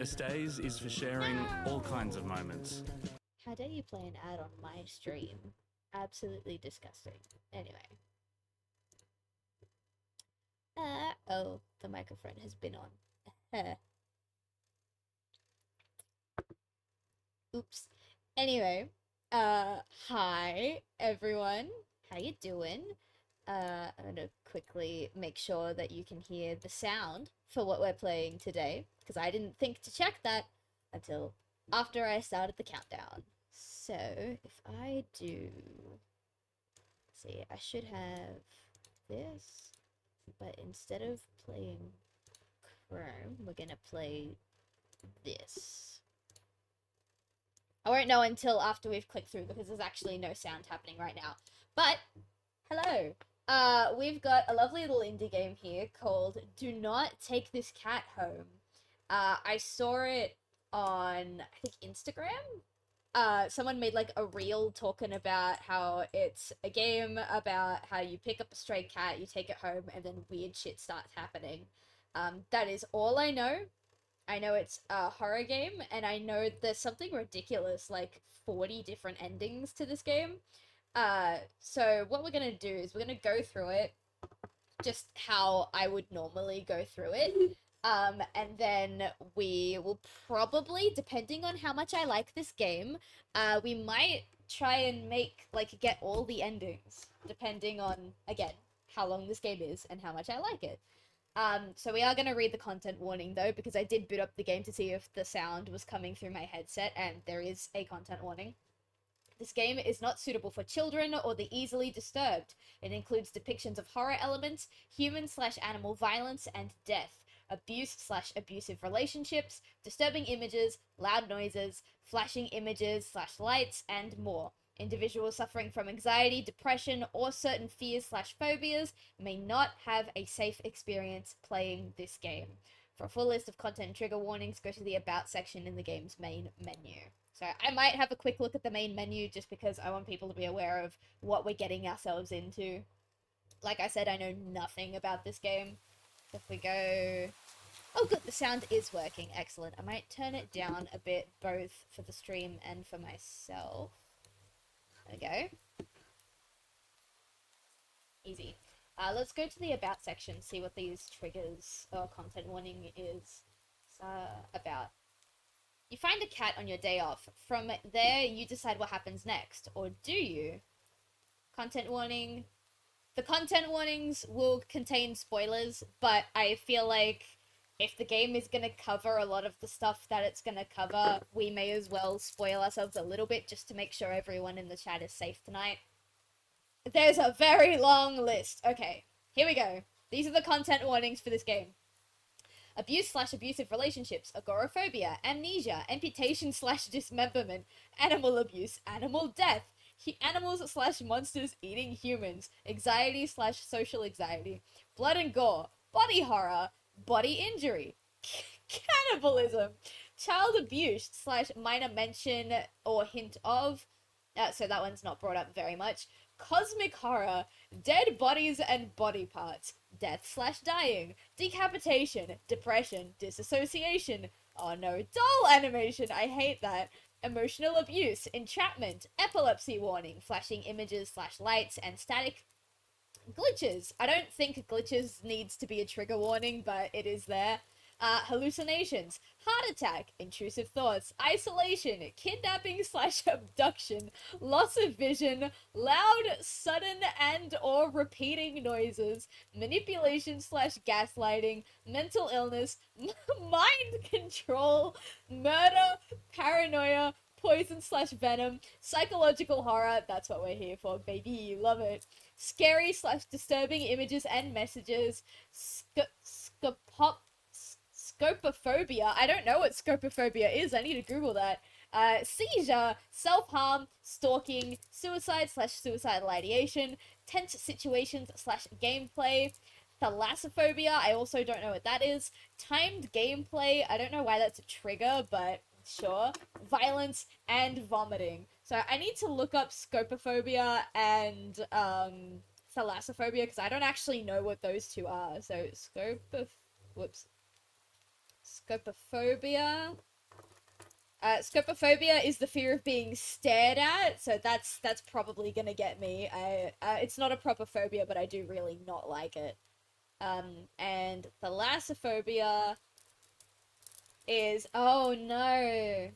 Estays is for sharing all kinds of moments. How dare you play an ad on my stream? Absolutely disgusting. Anyway. Oh, the microphone has been on. Oops. Anyway, hi everyone. How you doing? I'm gonna quickly make sure that you can hear the sound for what we're playing today, because I didn't think to check that until after I started the countdown. So, if I do... see, I should have this, but instead of playing Chrome, we're gonna play this. I won't know until after we've clicked through because there's actually no sound happening right now. But, hello! We've got a lovely little indie game here called Do Not Take This Cat Home. I saw it on, I think, Instagram. Someone made like a reel talking about how it's a game about how you pick up a stray cat, you take it home, and then weird shit starts happening. That is all I know. I know it's a horror game, and I know there's something ridiculous, like 40 different endings to this game. So what we're gonna do is we're gonna go through it just how I would normally go through it. And then we will probably, depending on how much I like this game, we might try and get all the endings, depending on, again, how long this game is and how much I like it. So we are going to read the content warning, though, because I did boot up the game to see if the sound was coming through my headset, and there is a content warning. This game is not suitable for children or the easily disturbed. It includes depictions of horror elements, human/animal violence, and death, abuse/abusive relationships, disturbing images, loud noises, flashing images/lights, and more. Individuals suffering from anxiety, depression, or certain fears/phobias may not have a safe experience playing this game. For a full list of content and trigger warnings, go to the About section in the game's main menu. So I might have a quick look at the main menu just because I want people to be aware of what we're getting ourselves into. Like I said, I know nothing about this game. If we go... oh good, the sound is working. Excellent. I might turn it down a bit, both for the stream and for myself. There we go. Easy. Let's go to the About section, see what these triggers or content warning is about. You find a cat on your day off. From there, you decide what happens next. Or do you? Content warning. The content warnings will contain spoilers, but I feel like if the game is going to cover a lot of the stuff that it's going to cover, we may as well spoil ourselves a little bit just to make sure everyone in the chat is safe tonight. There's a very long list. Okay, here we go. These are the content warnings for this game. Abuse/abusive relationships, agoraphobia, amnesia, amputation/dismemberment, animal abuse, animal death, animals/monsters eating humans, anxiety/social anxiety, blood and gore, body horror, body injury, cannibalism, child abuse/minor mention or hint of, so that one's not brought up very much, cosmic horror, dead bodies and body parts, death/dying, decapitation, depression, disassociation, oh no, doll animation, I hate that, emotional abuse, entrapment, epilepsy warning, flashing images/lights, and static glitches. I don't think glitches needs to be a trigger warning, but it is there. Hallucinations, heart attack, intrusive thoughts, isolation, kidnapping/abduction, loss of vision, loud, sudden, and or repeating noises, manipulation/gaslighting, mental illness, mind control, murder, paranoia, poison/venom, psychological horror, that's what we're here for, baby, love it, scary/disturbing images and messages, scopophobia. I don't know what scopophobia is. I need to Google that. Seizure, self-harm, stalking, suicide/suicidal ideation, tense situations/gameplay, thalassophobia. I also don't know what that is. Timed gameplay. I don't know why that's a trigger, but sure. Violence and vomiting. So I need to look up scopophobia and thalassophobia because I don't actually know what those two are. So Scopophobia. Scopophobia is the fear of being stared at, so that's probably gonna get me. It's not a proper phobia, but I do really not like it. And thalassophobia is, oh no.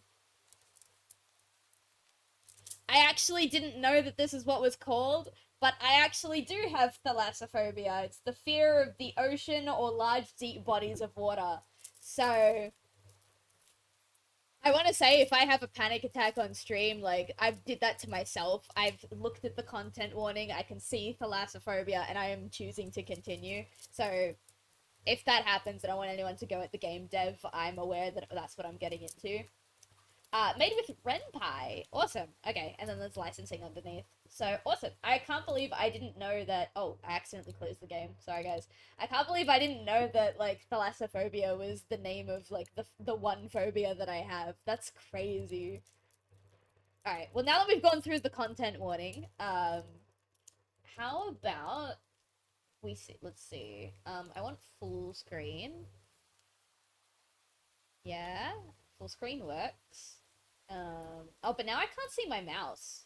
I actually didn't know that this is what was called, but I actually do have thalassophobia. It's the fear of the ocean or large deep bodies of water. So I want to say if I have a panic attack on stream, like, I did that to myself. I've looked at the content warning, I can see thalassophobia, and I am choosing to continue. So if that happens and I want anyone to go at the game dev, I'm aware that that's what I'm getting into. Made with Renpai. Awesome. Okay, and then there's licensing underneath. So, awesome. I can't believe I didn't know that... Oh, I accidentally closed the game. Sorry, guys. I can't believe I didn't know that, like, thalassophobia was the name of, like, the one phobia that I have. That's crazy. Alright, well, now that we've gone through the content warning, how about... Let's see. I want full screen. Yeah, full screen works. Oh, but now I can't see my mouse.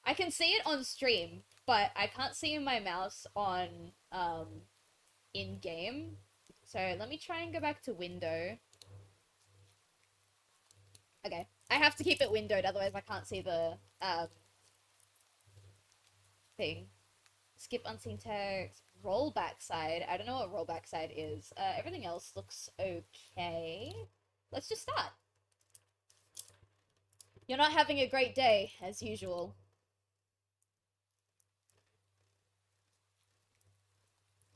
I can see it on stream, but I can't see my mouse on, in-game. So let me try and go back to window. Okay, I have to keep it windowed, otherwise I can't see the, thing. Skip unseen text. Rollback side. I don't know what rollback side is. Everything else looks okay. Let's just start. You're not having a great day, as usual.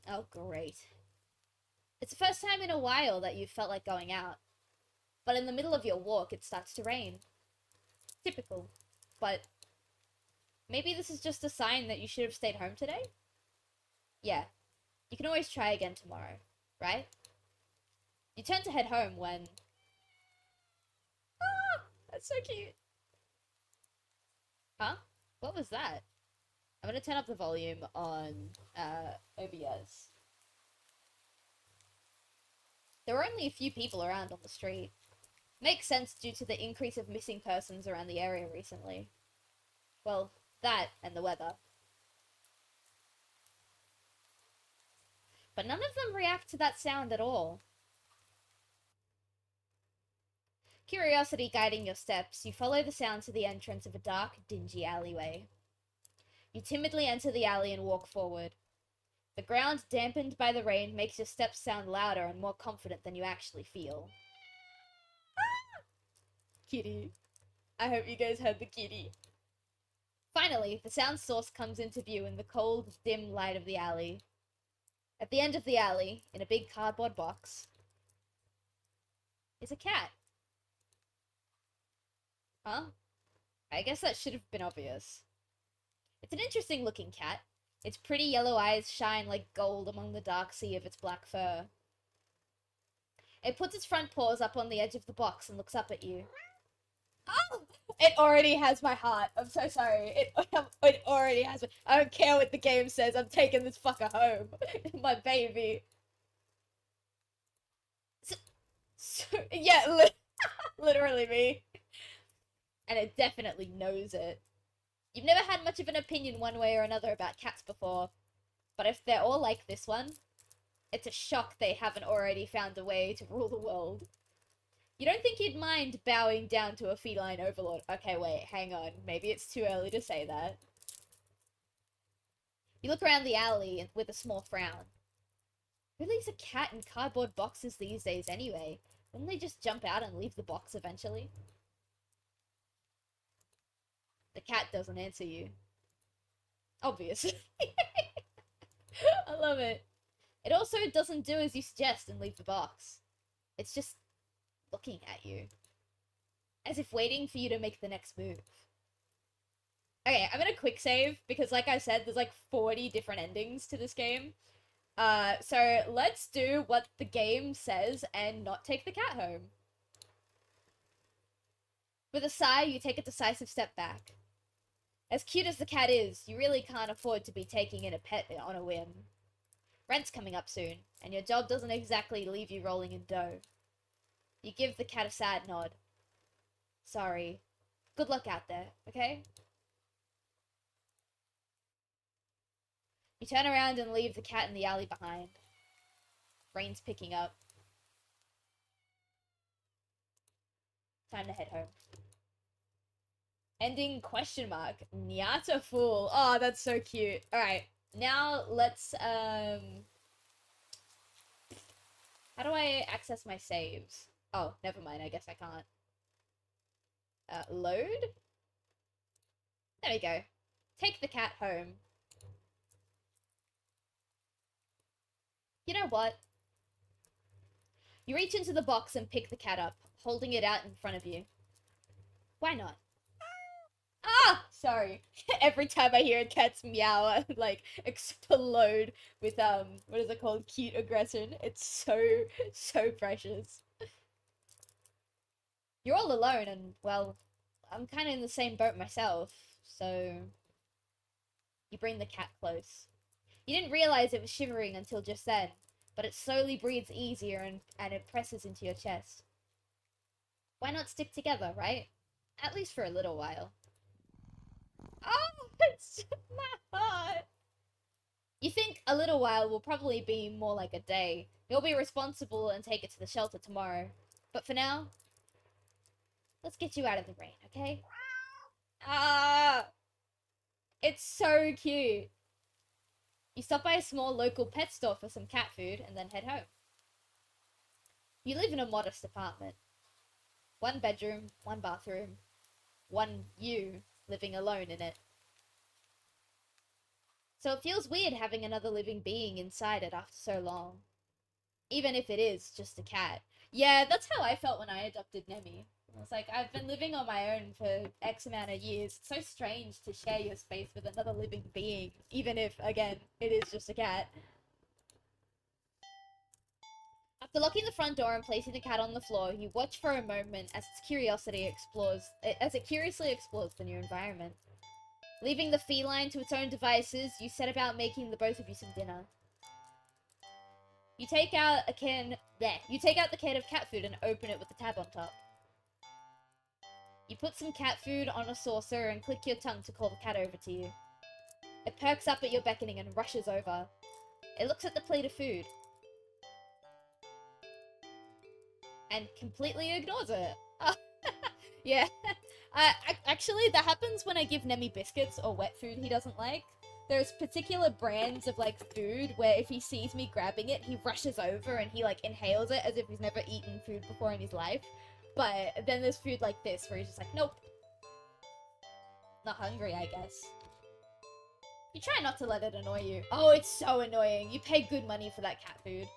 Oh, great. It's the first time in a while that you've felt like going out. But in the middle of your walk, it starts to rain. Typical. But maybe this is just a sign that you should have stayed home today? Yeah. You can always try again tomorrow, right? You turn to head home when... Ah! That's so cute. Huh? What was that? I'm gonna turn up the volume on OBS. There were only a few people around on the street. Makes sense due to the increase of missing persons around the area recently. Well, that and the weather. But none of them react to that sound at all. Curiosity guiding your steps, you follow the sound to the entrance of a dark, dingy alleyway. You timidly enter the alley and walk forward. The ground, dampened by the rain, makes your steps sound louder and more confident than you actually feel. Ah! Kitty. I hope you guys heard the kitty. Finally, the sound source comes into view in the cold, dim light of the alley. At the end of the alley, in a big cardboard box, is a cat. Huh? I guess that should have been obvious. It's an interesting looking cat. Its pretty yellow eyes shine like gold among the dark sea of its black fur. It puts its front paws up on the edge of the box and looks up at you. Oh! It already has my heart. I'm so sorry. It already has me. I don't care what the game says. I'm taking this fucker home. My baby. Yeah, literally me. And it definitely knows it. You've never had much of an opinion one way or another about cats before, but if they're all like this one, it's a shock they haven't already found a way to rule the world. You don't think you'd mind bowing down to a feline overlord? Okay, wait, hang on. Maybe it's too early to say that. You look around the alley with a small frown. Who leaves a cat in cardboard boxes these days anyway? Wouldn't they just jump out and leave the box eventually? The cat doesn't answer you. Obviously. I love it. It also doesn't do as you suggest and leave the box. It's just looking at you. As if waiting for you to make the next move. Okay, I'm gonna quick save, because like I said, there's like 40 different endings to this game. So let's do what the game says and not take the cat home. With a sigh, you take a decisive step back. As cute as the cat is, you really can't afford to be taking in a pet on a whim. Rent's coming up soon, and your job doesn't exactly leave you rolling in dough. You give the cat a sad nod. Sorry. Good luck out there, okay? You turn around and leave the cat in the alley behind. Rain's picking up. Time to head home. Ending question mark. Nyata fool. Oh, that's so cute. Alright, now let's, how do I access my saves? Oh, never mind, I guess I can't. Load? There we go. Take the cat home. You know what? You reach into the box and pick the cat up, holding it out in front of you. Why not? Ah! Sorry. Every time I hear a cat's meow, I, like, explode with, what is it called? Cute aggression. It's so precious. You're all alone, and, well, I'm kind of in the same boat myself, so... You bring the cat close. You didn't realize it was shivering until just then, but it slowly breathes easier and it presses into your chest. Why not stick together, right? At least for a little while. Oh, it's my heart! You think a little while will probably be more like a day. You'll be responsible and take it to the shelter tomorrow. But for now, let's get you out of the rain, okay? Ah! It's so cute. You stop by a small local pet store for some cat food and then head home. You live in a modest apartment. 1 bedroom, 1 bathroom, 1 you living alone in it. So it feels weird having another living being inside it after so long. Even if it is just a cat. Yeah, that's how I felt when I adopted Nemi. I was like, I've been living on my own for X amount of years. It's so strange to share your space with another living being, even if, again, it is just a cat. After locking the front door and placing the cat on the floor, you watch for a moment as it curiously explores the new environment. Leaving the feline to its own devices, you set about making the both of you some dinner. You take out the can of cat food and open it with the tab on top. You put some cat food on a saucer and click your tongue to call the cat over to you. It perks up at your beckoning and rushes over. It looks at the plate of food. And completely ignores it. Yeah. Actually, that happens when I give Nemi biscuits or wet food he doesn't like. There's particular brands of, like, food where if he sees me grabbing it, he rushes over and he, like, inhales it as if he's never eaten food before in his life. But then there's food like this where he's just like, nope. Not hungry, I guess. You try not to let it annoy you. Oh, it's so annoying. You pay good money for that cat food.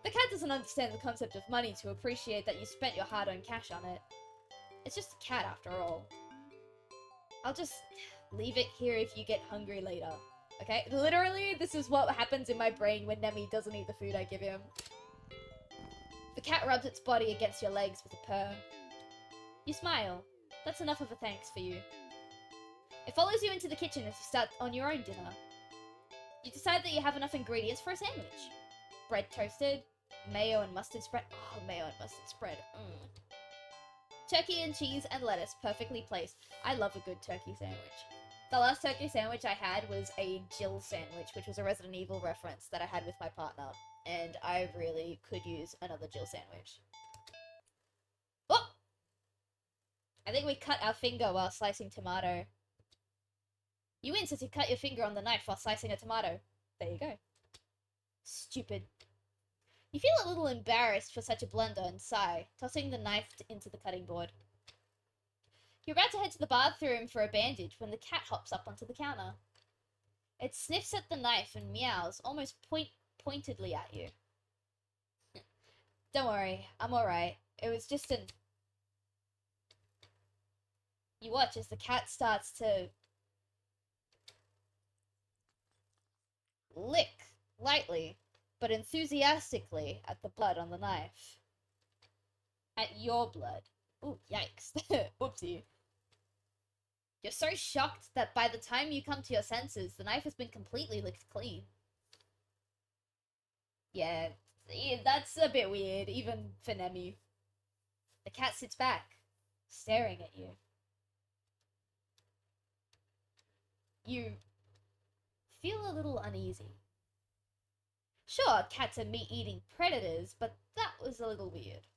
The cat doesn't understand the concept of money to appreciate that you spent your hard-earned cash on it. It's just a cat after all. I'll just leave it here if you get hungry later. Okay? Literally, this is what happens in my brain when Nemi doesn't eat the food I give him. The cat rubs its body against your legs with a purr. You smile. That's enough of a thanks for you. It follows you into the kitchen as you start on your own dinner. You decide that you have enough ingredients for a sandwich. Bread toasted, mayo and mustard spread. Oh, mayo and mustard spread. Turkey and cheese and lettuce perfectly placed. I love a good turkey sandwich. The last turkey sandwich I had was a Jill sandwich, which was a Resident Evil reference that I had with my partner. And I really could use another Jill sandwich. Oh! I think we cut our finger while slicing tomato. You instantly cut your finger on the knife while slicing a tomato. There you go. Stupid. You feel a little embarrassed for such a blunder and sigh, tossing the knife into the cutting board. You're about to head to the bathroom for a bandage when the cat hops up onto the counter. It sniffs at the knife and meows, almost pointedly at you. Don't worry, I'm alright. It was just an... You watch as the cat starts to... lick, lightly, but enthusiastically at the blood on the knife. At your blood. Ooh, yikes. Oopsie. You're so shocked that by the time you come to your senses, the knife has been completely licked clean. Yeah, that's a bit weird, even for Nemi. The cat sits back, staring at you. You feel a little uneasy. Sure, cats are meat-eating predators, but that was a little weird.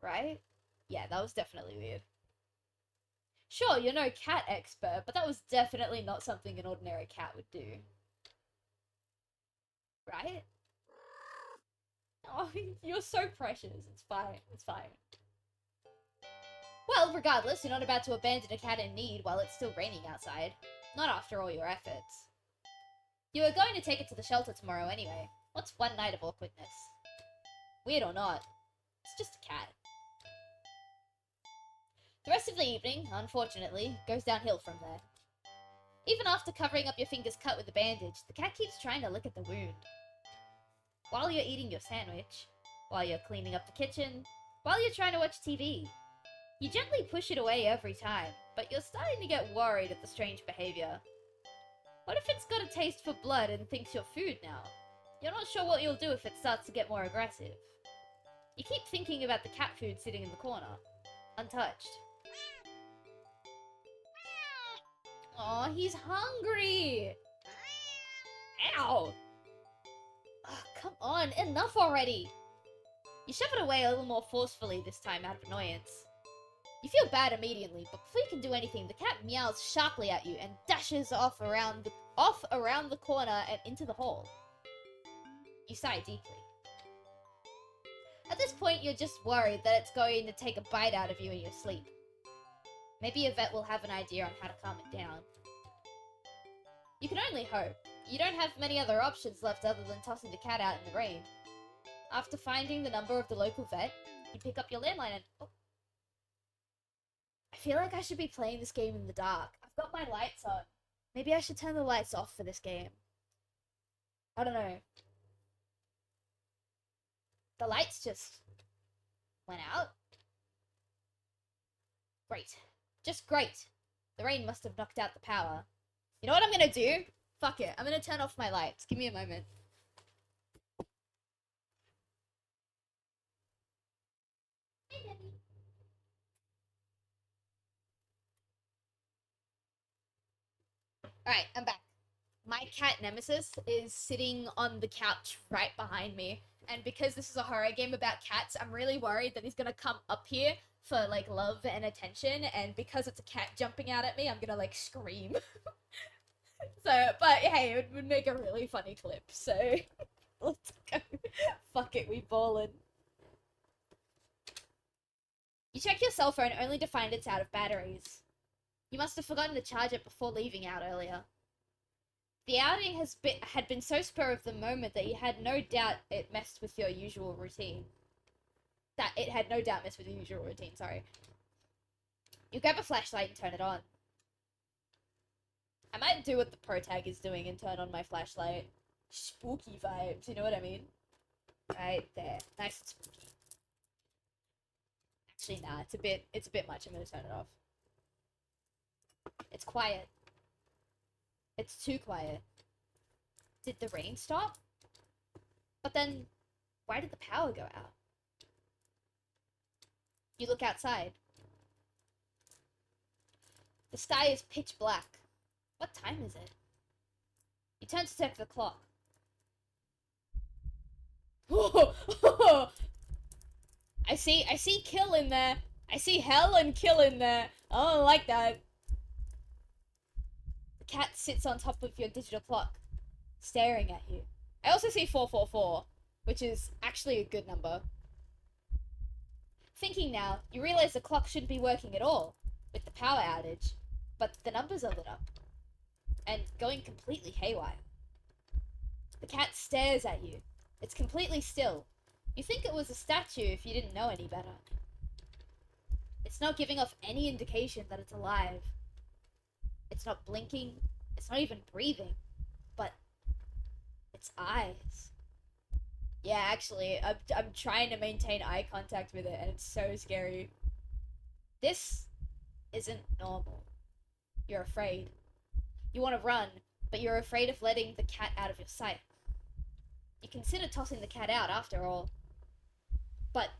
Right? Yeah, that was definitely weird. Sure, you're no cat expert, but that was definitely not something an ordinary cat would do. Right? Oh, you're so precious. It's fine. It's fine. Well, regardless, you're not about to abandon a cat in need while it's still raining outside. Not after all your efforts. You were going to take it to the shelter tomorrow anyway. What's one night of awkwardness? Weird or not, it's just a cat. The rest of the evening, unfortunately, goes downhill from there. Even after covering up your fingers cut with a bandage, the cat keeps trying to lick at the wound. While you're eating your sandwich, while you're cleaning up the kitchen, while you're trying to watch TV. You gently push it away every time, but you're starting to get worried at the strange behavior. What if it's got a taste for blood and thinks you're food now? You're not sure what you'll do if it starts to get more aggressive. You keep thinking about the cat food sitting in the corner, untouched. Aw, he's hungry! Ow! Oh, come on, enough already! You shove it away a little more forcefully this time out of annoyance. You feel bad immediately, but before you can do anything, the cat meows sharply at you and dashes off around the corner and into the hall. You sigh deeply. At this point, you're just worried that it's going to take a bite out of you in your sleep. Maybe a vet will have an idea on how to calm it down. You can only hope. You don't have many other options left other than tossing the cat out in the rain. After finding the number of the local vet, you pick up your landline and... Oh. I feel like I should be playing this game in the dark. I've got my lights on. Maybe I should turn the lights off for this game. I don't know. The lights just went out. Great. Just great. The rain must have knocked out the power. You know what I'm gonna do? Fuck it. I'm gonna turn off my lights. Give me a moment. Alright, I'm back. My cat Nemesis is sitting on the couch right behind me. And because this is a horror game about cats, I'm really worried that he's gonna come up here for, like, love and attention. And because it's a cat jumping out at me, I'm gonna, like, scream. So, but hey, it would make a really funny clip. So, let's go. Fuck it, we ballin'. You check your cell phone only to find it's out of batteries. You must have forgotten to charge it before leaving out earlier. The outing had been so spur of the moment that you had no doubt it messed with your usual routine. Sorry. You grab a flashlight and turn it on. I might do what the pro tag is doing and turn on my flashlight. Spooky vibes, you know what I mean? Right there. Nice and spooky. Actually, nah, it's a bit much. I'm gonna turn it off. It's quiet. It's too quiet. Did the rain stop? But then, why did the power go out? You look outside. The sky is pitch black. What time is it? You turn to check the clock. I see kill in there. I see hell and kill in there. I don't like that. The cat sits on top of your digital clock, staring at you. I also see 444, which is actually a good number. Thinking now, you realize the clock shouldn't be working at all, with the power outage, but the numbers are lit up, and going completely haywire. The cat stares at you. It's completely still. You think it was a statue if you didn't know any better. It's not giving off any indication that it's alive. It's not blinking. It's not even breathing. But its eyes. Yeah, actually, I'm trying to maintain eye contact with it, and it's so scary. This isn't normal. You're afraid. You want to run, but you're afraid of letting the cat out of your sight. You consider tossing the cat out after all. But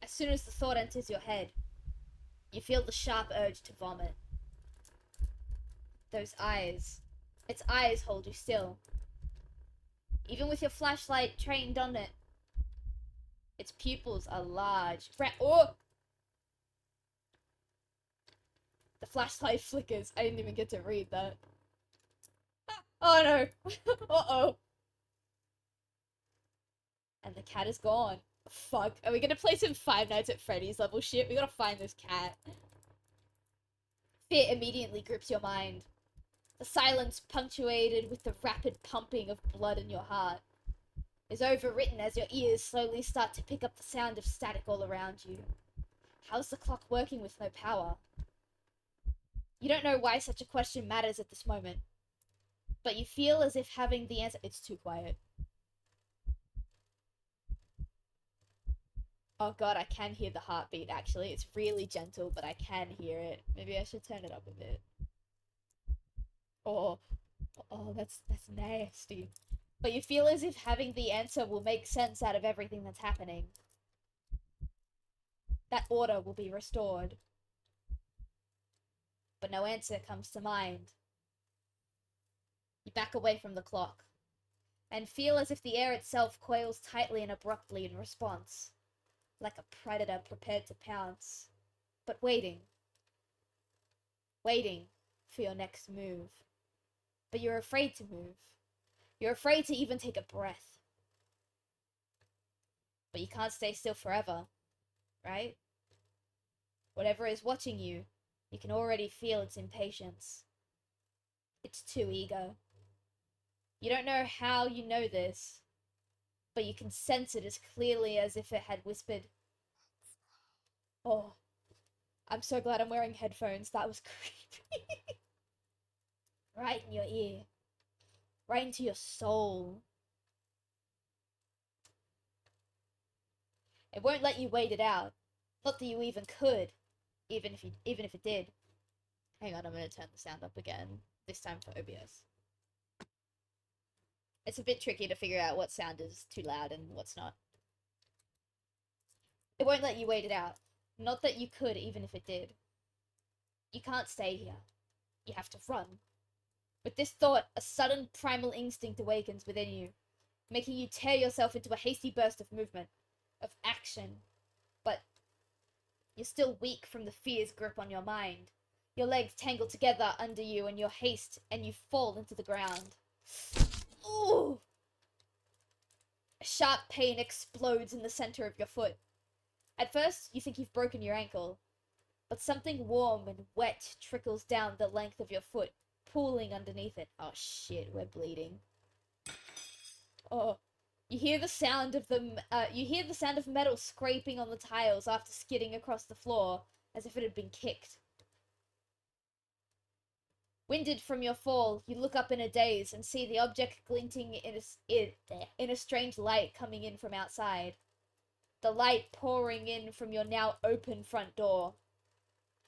as soon as the thought enters your head, you feel the sharp urge to vomit. Those eyes. Its eyes hold you still. Even with your flashlight trained on it, its pupils are large. Oh! The flashlight flickers. I didn't even get to read that. Oh no! Uh-oh. And the cat is gone. Fuck. Are we gonna play some Five Nights at Freddy's level shit? We gotta find this cat. Fear immediately grips your mind. The silence, punctuated with the rapid pumping of blood in your heart, is overwritten as your ears slowly start to pick up the sound of static all around you. How's the clock working with no power? You don't know why such a question matters at this moment, but you feel as if having the answer— It's too quiet. Oh god, I can hear the heartbeat, actually. It's really gentle, but I can hear it. Maybe I should turn it up a bit. Oh, that's nasty. But you feel as if having the answer will make sense out of everything that's happening. That order will be restored. But no answer comes to mind. You back away from the clock, and feel as if the air itself coils tightly and abruptly in response, like a predator prepared to pounce, but waiting. Waiting for your next move. But you're afraid to move. You're afraid to even take a breath. But you can't stay still forever, right? Whatever is watching you, you can already feel its impatience. It's too eager. You don't know how you know this, but you can sense it as clearly as if it had whispered. Oh, I'm so glad I'm wearing headphones. That was creepy. Right in your ear. Right into your soul. It won't let you wait it out. Not that you even could, even if it did. Hang on, I'm gonna turn the sound up again. This time for OBS. It's a bit tricky to figure out what sound is too loud and what's not. It won't let you wait it out. Not that you could, even if it did. You can't stay here. You have to run. With this thought, a sudden primal instinct awakens within you, making you tear yourself into a hasty burst of movement, of action. But you're still weak from the fear's grip on your mind. Your legs tangle together under you in your haste, and you fall into the ground. Ooh! A sharp pain explodes in the center of your foot. At first, you think you've broken your ankle, but something warm and wet trickles down the length of your foot, pooling underneath it. Oh shit, we're bleeding. Oh, you hear the sound of metal scraping on the tiles after skidding across the floor, as if it had been kicked. Winded from your fall, you look up in a daze and see the object glinting in a strange light coming in from outside. The light pouring in from your now open front door.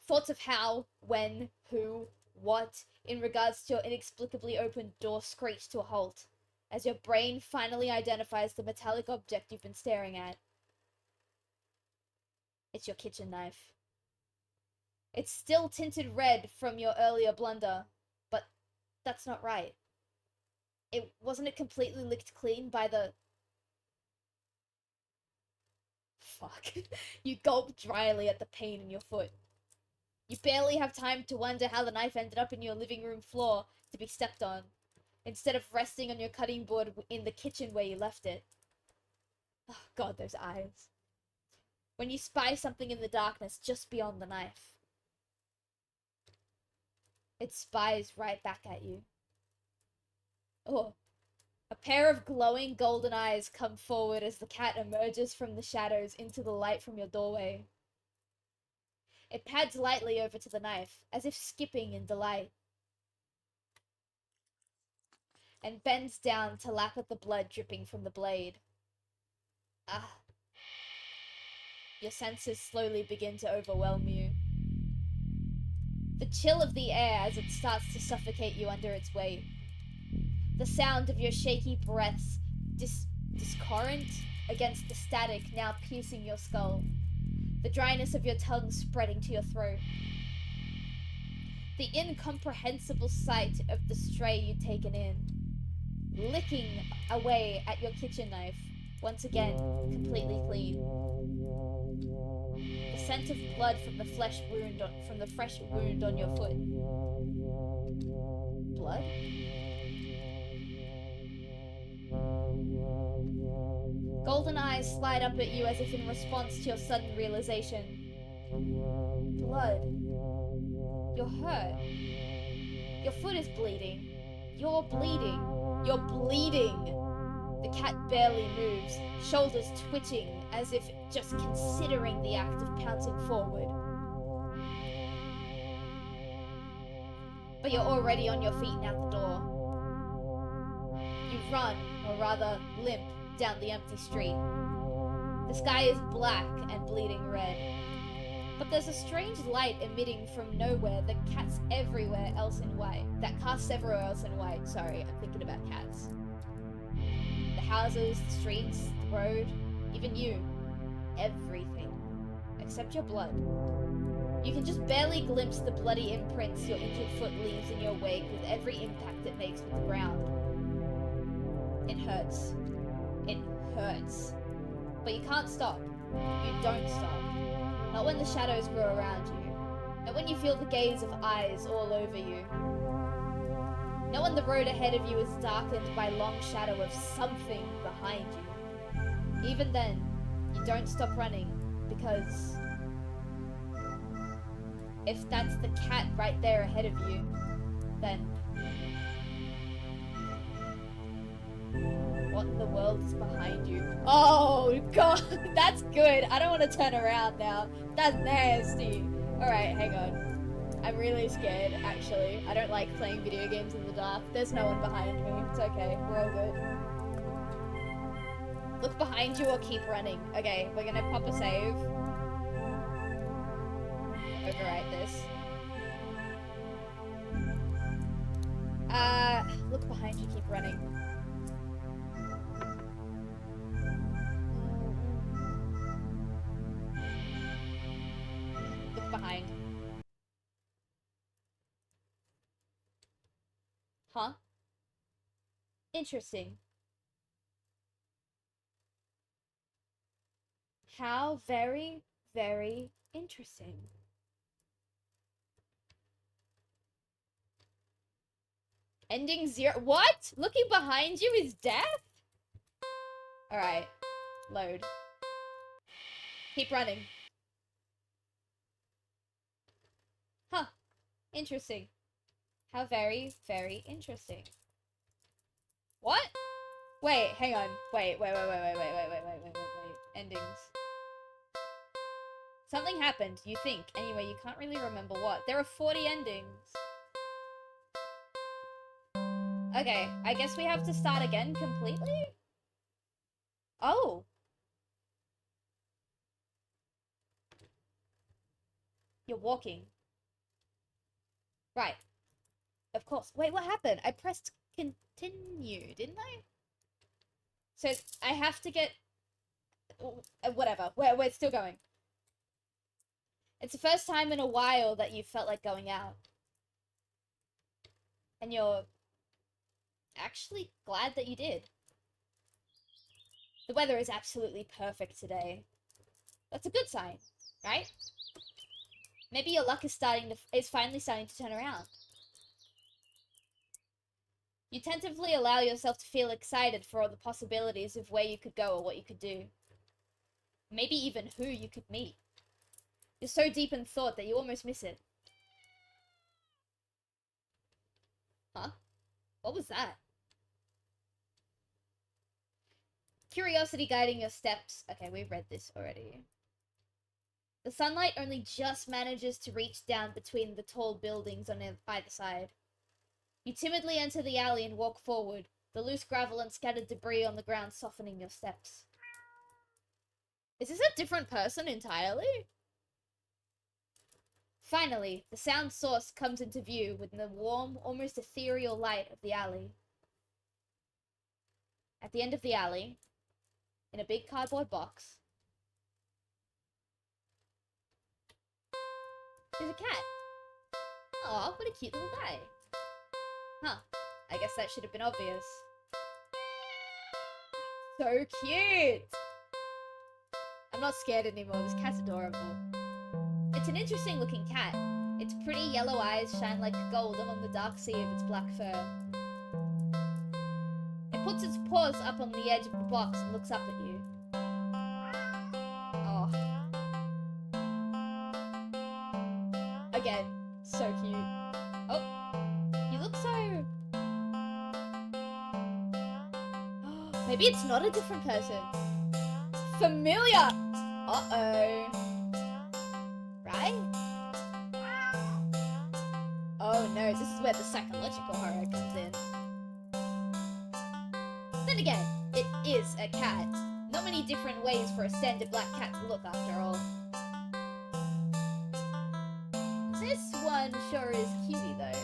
Thoughts of how, when, who, what, in regards to your inexplicably open door screech to a halt, as your brain finally identifies the metallic object you've been staring at. It's your kitchen knife. It's still tinted red from your earlier blunder, but that's not right. Wasn't it completely licked clean by the... Fuck. You gulp dryly at the pain in your foot. You barely have time to wonder how the knife ended up in your living room floor to be stepped on, instead of resting on your cutting board in the kitchen where you left it. Oh god, those eyes. When you spy something in the darkness just beyond the knife. It spies right back at you. Oh. A pair of glowing golden eyes come forward as the cat emerges from the shadows into the light from your doorway. It pads lightly over to the knife, as if skipping in delight, and bends down to lap at the blood dripping from the blade. Ah. Your senses slowly begin to overwhelm you. The chill of the air as it starts to suffocate you under its weight. The sound of your shaky breaths discordant against the static now piercing your skull. The dryness of your tongue spreading to your throat. The incomprehensible sight of the stray you'd taken in. Licking away at your kitchen knife, once again completely clean. The scent of blood from the fresh wound on your foot. Blood? Golden eyes slide up at you as if in response to your sudden realization. Blood. You're hurt. Your foot is bleeding. You're bleeding. You're bleeding. The cat barely moves, shoulders twitching as if just considering the act of pouncing forward. But you're already on your feet and out the door. You run, or rather limp, down the empty street. The sky is black and bleeding red. But there's a strange light emitting from nowhere that casts everywhere else in white. Sorry, I'm thinking about cats. The houses, the streets, the road, even you. Everything. Except your blood. You can just barely glimpse the bloody imprints your injured foot leaves in your wake with every impact it makes with the ground. It hurts. It hurts. But you can't stop. You don't stop. Not when the shadows grow around you. Not when you feel the gaze of eyes all over you. Not when the road ahead of you is darkened by long shadow of something behind you. Even then, you don't stop running, because if that's the cat right there ahead of you, then what in the world is behind you? Oh god, that's good. I don't want to turn around now. That's nasty. Alright, hang on. I'm really scared, actually. I don't like playing video games in the dark. There's no one behind me. It's okay. We're all good. Look behind you or keep running. Okay, we're gonna pop a save. Overwrite this. Look behind you, keep running. Look behind. Huh? Interesting. How very, very interesting. Ending 0. What? Looking behind you is death? Alright. Load. Keep running. Huh. Interesting. How very, very interesting. What? Wait, hang on. Wait. Endings. Something happened, you think. Anyway, you can't really remember what. There are 40 endings. Okay, I guess we have to start again completely? Oh. You're walking. Right. Of course. Wait, what happened? I pressed continue, didn't I? So I have to get... whatever. We're still going. It's the first time in a while that you felt like going out. And you're actually glad that you did. The weather is absolutely perfect today. That's a good sign, right? Maybe your luck is finally starting to turn around. You tentatively allow yourself to feel excited for all the possibilities of where you could go or what you could do. Maybe even who you could meet. You're so deep in thought that you almost miss it. Huh? What was that? Curiosity guiding your steps. Okay, we read this already. The sunlight only just manages to reach down between the tall buildings on either side. You timidly enter the alley and walk forward, the loose gravel and scattered debris on the ground softening your steps. Is this a different person entirely? Finally, the sound source comes into view within the warm, almost ethereal light of the alley. at the end of the alley, in a big cardboard box, is a cat. Aw, what a cute little guy. Huh, I guess that should have been obvious. So cute! I'm not scared anymore, this cat's adorable. It's an interesting looking cat. Its pretty yellow eyes shine like gold along the dark sea of its black fur. It puts its paws up on the edge of the box and looks up at you. Oh. Again, so cute. Oh, you look so... Maybe it's not a different person. Familiar! Uh-oh. Right? Oh no, this is where the psychological horror comes in. Then again, it is a cat. Not many different ways for a standard black cat to look, after all. This one sure is cutie, though.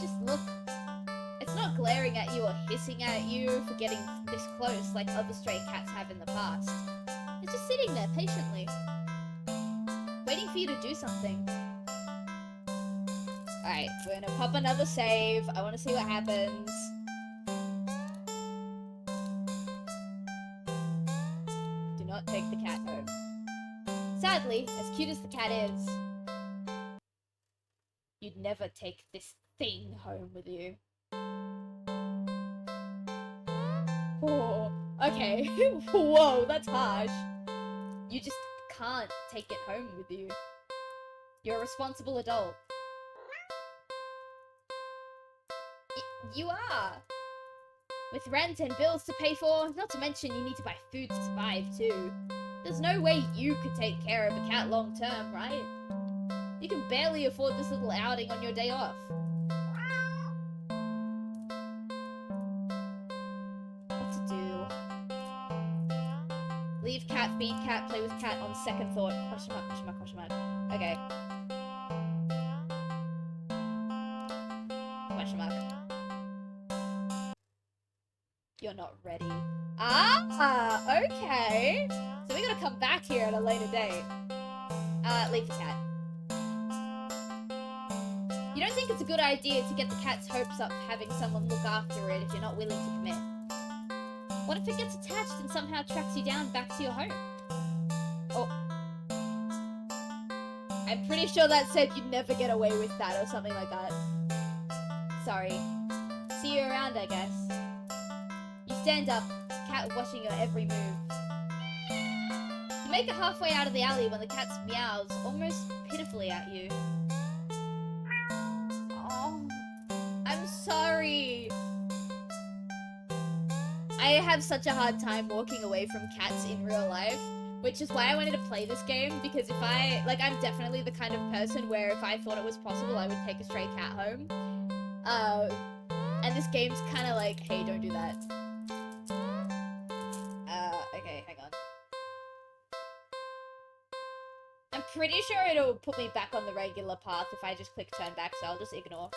Just look. It's not glaring at you or hissing at you for getting this close like other stray cats have in the past. It's just sitting there patiently, waiting for you to do something. Alright, we're gonna pop another save. I want to see what happens. Do not take the cat home. Sadly, as cute as the cat is, you'd never take this thing home with you. Oh, okay. Whoa, that's harsh. You just can't take it home with you. You're a responsible adult. You are. With rent and bills to pay for, not to mention you need to buy food to survive too. There's no way you could take care of a cat long term, right? You can barely afford this little outing on your day off. What to do? Leave cat, feed cat, play with cat on second thought. Question mark, question mark, question mark. Okay. Question mark. You're not ready. Ah, okay. So we gotta come back here at a later date. Leave the cat. You don't think it's a good idea to get the cat's hopes up having someone look after it if you're not willing to commit? What if it gets attached and somehow tracks you down back to your home? Oh. I'm pretty sure that said you'd never get away with that or something like that. Sorry. See you around, I guess. You stand up, cat watching your every move. You make it halfway out of the alley when the cat meows, almost pitifully at you. Oh, I'm sorry. I have such a hard time walking away from cats in real life, which is why I wanted to play this game, because if I'm definitely the kind of person where if I thought it was possible, I would take a stray cat home. And this game's kind of like, hey, don't do that. Okay, hang on. I'm pretty sure it'll put me back on the regular path if I just click turn back, so I'll just ignore.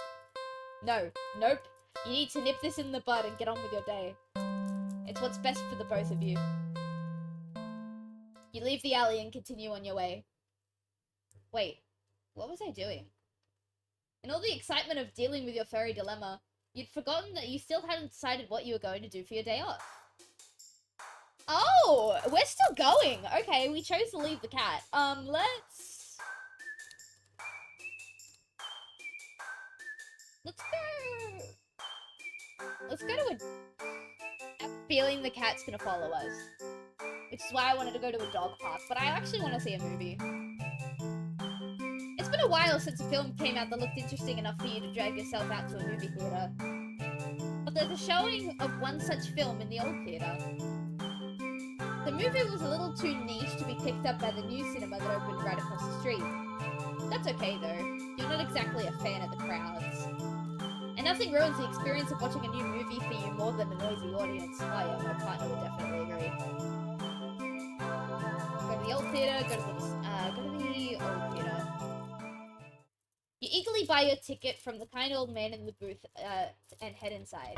No, nope. You need to nip this in the bud and get on with your day. It's what's best for the both of you. You leave the alley and continue on your way. Wait, what was I doing? In all the excitement of dealing with your furry dilemma, you'd forgotten that you still hadn't decided what you were going to do for your day off. Oh, we're still going. Okay, we chose to leave the cat. Let's go to I'm feeling the cat's gonna follow us. Which is why I wanted to go to a dog park, but I actually want to see a movie. It's been a while since a film came out that looked interesting enough for you to drag yourself out to a movie theater. But there's a showing of one such film in the old theater. The movie was a little too niche to be picked up by the new cinema that opened right across the street. That's okay though, you're not exactly a fan of the crowds. And nothing ruins the experience of watching a new movie for you more than a noisy audience. Oh yeah, my partner would definitely agree. Go to the old theater, go to the old theater. You eagerly buy your ticket from the kind old man in the booth and head inside.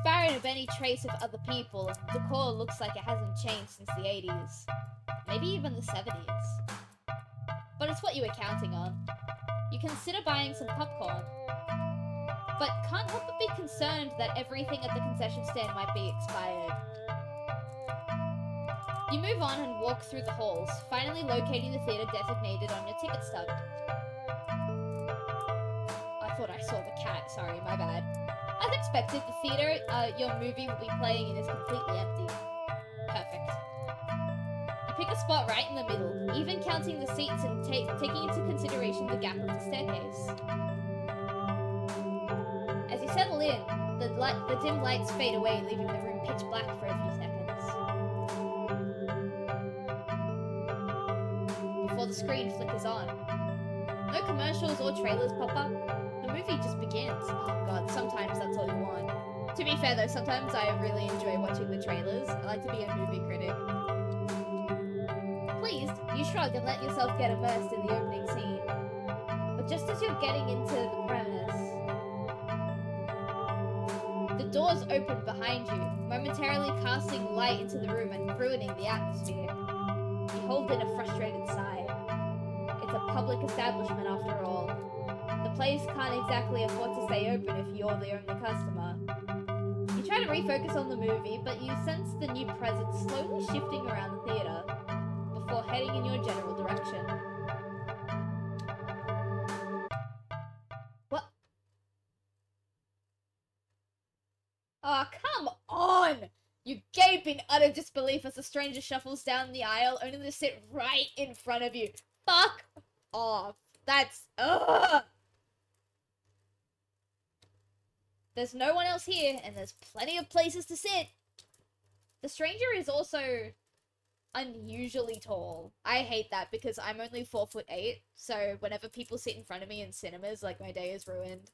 barren of any trace of other people, and the decor looks like it hasn't changed since the 80s. Maybe even the 70s. But it's what you were counting on. You consider buying some popcorn, but can't help but be concerned that everything at the concession stand might be expired. You move on and walk through the halls, finally locating the theatre designated on your ticket stub. I thought I saw the cat, sorry, my bad. As expected, the theatre your movie will be playing in is completely empty. Perfect. You pick a spot right in the middle, even counting the seats and taking into consideration the gap of the staircase. As you settle in, the dim lights fade away, leaving the room pitch black for a few seconds. Before the screen flickers on. No commercials or trailers pop up. The movie just begins. Oh god, sometimes that's all you want. To be fair though, sometimes I really enjoy watching the trailers. I like to be a movie critic. Pleased, you shrug and let yourself get immersed in the opening scene. But just as you're getting into the premise, the doors open behind you, momentarily casting light into the room and ruining the atmosphere. You hold in a frustrated sigh. It's a public establishment after all. The place can't exactly afford to stay open if you're the only customer. You try to refocus on the movie, but you sense the new presence slowly shifting around the theatre, before heading in your general direction. What? Oh, come on! You gape in utter disbelief as the stranger shuffles down the aisle, only to sit right in front of you. Fuck off. That's... Ugh! There's no one else here, and there's plenty of places to sit. The stranger is also unusually tall. I hate that because I'm only 4'8", so whenever people sit in front of me in cinemas, like, my day is ruined.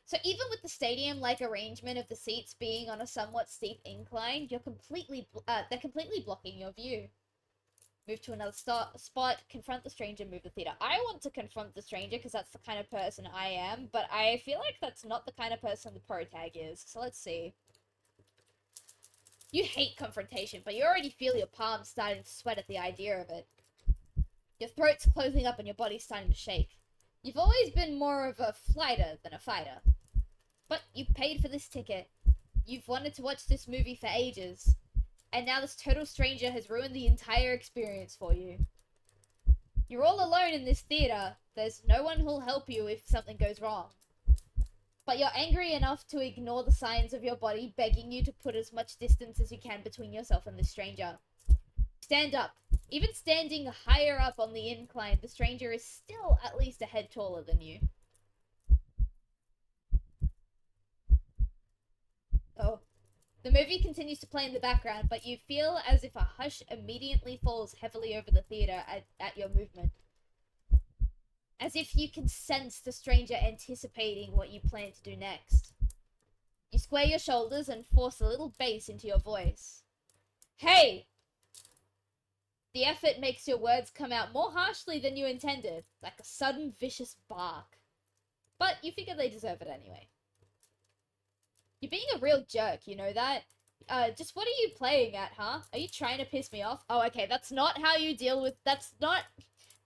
So even with the stadium-like arrangement of the seats being on a somewhat steep incline, they're completely blocking your view. Move to another spot, confront the stranger, move the theater. I want to confront the stranger because that's the kind of person I am, but I feel like that's not the kind of person the pro tag is, so let's see. You hate confrontation, but you already feel your palms starting to sweat at the idea of it. Your throat's closing up and your body's starting to shake. You've always been more of a flighter than a fighter. But you paid for this ticket. You've wanted to watch this movie for ages. And now this total stranger has ruined the entire experience for you. You're all alone in this theater. There's no one who'll help you if something goes wrong. But you're angry enough to ignore the signs of your body begging you to put as much distance as you can between yourself and this stranger. Stand up. Even standing higher up on the incline, the stranger is still at least a head taller than you. Oh. The movie continues to play in the background, but you feel as if a hush immediately falls heavily over the theater at your movement. As if you can sense the stranger anticipating what you plan to do next. You square your shoulders and force a little bass into your voice. Hey! The effort makes your words come out more harshly than you intended, like a sudden vicious bark. But you figure they deserve it anyway. You're being a real jerk, you know that? Just what are you playing at, huh? Are you trying to piss me off? Oh, okay, that's not how you deal with... That's not...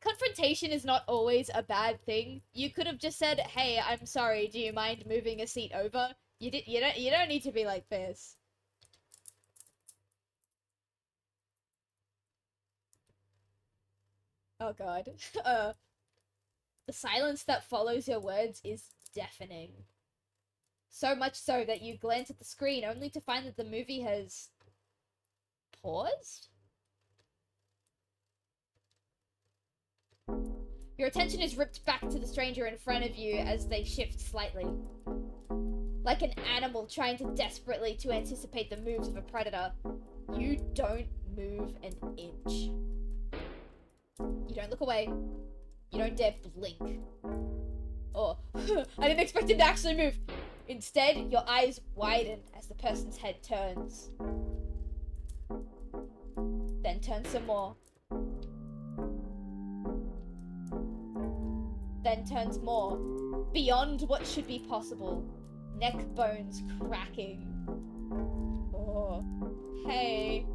Confrontation is not always a bad thing. You could have just said, hey, I'm sorry, do you mind moving a seat over? You don't need to be like this. Oh god. The silence that follows your words is deafening. So much so that you glance at the screen only to find that the movie has... paused? Your attention is ripped back to the stranger in front of you as they shift slightly. Like an animal trying to desperately to anticipate the moves of a predator, you don't move an inch. You don't look away. You don't dare blink. Oh, I didn't expect him to actually move. Instead, your eyes widen as the person's head turns. Then turns some more. Then turns more. Beyond what should be possible. neck bones cracking. Oh, hey.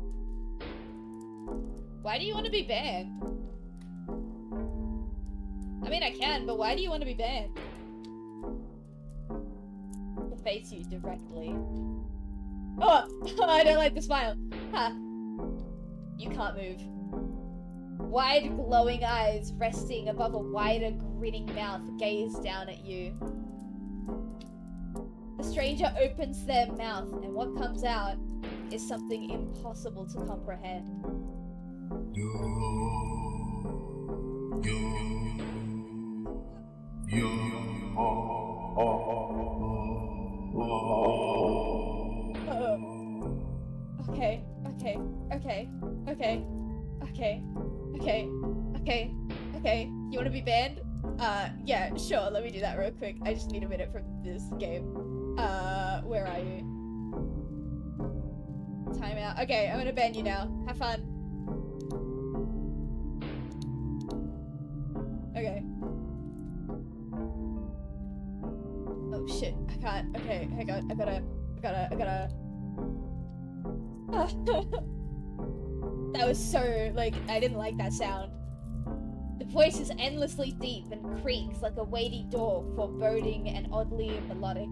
Why do you want to be banned? I mean, I can, but why do you want to be banned? To face you directly. Oh, I don't like the smile. Ha. You can't move. Wide glowing eyes resting above a wider grinning mouth gaze down at you. The stranger opens their mouth and what comes out is something impossible to comprehend. Okay. You want to be banned? Yeah, sure. Let me do that real quick. I just need a minute from this game. Where are you? Timeout. Okay, I'm gonna ban you now. Have fun. Okay. Oh shit, I can't. Okay, hang on. I gotta. That was so, like, I didn't like that sound. The voice is endlessly deep and creaks like a weighty door, foreboding and oddly melodic.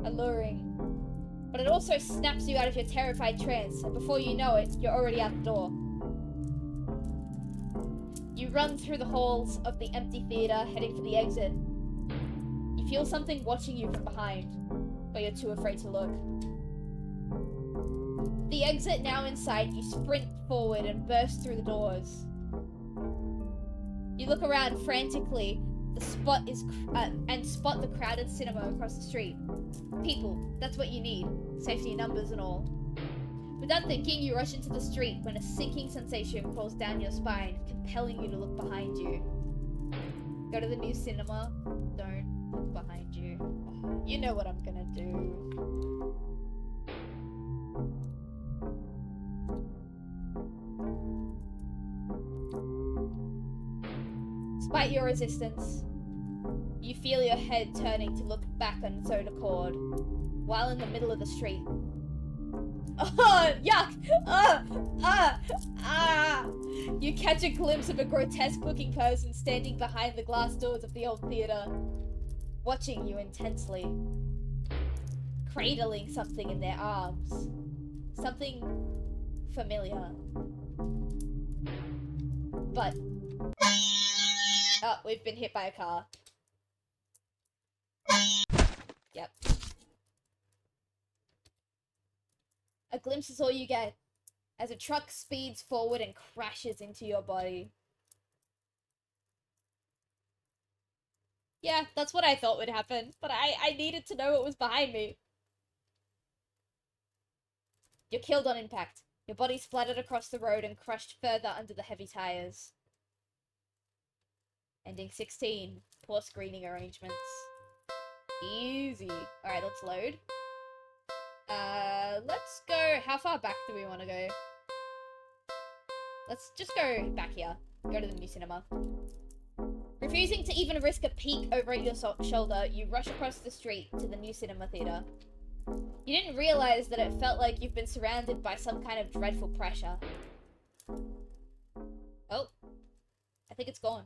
Alluring. But it also snaps you out of your terrified trance, and before you know it, you're already out the door. You run through the halls of the empty theater, heading for the exit. You feel something watching you from behind, but you're too afraid to look. The exit now in sight, you sprint forward and burst through the doors. You look around frantically, spot the crowded cinema across the street. People, that's what you need. Safety in numbers and all. Without thinking, you rush into the street when a sinking sensation crawls down your spine, compelling you to look behind you. Go to the new cinema. Don't look behind you. You know what I'm gonna do. Despite your resistance, you feel your head turning to look back on its own accord, while in the middle of the street. Oh, yuck! You catch a glimpse of a grotesque-looking person standing behind the glass doors of the old theater, watching you intensely, cradling something in their arms. Something familiar. But... oh, we've been hit by a car. Yep. A glimpse is all you get, as a truck speeds forward and crashes into your body. Yeah, that's what I thought would happen, but I needed to know what was behind me. You're killed on impact. Your body splattered across the road and crushed further under the heavy tires. Ending 16. Poor screening arrangements. Easy. Alright, let's load. Let's go... how far back do we want to go? Let's just go back here. Go to the new cinema. Refusing to even risk a peek over at your shoulder, you rush across the street to the new cinema theater. You didn't realize that it felt like you've been surrounded by some kind of dreadful pressure. Oh. I think it's gone.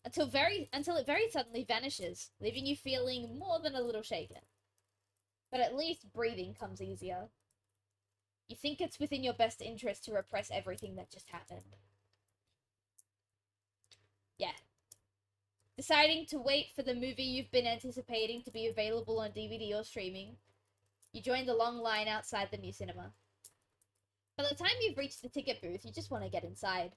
Until it very suddenly vanishes, leaving you feeling more than a little shaken. But at least breathing comes easier. You think it's within your best interest to repress everything that just happened. Yeah. Deciding to wait for the movie you've been anticipating to be available on DVD or streaming, you join the long line outside the new cinema. By the time you've reached the ticket booth, you just want to get inside.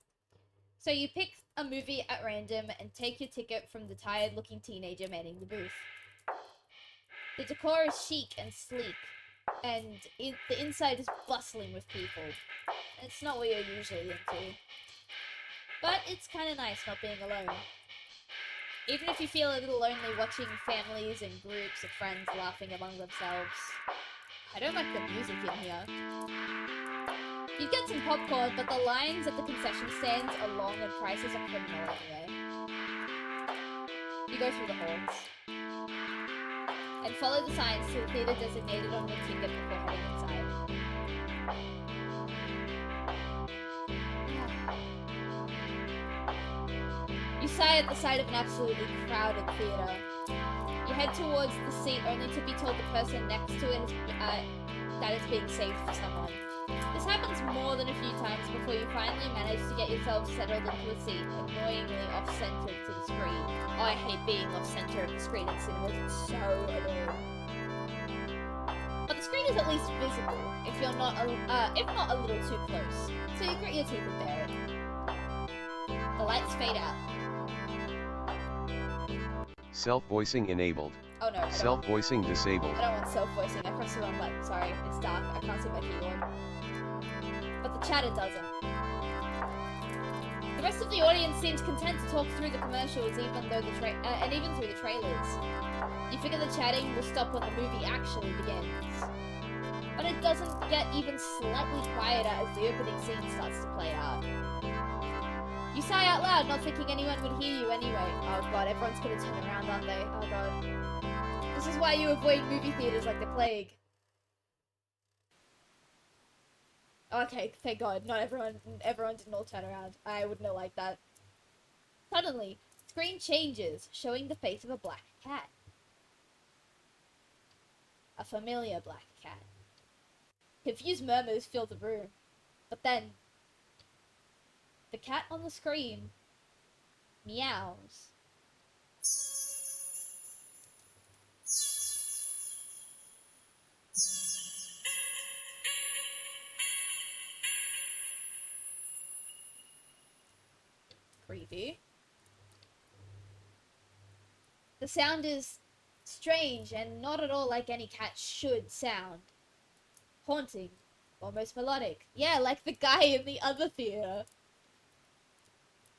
So you pick a movie at random and take your ticket from the tired-looking teenager manning the booth. The decor is chic and sleek, and the inside is bustling with people. It's not what you're usually into. But it's kind of nice not being alone. Even if you feel a little lonely watching families and groups of friends laughing among themselves. I don't like the music in here. You get some popcorn, but the lines at the concession stands are long and prices are criminal anyway. You go through the halls. and follow the signs to the theatre designated on the ticket before heading inside. You sigh at the sight of an absolutely crowded theatre. You head towards the seat only to be told the person next to it that it's being saved for someone. This happens more than a few times before you finally manage to get yourself settled into a seat, annoyingly off-centered to the screen. Oh, I hate being off-center of the screen in cinemas, it's so annoying. But the screen is at least visible, if not a little too close, so you grit your teeth and bear it. The lights fade out. Self-voicing enabled. Oh no, Self-voicing disabled. I don't want self-voicing, I pressed the wrong button, sorry, it's dark, I can't see my keyboard. But the chatter doesn't. The rest of the audience seems content to talk through the commercials, even through the trailers. You figure the chatting will stop when the movie actually begins. But it doesn't get even slightly quieter as the opening scene starts to play out. You sigh out loud, not thinking anyone would hear you anyway. Oh god, everyone's gonna turn around, aren't they? Oh god. This is why you avoid movie theaters like the plague. Okay, thank god, not everyone didn't all turn around. I wouldn't have liked that. Suddenly, screen changes, showing the face of a black cat. A familiar black cat. Confused murmurs fill the room, but then the cat on the screen meows. Creepy. The sound is strange and not at all like any cat should sound. Haunting, almost melodic. Yeah, like the guy in the other theater.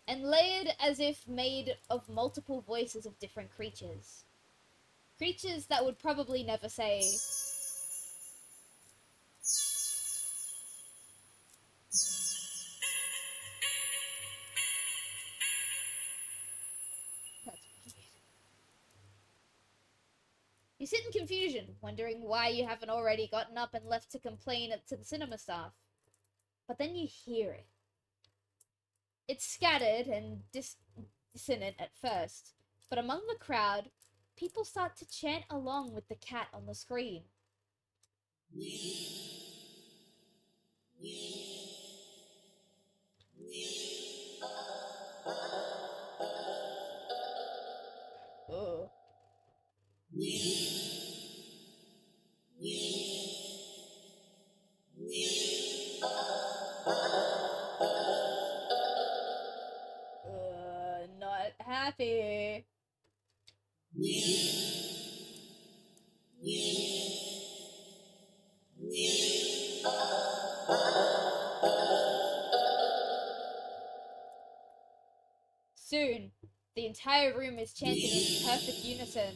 And layered as if made of multiple voices of different creatures. Creatures that would probably never say... That's weird. You sit in confusion, wondering why you haven't already gotten up and left to complain to the cinema staff. But then you hear it. It's scattered and dissonant at first, but among the crowd, people start to chant along with the cat on the screen. Oh. Not happy. Soon, the entire room is chanting in perfect unison.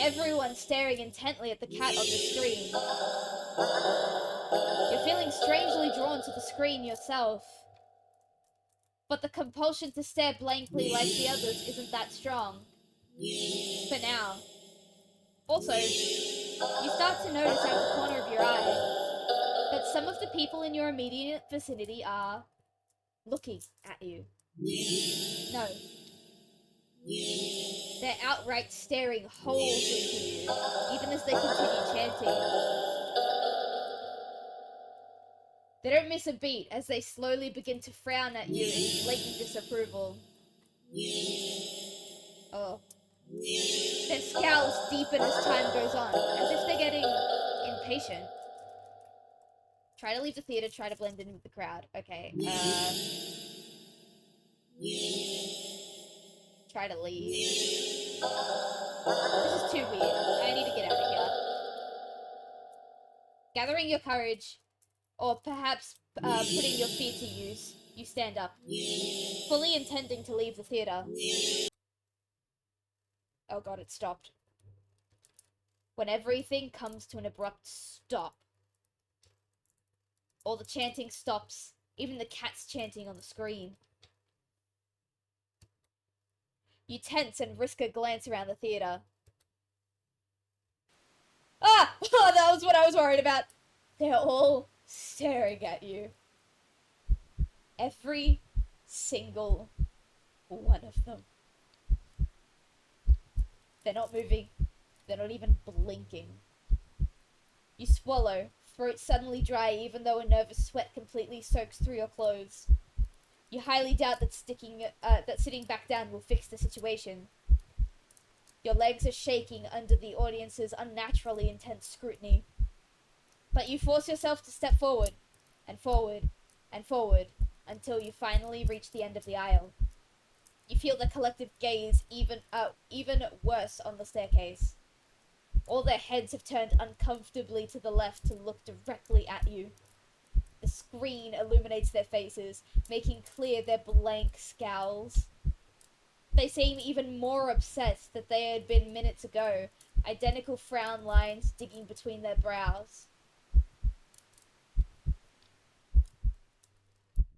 Everyone staring intently at the cat on the screen. You're feeling strangely drawn to the screen yourself. But the compulsion to stare blankly like the others isn't that strong. For now. Also, you start to notice out the corner of your eye that some of the people in your immediate vicinity are looking at you. No. They're outright staring holes into you, even as they continue chanting. They don't miss a beat as they slowly begin to frown at you in blatant disapproval. Oh. Their scowls deepen as time goes on, as if they're getting impatient. Try to leave the theater, try to blend in with the crowd. Okay, try to leave. This is too weird. I need to get out of here. Gathering your courage, or perhaps putting your fear to use, you stand up, fully intending to leave the theater. Oh god, it stopped. When everything comes to an abrupt stop. All the chanting stops, even the cat's chanting on the screen. You tense and risk a glance around the theater. Ah! Oh, that was what I was worried about. They're all staring at you. Every single one of them. They're not moving. They're not even blinking. You swallow, throat suddenly dry even though a nervous sweat completely soaks through your clothes. You highly doubt that sitting back down will fix the situation. Your legs are shaking under the audience's unnaturally intense scrutiny. But you force yourself to step forward, and forward, and forward, until you finally reach the end of the aisle. You feel the collective gaze even worse on the staircase. All their heads have turned uncomfortably to the left to look directly at you. The screen illuminates their faces, making clear their blank scowls. They seem even more upset than they had been minutes ago, identical frown lines digging between their brows.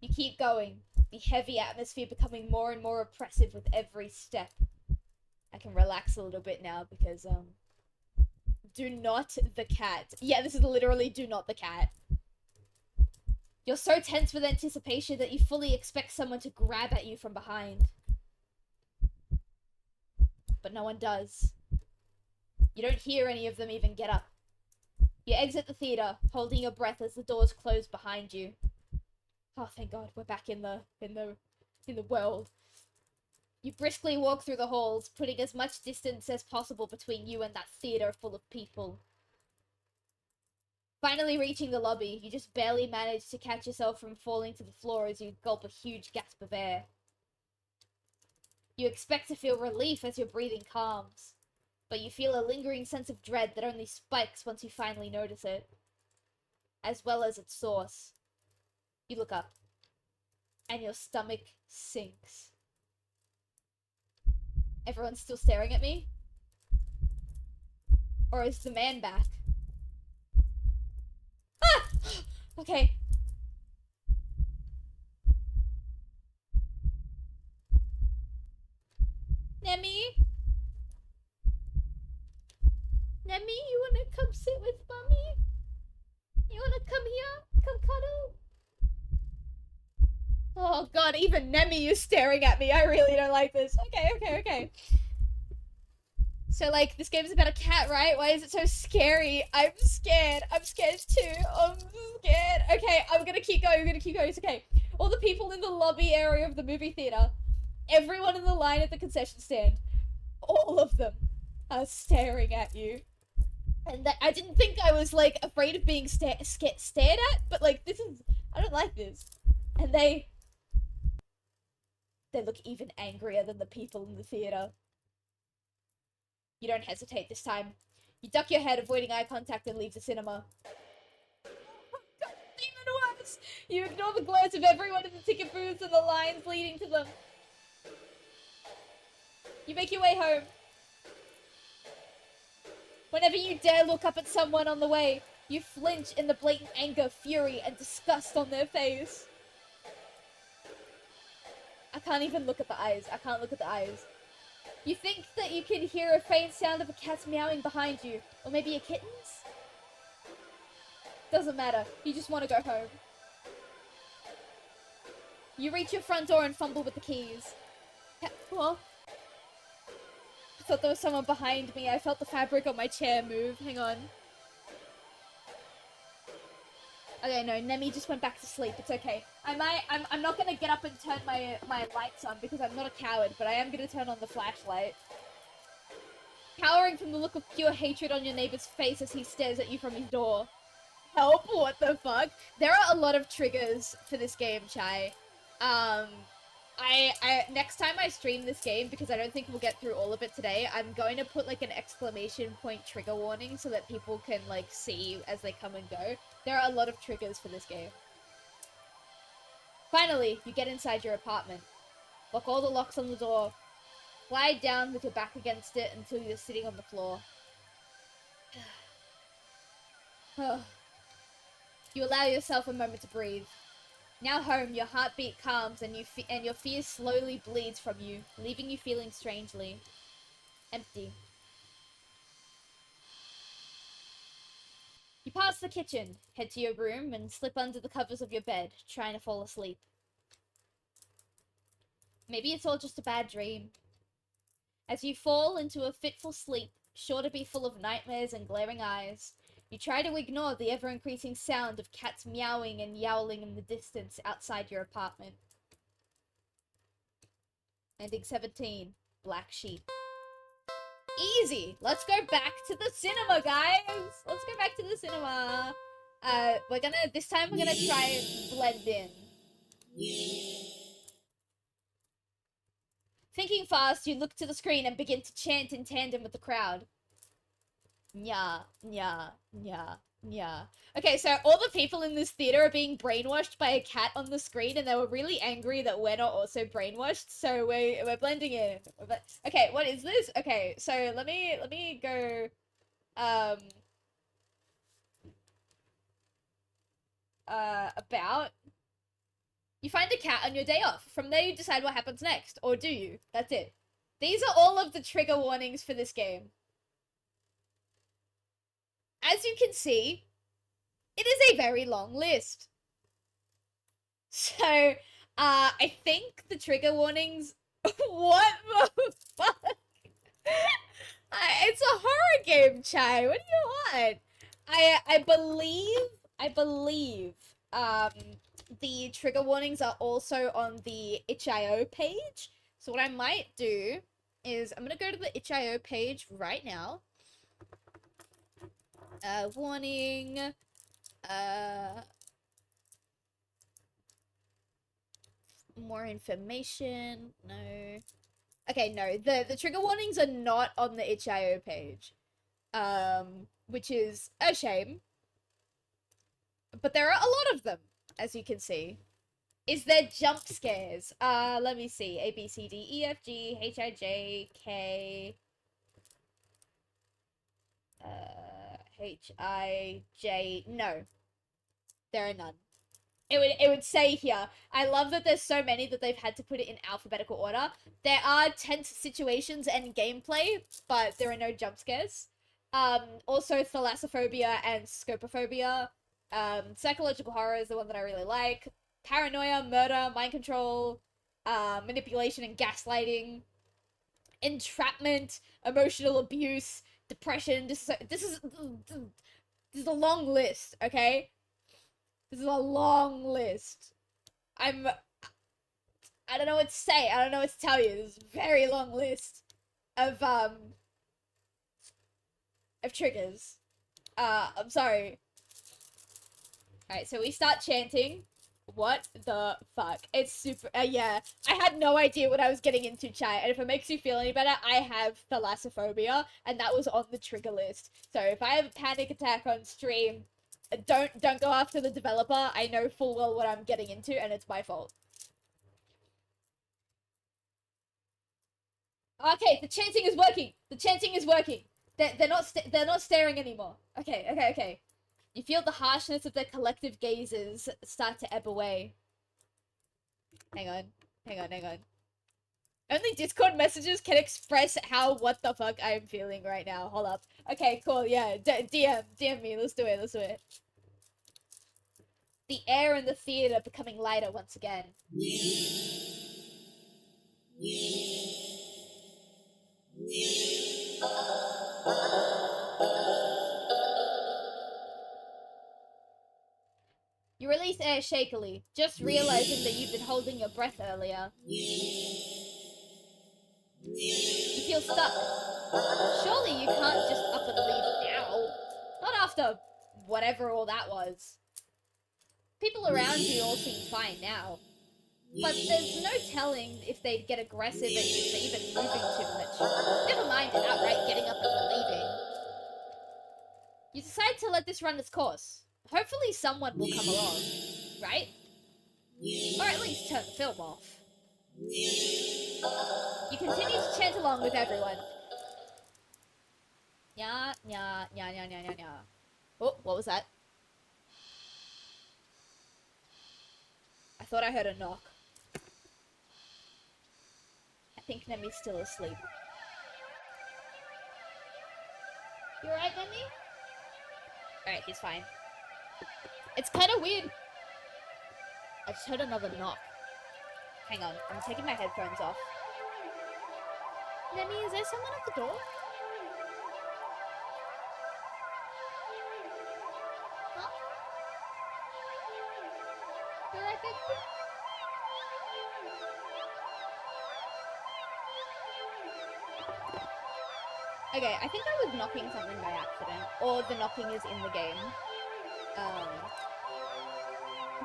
You keep going, the heavy atmosphere becoming more and more oppressive with every step. I can relax a little bit now because, do not the cat. Yeah, this is literally do not the cat. You're so tense with anticipation that you fully expect someone to grab at you from behind. But no one does. You don't hear any of them even get up. You exit the theater, holding your breath as the doors close behind you. Oh, thank God, we're back in the world. You briskly walk through the halls, putting as much distance as possible between you and that theater full of people. Finally reaching the lobby, you just barely manage to catch yourself from falling to the floor as you gulp a huge gasp of air. You expect to feel relief as your breathing calms, but you feel a lingering sense of dread that only spikes once you finally notice it, as well as its source. You look up, and your stomach sinks. Everyone's still staring at me? Or is the man back? Ah! Okay. Nemi? Nemi, you wanna come sit with mommy? You wanna come here? Come cuddle? Oh God, even Nemi is staring at me. I really don't like this. Okay. So, like, this game's about a cat, right? Why is it so scary? I'm scared. I'm scared too. I'm scared. Okay, I'm gonna keep going. It's okay. All the people in the lobby area of the movie theater, everyone in the line at the concession stand, all of them are staring at you. And I didn't think I was, like, afraid of being stared at, but, like, I don't like this. And they look even angrier than the people in the theater. You don't hesitate this time. You duck your head, avoiding eye contact, and leave the cinema. God, even worse! You ignore the glares of everyone in the ticket booths and the lines leading to them. You make your way home. Whenever you dare look up at someone on the way, you flinch in the blatant anger, fury, and disgust on their face. I can't even look at the eyes. I can't look at the eyes. You think that you can hear a faint sound of a cat meowing behind you, or maybe a kitten's? Doesn't matter. You just want to go home. You reach your front door and fumble with the keys. What? I thought there was someone behind me. I felt the fabric on my chair move. Hang on. Okay, no, Nemi just went back to sleep. It's okay. I'm not gonna get up and turn my lights on because I'm not a coward, but I am gonna turn on the flashlight. Cowering from the look of pure hatred on your neighbor's face as he stares at you from his door. Help? What the fuck? There are a lot of triggers for this game, Chai. Next time I stream this game, because I don't think we'll get through all of it today, I'm going to put, like, an exclamation point trigger warning so that people can, like, see as they come and go. There are a lot of triggers for this game. Finally, you get inside your apartment. Lock all the locks on the door. Lie down with your back against it until you're sitting on the floor. You allow yourself a moment to breathe. Now home, your heartbeat calms and your fear slowly bleeds from you, leaving you feeling strangely empty. You pass the kitchen, head to your room, and slip under the covers of your bed, trying to fall asleep. Maybe it's all just a bad dream. As you fall into a fitful sleep, sure to be full of nightmares and glaring eyes, you try to ignore the ever-increasing sound of cats meowing and yowling in the distance outside your apartment. Ending 17. Black Sheep. Easy! Let's go back to the cinema, guys! Let's go back to the cinema. This time we're gonna try and blend in. Thinking fast, you look to the screen and begin to chant in tandem with the crowd. Nya, nya, nya, nya. Okay, so all the people in this theater are being brainwashed by a cat on the screen, and they were really angry that we're not also brainwashed, so we're blending in. Okay, what is this? Okay, so let me go, about. You find a cat on your day off. From there, you decide what happens next. Or do you? That's it. These are all of the trigger warnings for this game. As you can see, it is a very long list. So, I think the trigger warnings... What the fuck? It's a horror game, Chai. What do you want? I believe, the trigger warnings are also on the itch.io page. So what I might do is I'm gonna go to the itch.io page right now. Warning. More information. No. Okay, no. The trigger warnings are not on the itch.io page. Which is a shame. But there are a lot of them, as you can see. Is there jump scares? Let me see. A, B, C, D, E, F, G, H, I, J, K... H, I, J... No. There are none. It would say here. I love that there's so many that they've had to put it in alphabetical order. There are tense situations and gameplay, but there are no jump scares. Also thalassophobia and scopophobia. Psychological horror is the one that I really like. Paranoia, murder, mind control, manipulation and gaslighting, entrapment, emotional abuse, depression. This is a long list, okay? This is a long list. I don't know what to say. I don't know what to tell you. This is a very long list of triggers. I'm sorry. Alright, so we start chanting. What the fuck? It's super... yeah. I had no idea what I was getting into, chat. And if it makes you feel any better, I have thalassophobia, and that was on the trigger list. So if I have a panic attack on stream, don't go after the developer. I know full well what I'm getting into, and it's my fault. Okay, the chanting is working. The chanting is working. They're not staring anymore. Okay. You feel the harshness of their collective gazes start to ebb away. Hang on. Only Discord messages can express how what the fuck I am feeling right now. Hold up. Okay, cool. Yeah, DM me. Let's do it. The air in the theater becoming lighter once again. You release air shakily, just realizing that you've been holding your breath earlier. You feel stuck. Surely you can't just up and leave now. Not after whatever all that was. People around you all seem fine now. But there's no telling if they'd get aggressive at you for even moving too much. Never mind an outright getting up and leaving. You decide to let this run its course. Hopefully someone will come along, right? Or at least turn the film off. You continue to chant along with everyone. Nya. Oh, what was that? I thought I heard a knock. I think Nemi's still asleep. You alright, Nemi? Alright, he's fine. It's kind of weird. I just heard another knock. Hang on, I'm taking my headphones off. Lemmy, is there someone at the door? Huh? Feel like okay, I think I was knocking something by accident, or the knocking is in the game.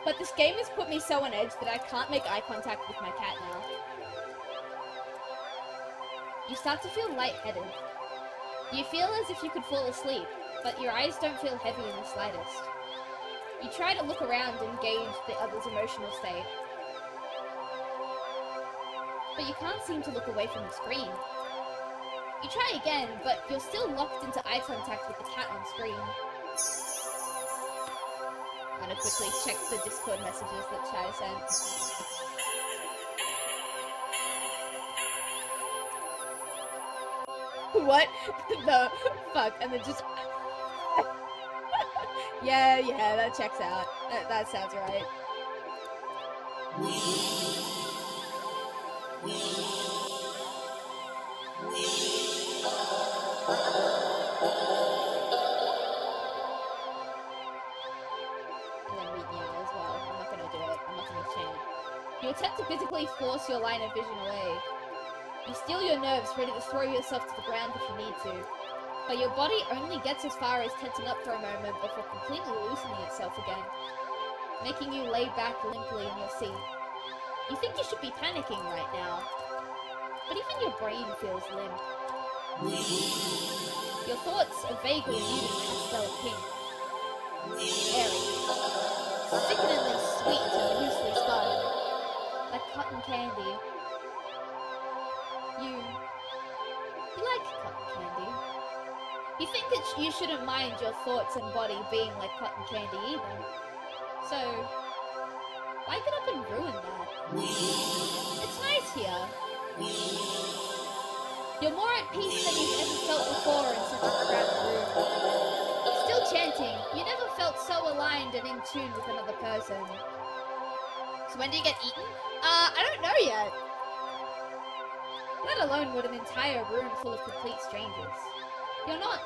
But this game has put me so on edge that I can't make eye contact with my cat now. You start to feel lightheaded. You feel as if you could fall asleep, but your eyes don't feel heavy in the slightest. You try to look around and gauge the other's emotional state, but you can't seem to look away from the screen. You try again, but you're still locked into eye contact with the cat on screen. I'm gonna quickly check the Discord messages that Chai sent. What the fuck? And then just... yeah, that checks out. That sounds right. You attempt to physically force your line of vision away. You steel your nerves, ready to throw yourself to the ground if you need to. But your body only gets as far as tensing up for a moment before completely loosening itself again, making you lay back limply in your seat. You think you should be panicking right now, but even your brain feels limp. Your thoughts are vaguely muted in pastel pink, airy, sickeningly sweet and loosely spun, like cotton candy. You like cotton candy. You think that you shouldn't mind your thoughts and body being like cotton candy either. So, why get up and ruin that? It's nice here. You're more at peace than you've ever felt before in such a crowded room. Still chanting, you never felt so aligned and in tune with another person. So when do you get eaten? I don't know yet. Let alone with an entire room full of complete strangers. You're not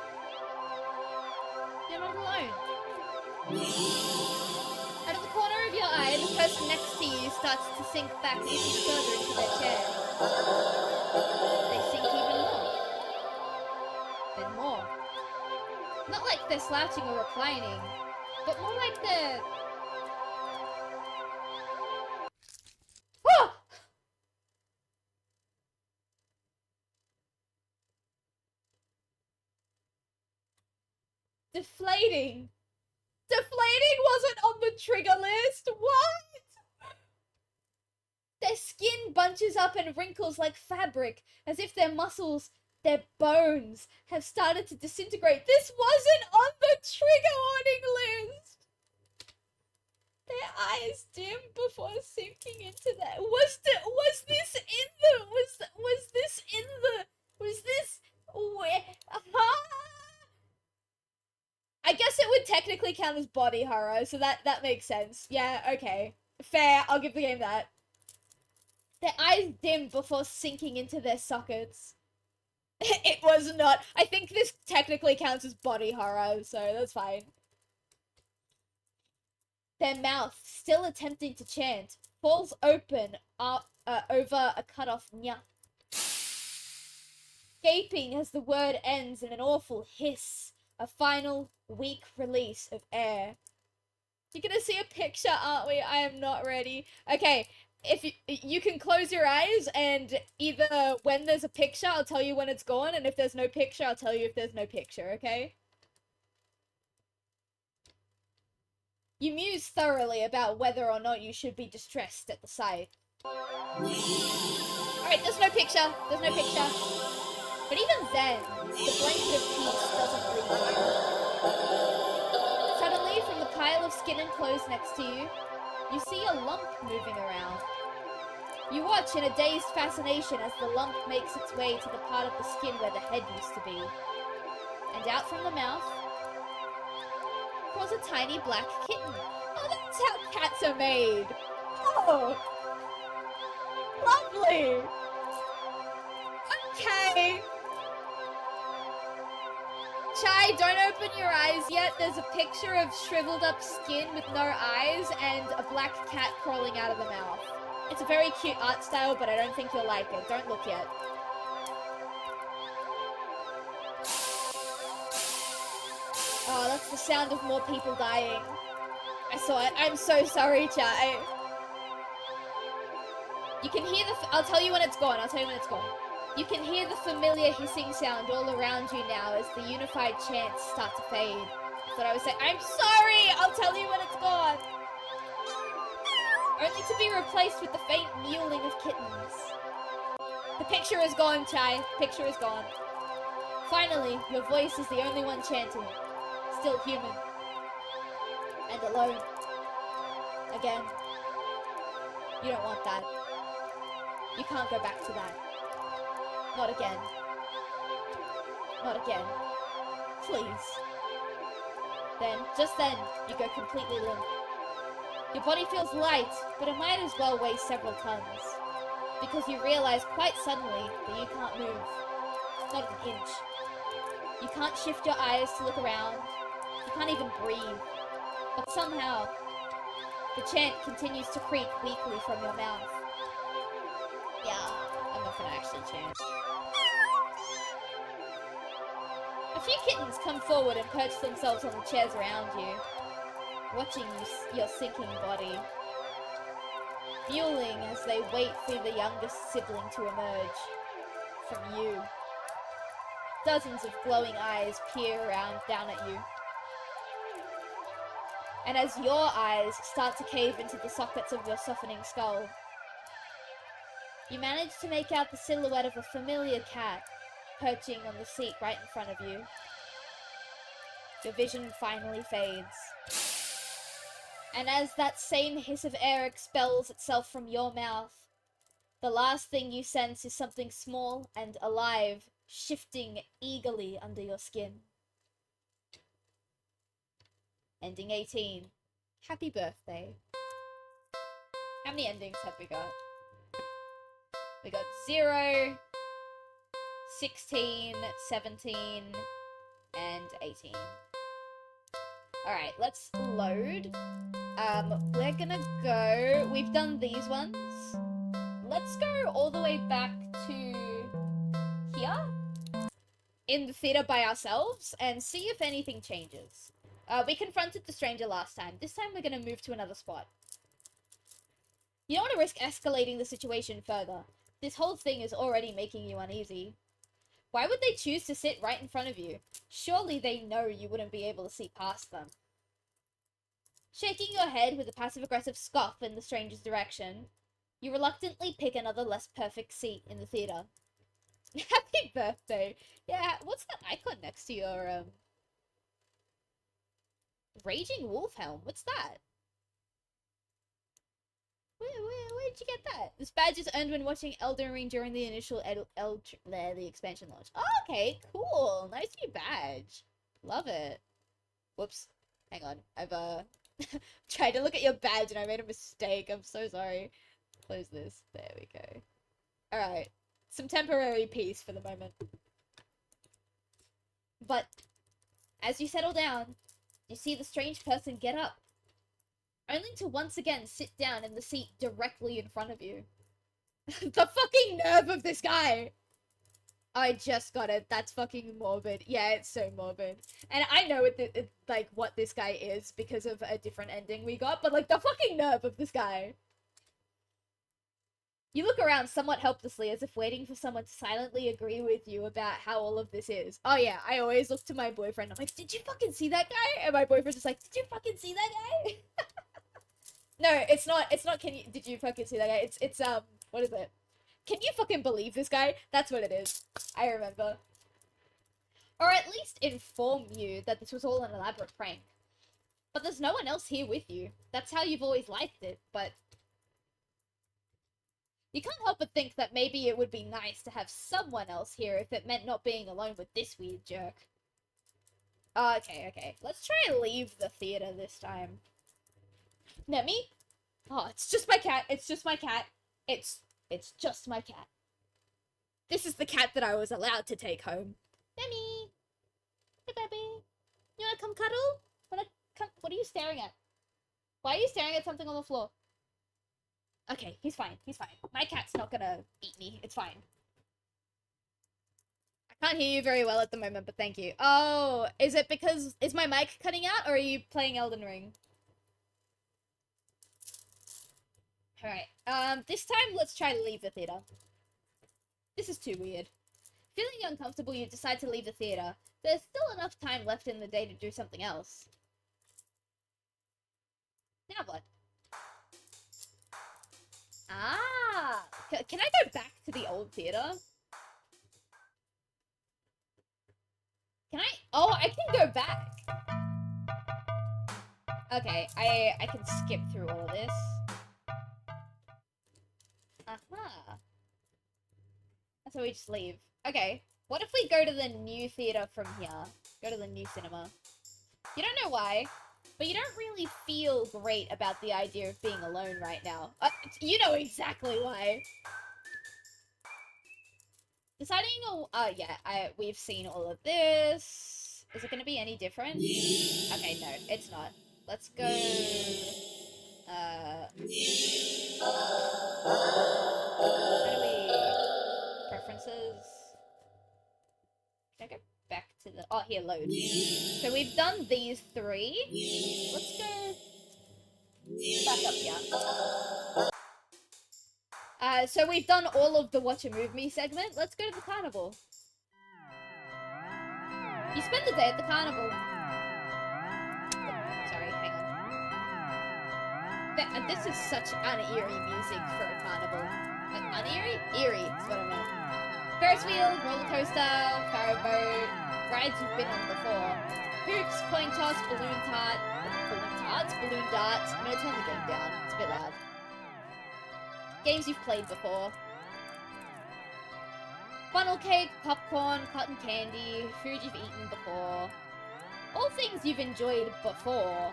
alone. Out of the corner of your eye, the person next to you starts to sink back even further into their chair. They sink even more. Then more. Not like they're slouching or reclining, but more like they're... Ah! Deflating. Deflating wasn't on the trigger list. What? Their skin bunches up and wrinkles like fabric, as if their muscles, their bones, have started to disintegrate. This wasn't on the trigger warning list. Their eyes dim before sinking into that. Was this in the? Where? I guess it would technically count as body horror, so that makes sense. Yeah, okay. Fair, I'll give the game that. Their eyes dimmed before sinking into their sockets. It was not. I think this technically counts as body horror, so that's fine. Their mouth, still attempting to chant, falls open over a cut-off nya. Gaping as the word ends in an awful hiss. A final, weak release of air. You're gonna see a picture, aren't we? I am not ready. Okay, if you can close your eyes, and either when there's a picture, I'll tell you when it's gone, and if there's no picture, I'll tell you if there's no picture, okay? You muse thoroughly about whether or not you should be distressed at the sight. Alright, there's no picture. There's no picture. But even then, the blanket of peace doesn't leave you. Suddenly, from the pile of skin and clothes next to you, you see a lump moving around. You watch in a dazed fascination as the lump makes its way to the part of the skin where the head used to be. And out from the mouth, crawls a tiny black kitten. Oh, that's how cats are made. Oh, lovely. Okay. Chai, don't open your eyes yet. There's a picture of shriveled up skin with no eyes and a black cat crawling out of the mouth. It's a very cute art style, but I don't think you'll like it. Don't look yet. Oh, that's the sound of more people dying. I saw it. I'm so sorry, Chai. You can hear I'll tell you when it's gone. I'll tell you when it's gone. You can hear the familiar hissing sound all around you now as the unified chants start to fade. That's what I was saying. I'm sorry! I'll tell you when it's gone! Only to be replaced with the faint mewling of kittens. The picture is gone, Chai. Picture is gone. Finally, your voice is the only one chanting. Still human. And alone. Again. You don't want that. You can't go back to that. Not again. Not again. Please. Then, just then, you go completely limp. Your body feels light, but it might as well weigh several tons. Because you realize quite suddenly that you can't move. Not an inch. You can't shift your eyes to look around. You can't even breathe. But somehow, the chant continues to creak weakly from your mouth. Yeah, I'm not gonna actually chant. A few kittens come forward and perch themselves on the chairs around you, watching your sinking body, mewling as they wait for the youngest sibling to emerge from you. Dozens of glowing eyes peer down at you. And as your eyes start to cave into the sockets of your softening skull, you manage to make out the silhouette of a familiar cat perching on the seat right in front of you. Your vision finally fades. And as that same hiss of air expels itself from your mouth, the last thing you sense is something small and alive shifting eagerly under your skin. Ending 18. Happy birthday. How many endings have we got? We got 0, 16, 17, and 18. Alright, let's load. We're gonna go... We've done these ones. Let's go all the way back to here in the theater by ourselves and see if anything changes. We confronted the stranger last time. This time we're gonna move to another spot. You don't want to risk escalating the situation further. This whole thing is already making you uneasy. Why would they choose to sit right in front of you? Surely they know you wouldn't be able to see past them. Shaking your head with a passive-aggressive scoff in the stranger's direction, you reluctantly pick another less perfect seat in the theater. Happy birthday! Yeah, what's that icon next to your, Raging Wolf Helm? What's that? Where'd you get that? This badge is earned when watching Elden Ring during the initial the expansion launch. Oh, okay, cool. Nice new badge. Love it. Whoops. Hang on. I've, tried to look at your badge and I made a mistake. I'm so sorry. Close this. There we go. Alright. Some temporary peace for the moment. But, as you settle down, you see the strange person get up, only to once again sit down in the seat directly in front of you. The fucking nerve of this guy! I just got it. That's fucking morbid. Yeah, it's so morbid. And I know like, what this guy is because of a different ending we got, but, like, the fucking nerve of this guy. You look around somewhat helplessly as if waiting for someone to silently agree with you about how all of this is. Oh yeah, I always look to my boyfriend. I'm like, did you fucking see that guy? And my boyfriend's just like, did you fucking see that guy? No, it's not, did you fucking see that guy? It's, what is it? Can you fucking believe this guy? That's what it is. I remember. Or at least inform you that this was all an elaborate prank. But there's no one else here with you. That's how you've always liked it, but... You can't help but think that maybe it would be nice to have someone else here if it meant not being alone with this weird jerk. Oh, okay. Let's try and leave the theater this time. Nemi? Oh, it's just my cat. It's just my cat. It's just my cat. This is the cat that I was allowed to take home. Nemi! Hey, baby. You wanna come cuddle? What are you staring at? Why are you staring at something on the floor? Okay, he's fine. He's fine. My cat's not gonna beat me. It's fine. I can't hear you very well at the moment, but thank you. Oh, is it because... Is my mic cutting out, or are you playing Elden Ring? Alright, this time let's try to leave the theater. This is too weird. Feeling uncomfortable, you decide to leave the theater. There's still enough time left in the day to do something else. Now what? Ah! Can I go back to the old theater? Can I? Oh, I can go back! Okay, I can skip through all this. Aha. So we just leave. Okay, what if we go to the new theater from here? Go to the new cinema. You don't know why, but you don't really feel great about the idea of being alone right now. You know exactly why. Deciding on... yeah, we've seen all of this. Is it going to be any different? Okay, no, it's not. Let's go... How do we... Preferences? Can I go back to the... Oh, here, load. So we've done these three. Let's go back up here. So we've done all of the Watch a Move Me segment. Let's go to the carnival. You spend the day at the carnival. Sorry, hang on. This is such uneerie music for a carnival. Uneerie? Eerie is what I meant. Ferris wheel, roller coaster, pharaoh boat, rides you've been on before. Hoops, coin toss, balloon darts. I'm gonna turn the game down. It's a bit loud. Games you've played before. Funnel cake, popcorn, cotton candy, food you've eaten before. All things you've enjoyed before.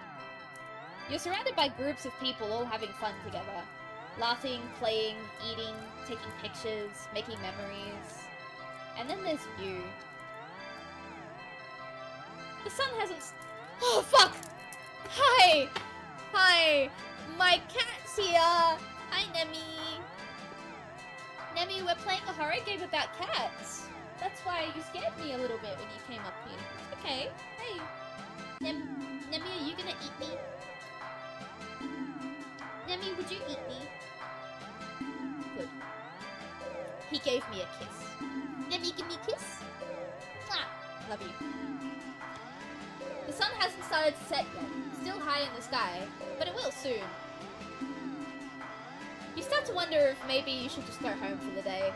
You're surrounded by groups of people all having fun together. Laughing, playing, eating, taking pictures, making memories. And then there's you. The sun hasn't... Oh, fuck! Hi! Hi! My cat's here! Hi, Nemi! Nemi, we're playing a horror game about cats. That's why you scared me a little bit when you came up here. It's okay. Hey. Nemi, are you gonna eat me? Nemi, would you eat me? Good. He gave me a kiss. Nemi, give me a kiss? Mwah! Love you. The sun hasn't started to set yet. Still high in the sky, but it will soon. You start to wonder if maybe you should just go home for the day.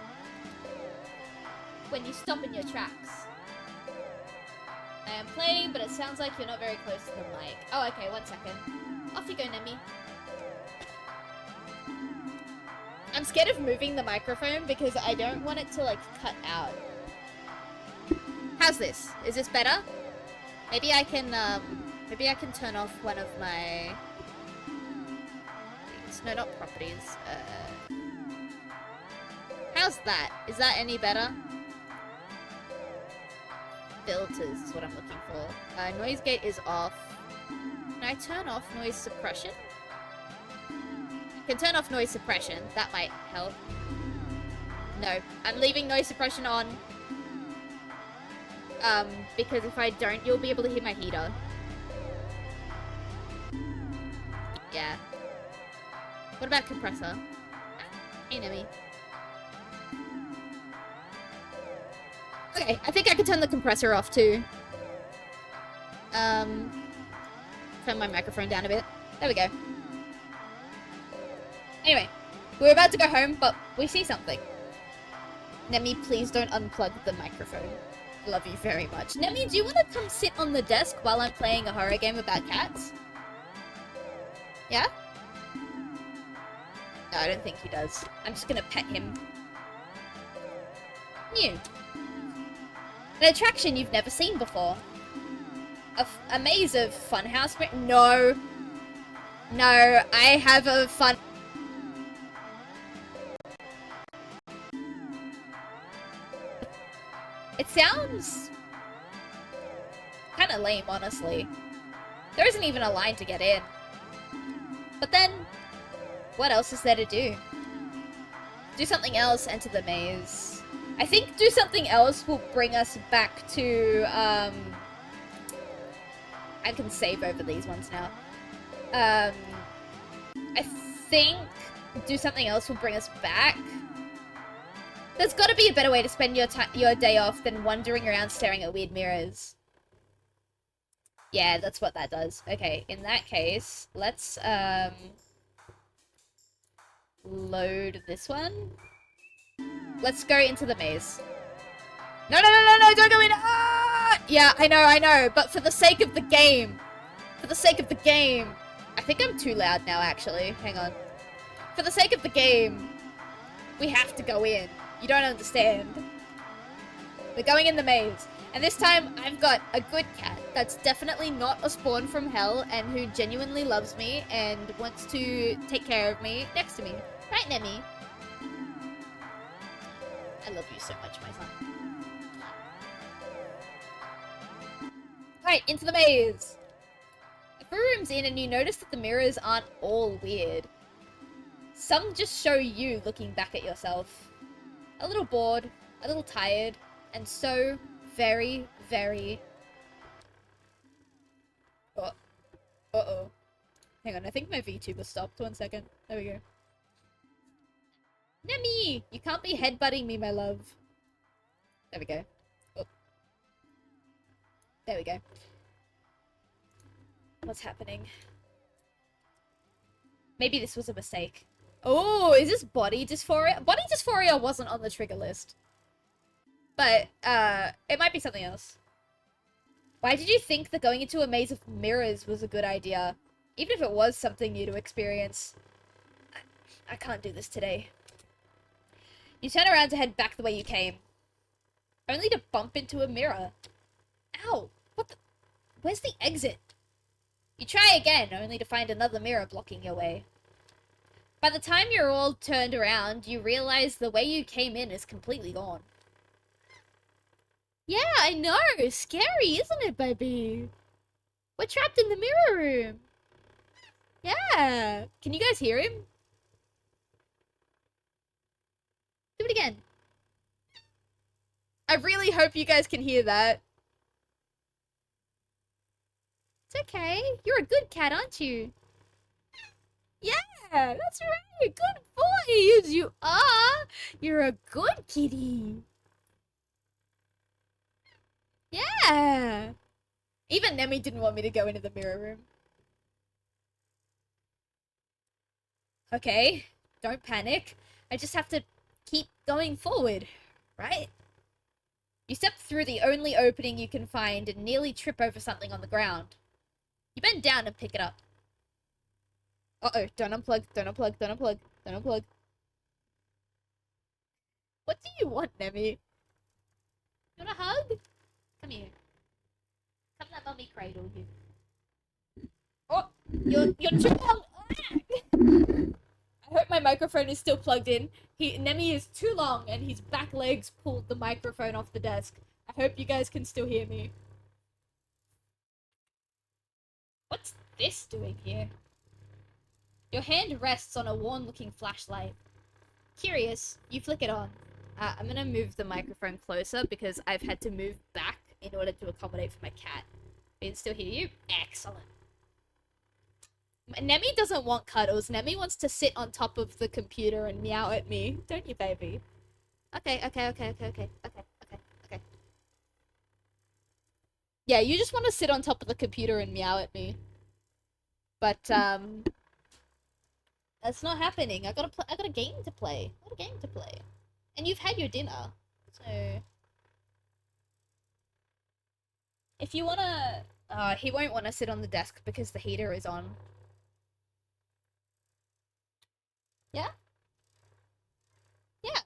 When you stop in your tracks. I am playing, but it sounds like you're not very close to the mic. Oh, okay, 1 second. Off you go, Nemi. I'm scared of moving the microphone because I don't want it to, like, cut out. How's this? Is this better? Maybe I can turn off one of my... No, not properties. How's that? Is that any better? Filters is what I'm looking for. Noise gate is off. Can I turn off noise suppression? I can turn off noise suppression. That might help. No, I'm leaving noise suppression on. Because if I don't, you'll be able to hear my heater. Yeah. What about compressor? Hey, Nemi. Okay, I think I can turn the compressor off too. Turn my microphone down a bit. There we go. Anyway, we're about to go home, but we see something. Nemi, please don't unplug the microphone. Love you very much. Nemi, do you want to come sit on the desk while I'm playing a horror game about cats? Yeah? No, I don't think he does. I'm just gonna pet him. New. An attraction you've never seen before. a maze of funhouse. No. No, I have a fun... It sounds kind of lame, honestly. There isn't even a line to get in. But then, what else is there to do? Do something else, enter the maze. I think do something else will bring us back to, I can save over these ones now. I think do something else will bring us back. There's got to be a better way to spend your day off than wandering around staring at weird mirrors. Yeah, that's what that does. Okay, in that case, let's load this one. Let's go into the maze. No, no, no, no, no, don't go in! Ah! Yeah, I know, but for the sake of the game. For the sake of the game. I think I'm too loud now, actually. Hang on. For the sake of the game, we have to go in. You don't understand. We're going in the maze. And this time, I've got a good cat that's definitely not a spawn from hell and who genuinely loves me and wants to take care of me next to me. Right, Nemi? I love you so much, my son. Right, into the maze. A few rooms in and you notice that the mirrors aren't all weird. Some just show you looking back at yourself. A little bored, a little tired, and so very, very... Oh. Uh-oh. Hang on, I think my VTuber stopped. 1 second. There we go. Nemi! You can't be headbutting me, my love. There we go. Oh. There we go. What's happening? Maybe this was a mistake. Oh, is this body dysphoria? Body dysphoria wasn't on the trigger list. But, it might be something else. Why did you think that going into a maze of mirrors was a good idea? Even if it was something new to experience. I can't do this today. You turn around to head back the way you came. Only to bump into a mirror. Ow! What the... Where's the exit? You try again, only to find another mirror blocking your way. By the time you're all turned around, you realize the way you came in is completely gone. Yeah, I know! Scary, isn't it, baby? We're trapped in the mirror room. Yeah! Can you guys hear him? Do it again. I really hope you guys can hear that. It's okay. You're a good cat, aren't you? Yeah, that's right. Good boy. Yes, you are. You're a good kitty. Yeah. Even Nemi didn't want me to go into the mirror room. Okay, don't panic. I just have to keep going forward, right? You step through the only opening you can find and nearly trip over something on the ground. You bend down and pick it up. Uh-oh, don't unplug, don't unplug, don't unplug, don't unplug. What do you want, Nemi? You want a hug? Come here. Come let mommy cradle you. Oh, you're too long. I hope my microphone is still plugged in. Nemi is too long and his back legs pulled the microphone off the desk. I hope you guys can still hear me. What's this doing here? Your hand rests on a worn-looking flashlight. Curious, you flick it on. I'm gonna move the microphone closer because I've had to move back in order to accommodate for my cat. We can still hear you? Excellent. Nemi doesn't want cuddles. Nemi wants to sit on top of the computer and meow at me. Don't you, baby? Okay. Yeah, you just want to sit on top of the computer and meow at me. But, that's not happening. I got a game to play. And you've had your dinner. So... If you wanna... he won't want to sit on the desk because the heater is on. Yeah? Yeah.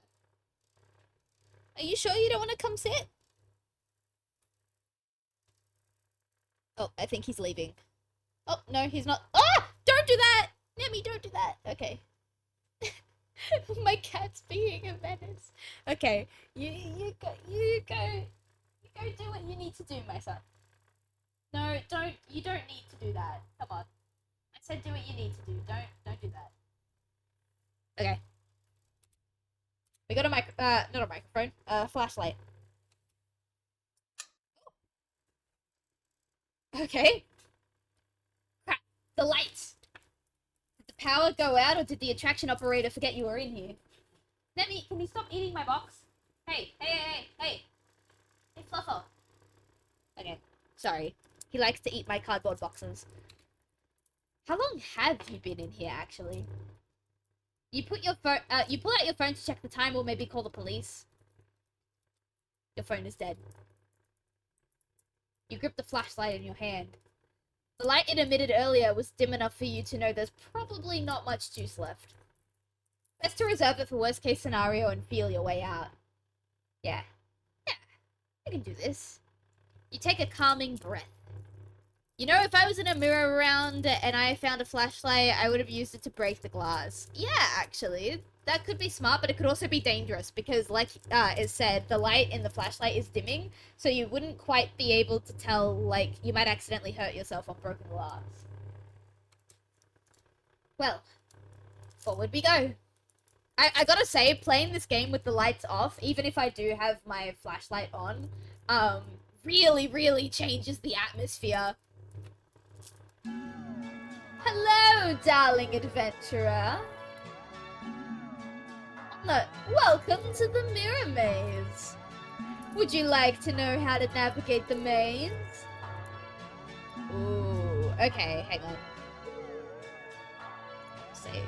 Are you sure you don't want to come sit? Oh, I think he's leaving. Oh, no, he's not. Ah! Don't do that! Nemi, don't do that. Okay. My cat's being a menace. Okay, you go do what you need to do, my son. No, you don't need to do that. Come on. I said do what you need to do. Don't do that. Okay. We got a not a microphone, flashlight. Okay. Crap, the lights! Did the power go out, or did the attraction operator forget you were in here? Nemi, can you stop eating my box? Hey, hey, Fluffer. Okay, sorry. He likes to eat my cardboard boxes. How long have you been in here, actually? You put your phone, you pull out your phone to check the time, or maybe call the police. Your phone is dead. You grip the flashlight in your hand. The light it emitted earlier was dim enough for you to know there's probably not much juice left. Best to reserve it for worst case scenario and feel your way out. Yeah, I can do this. You take a calming breath. You know, if I was in a mirror around and I found a flashlight, I would have used it to break the glass. Yeah, actually, that could be smart, but it could also be dangerous because, like it said, the light in the flashlight is dimming, so you wouldn't quite be able to tell, like, you might accidentally hurt yourself on broken glass. Well, forward we go. I gotta say, playing this game with the lights off, even if I do have my flashlight on, really changes the atmosphere. Hello, darling adventurer. Welcome to the Mirror Maze. Would you like to know how to navigate the maze? Ooh, okay, hang on. Save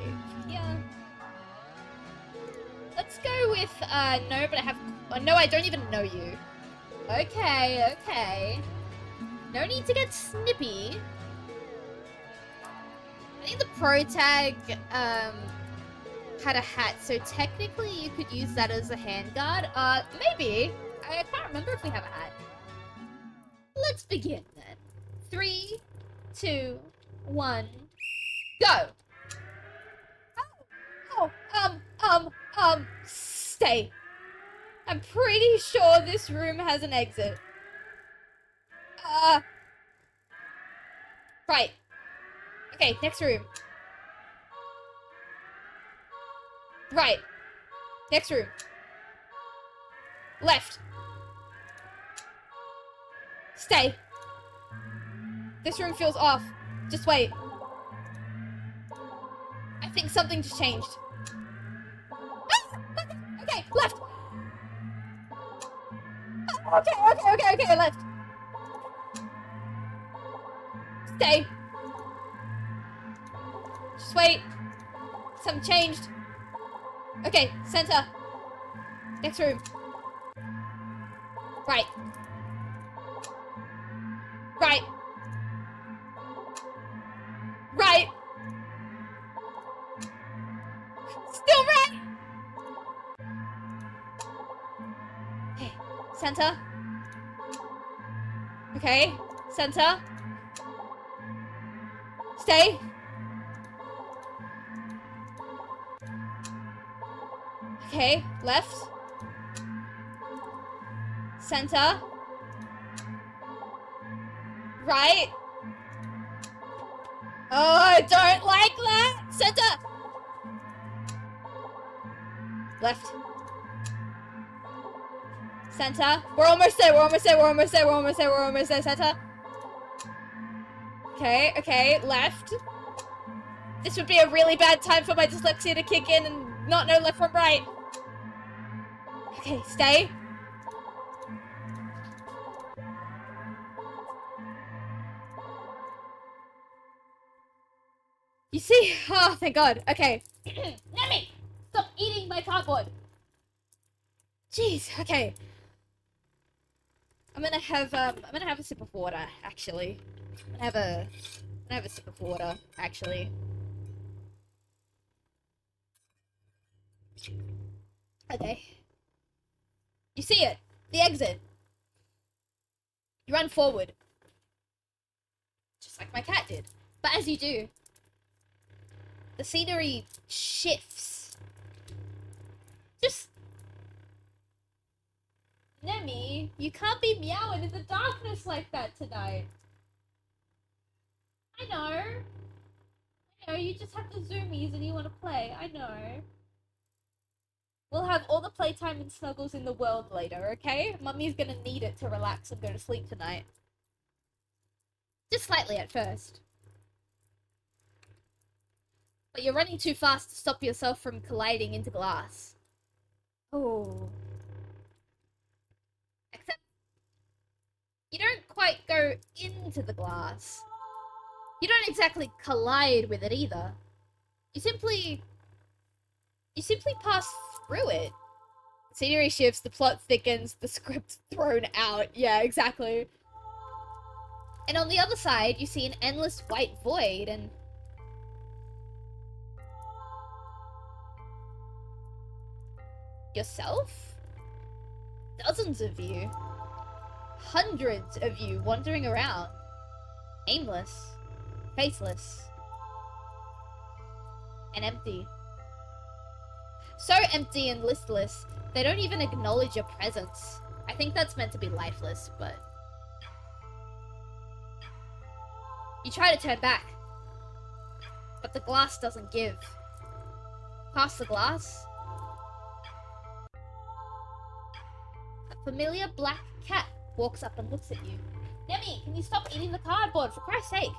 here. Let's go with, no, but I have, no, I don't even know you. Okay. No need to get snippy. I think the pro tag, had a hat, so technically you could use that as a handguard. Maybe. I can't remember if we have a hat. Let's begin then. 3, 2, 1, go! Stay. I'm pretty sure this room has an exit. Right. Okay, next room. Right. Next room. Left. Stay. This room feels off. Just wait. I think something just changed. Okay, left. Okay, left. Stay. Just wait. Something changed. Okay, center. Next room. Right. Right. Right. Still right. Okay, center. Okay, center. Stay. Okay, left. Center. Right. Oh, I don't like that. Center. Left. Center. We're almost there. Center. Okay, left. This would be a really bad time for my dyslexia to kick in and not know left from right. Okay, stay. You see? Oh, thank God. Okay. Nemi! Stop eating my cardboard! Jeez, okay. I'm gonna have a sip of water, actually. I'm gonna have a sip of water, actually. Okay. You see it. The exit. You run forward. like my cat did. But as you do, the scenery shifts. Just... Nemi, you can't be meowing in the darkness like that tonight. I know, you just have the zoomies and you want to play, I know. We'll have all the playtime and snuggles in the world later, okay? Mummy's gonna need it to relax and go to sleep tonight. Just slightly at first. But you're running too fast to stop yourself from colliding into glass. Oh. Except, you don't quite go into the glass. You don't exactly collide with it either. You simply pass through it. The scenery shifts, the plot thickens, the script thrown out. Yeah, exactly. And on the other side, you see an endless white void and... yourself? Dozens of you. Hundreds of you wandering around. Aimless. Faceless. And empty. So empty and listless, they don't even acknowledge your presence. I think that's meant to be lifeless, but... You try to turn back. But the glass doesn't give. Past the glass... a familiar black cat walks up and looks at you. Nemi, can you stop eating the cardboard, for Christ's sake?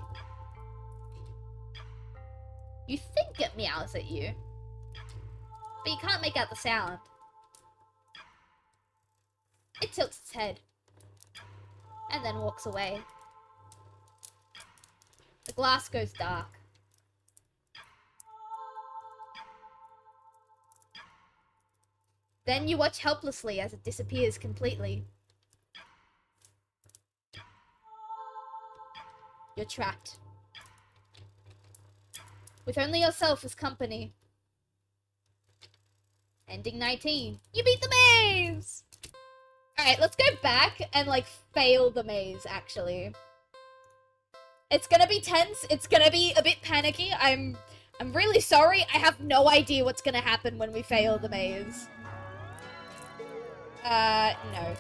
You think it meows at you, but you can't make out the sound. It tilts its head, and then walks away. The glass goes dark. Then you watch helplessly as it disappears completely. You're trapped. With only yourself as company. Ending 19. You beat the maze! Alright, let's go back and, like, fail the maze, actually. It's gonna be tense. It's gonna be a bit panicky. I'm really sorry. I have no idea what's gonna happen when we fail the maze. No.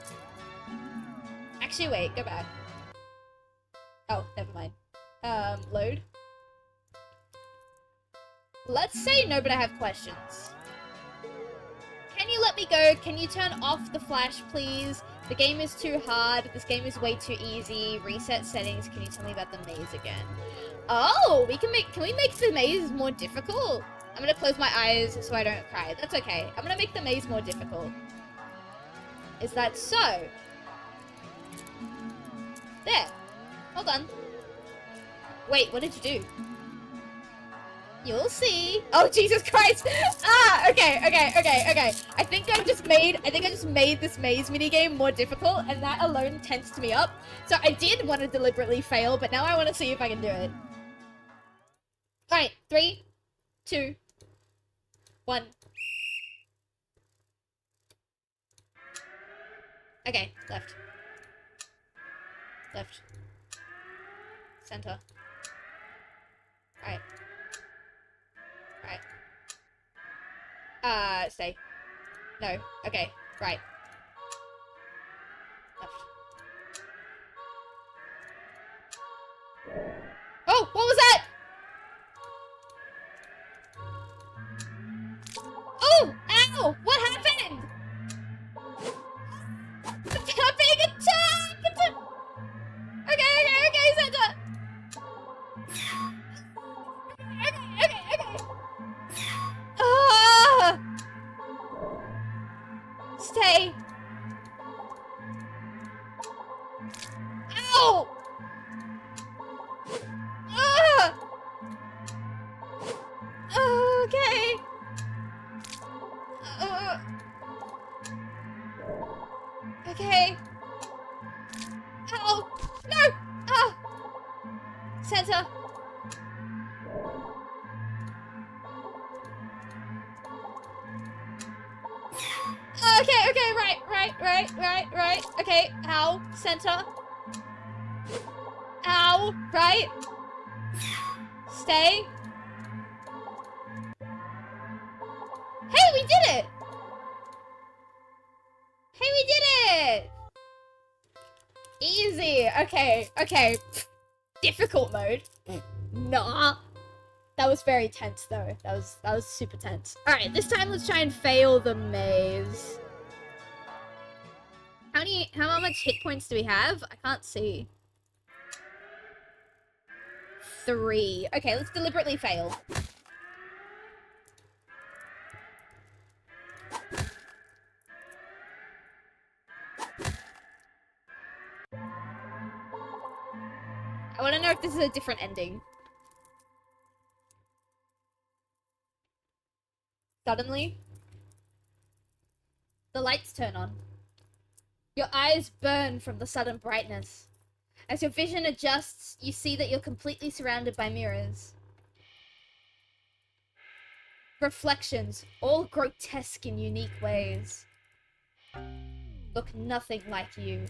Actually, wait, go back. Oh, never mind. Load. Let's say no, but I have questions. Can you let me go? Can you turn off the flash, please? The game is too hard. This game is way too easy. Reset settings. Can you tell me about the maze again? Oh, can we make the maze more difficult? I'm gonna close my eyes so I don't cry. That's okay. I'm gonna make the maze more difficult. Is that so? There. Hold on. Wait, what did you do? You'll see. Oh, Jesus Christ. Ah, okay. I think I just made this maze minigame more difficult, and that alone tensed me up. So I did want to deliberately fail, but now I want to see if I can do it. Alright, 3, 2, 1. Okay, left. Left. Center. Right. Right. Stay. No. Okay. Right. Left. Oh! What was that? Oh! Ow! What happened? I'm being attacked! Okay, Santa! Okay. Ah! Stay. Ow! Ah! Okay. Okay. Ow! No! Ah! Santa. Okay, right. Okay, ow, center. Ow, right? Stay. Hey, we did it! Hey, we did it! Easy. Okay, okay. Difficult mode. Nah. That was very tense though. That was super tense. Alright, this time let's try and fail the maze. How much hit points do we have? I can't see. 3. Okay, let's deliberately fail. I want to know if this is a different ending. Suddenly, the lights turn on. Your eyes burn from the sudden brightness. As your vision adjusts, you see that you're completely surrounded by mirrors. Reflections, all grotesque in unique ways. Look nothing like you.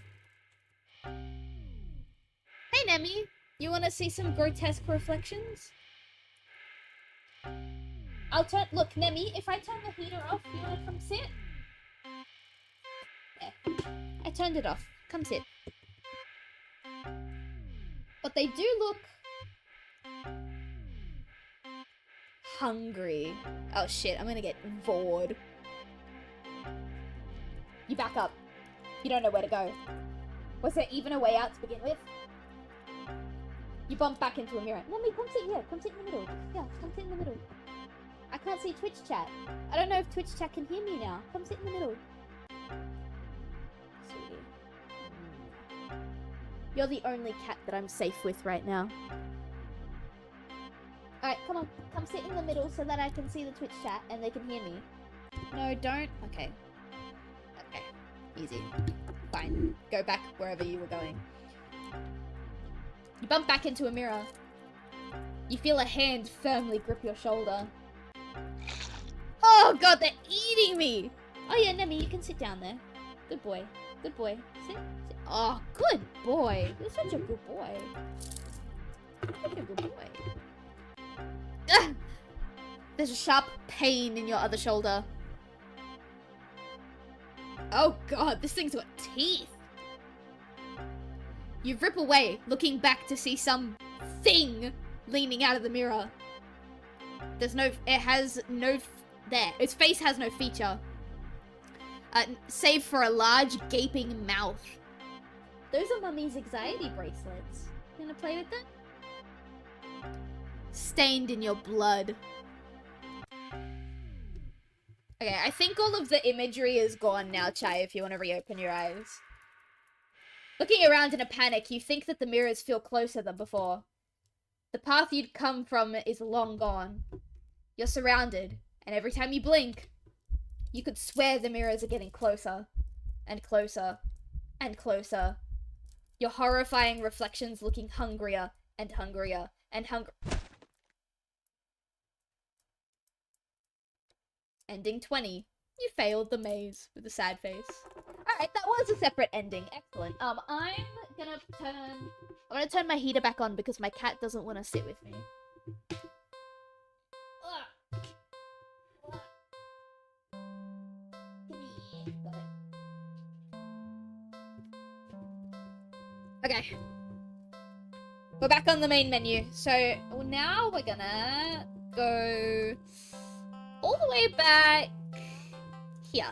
Hey, Nemi, you want to see some grotesque reflections? Look, Nemi, if I turn the heater off, you want to come sit? There. I turned it off. Come sit. But they do look hungry. Oh shit, I'm gonna get bored. You back up. You don't know where to go. Was there even a way out to begin with? You bump back into a mirror. Let me come sit here. Come sit in the middle. Yeah, come sit in the middle. I can't see Twitch chat. I don't know if Twitch chat can hear me now. Come sit in the middle. Sweetie. You're the only cat that I'm safe with right now. Alright, come on. Come sit in the middle so that I can see the Twitch chat and they can hear me. No, don't. Okay. Okay. Easy. Fine. Go back wherever you were going. You bump back into a mirror. You feel a hand firmly grip your shoulder. Oh god, they're eating me! Oh yeah, Nemi, you can sit down there. Good boy. Good boy. Sit. Oh, good boy. You're such a good boy. Such a good boy. Ugh! There's a sharp pain in your other shoulder. Oh god, this thing's got teeth. You rip away, looking back to see some thing leaning out of the mirror. Its face has no feature. Save for a large, gaping mouth. Those are Mummy's anxiety bracelets. You wanna play with them? Stained in your blood. Okay, I think all of the imagery is gone now, Chai, if you want to reopen your eyes. Looking around in a panic, you think that the mirrors feel closer than before. The path you'd come from is long gone. You're surrounded, and every time you blink, you could swear the mirrors are getting closer, and closer, and closer. Your horrifying reflections looking hungrier, and hungrier, and hungrier. Ending 20. You failed the maze with a sad face. Alright, that was a separate ending. Excellent. I'm gonna turn my heater back on because my cat doesn't want to sit with me. Got it. Okay. We're back on the main menu. So now we're gonna go all the way back here.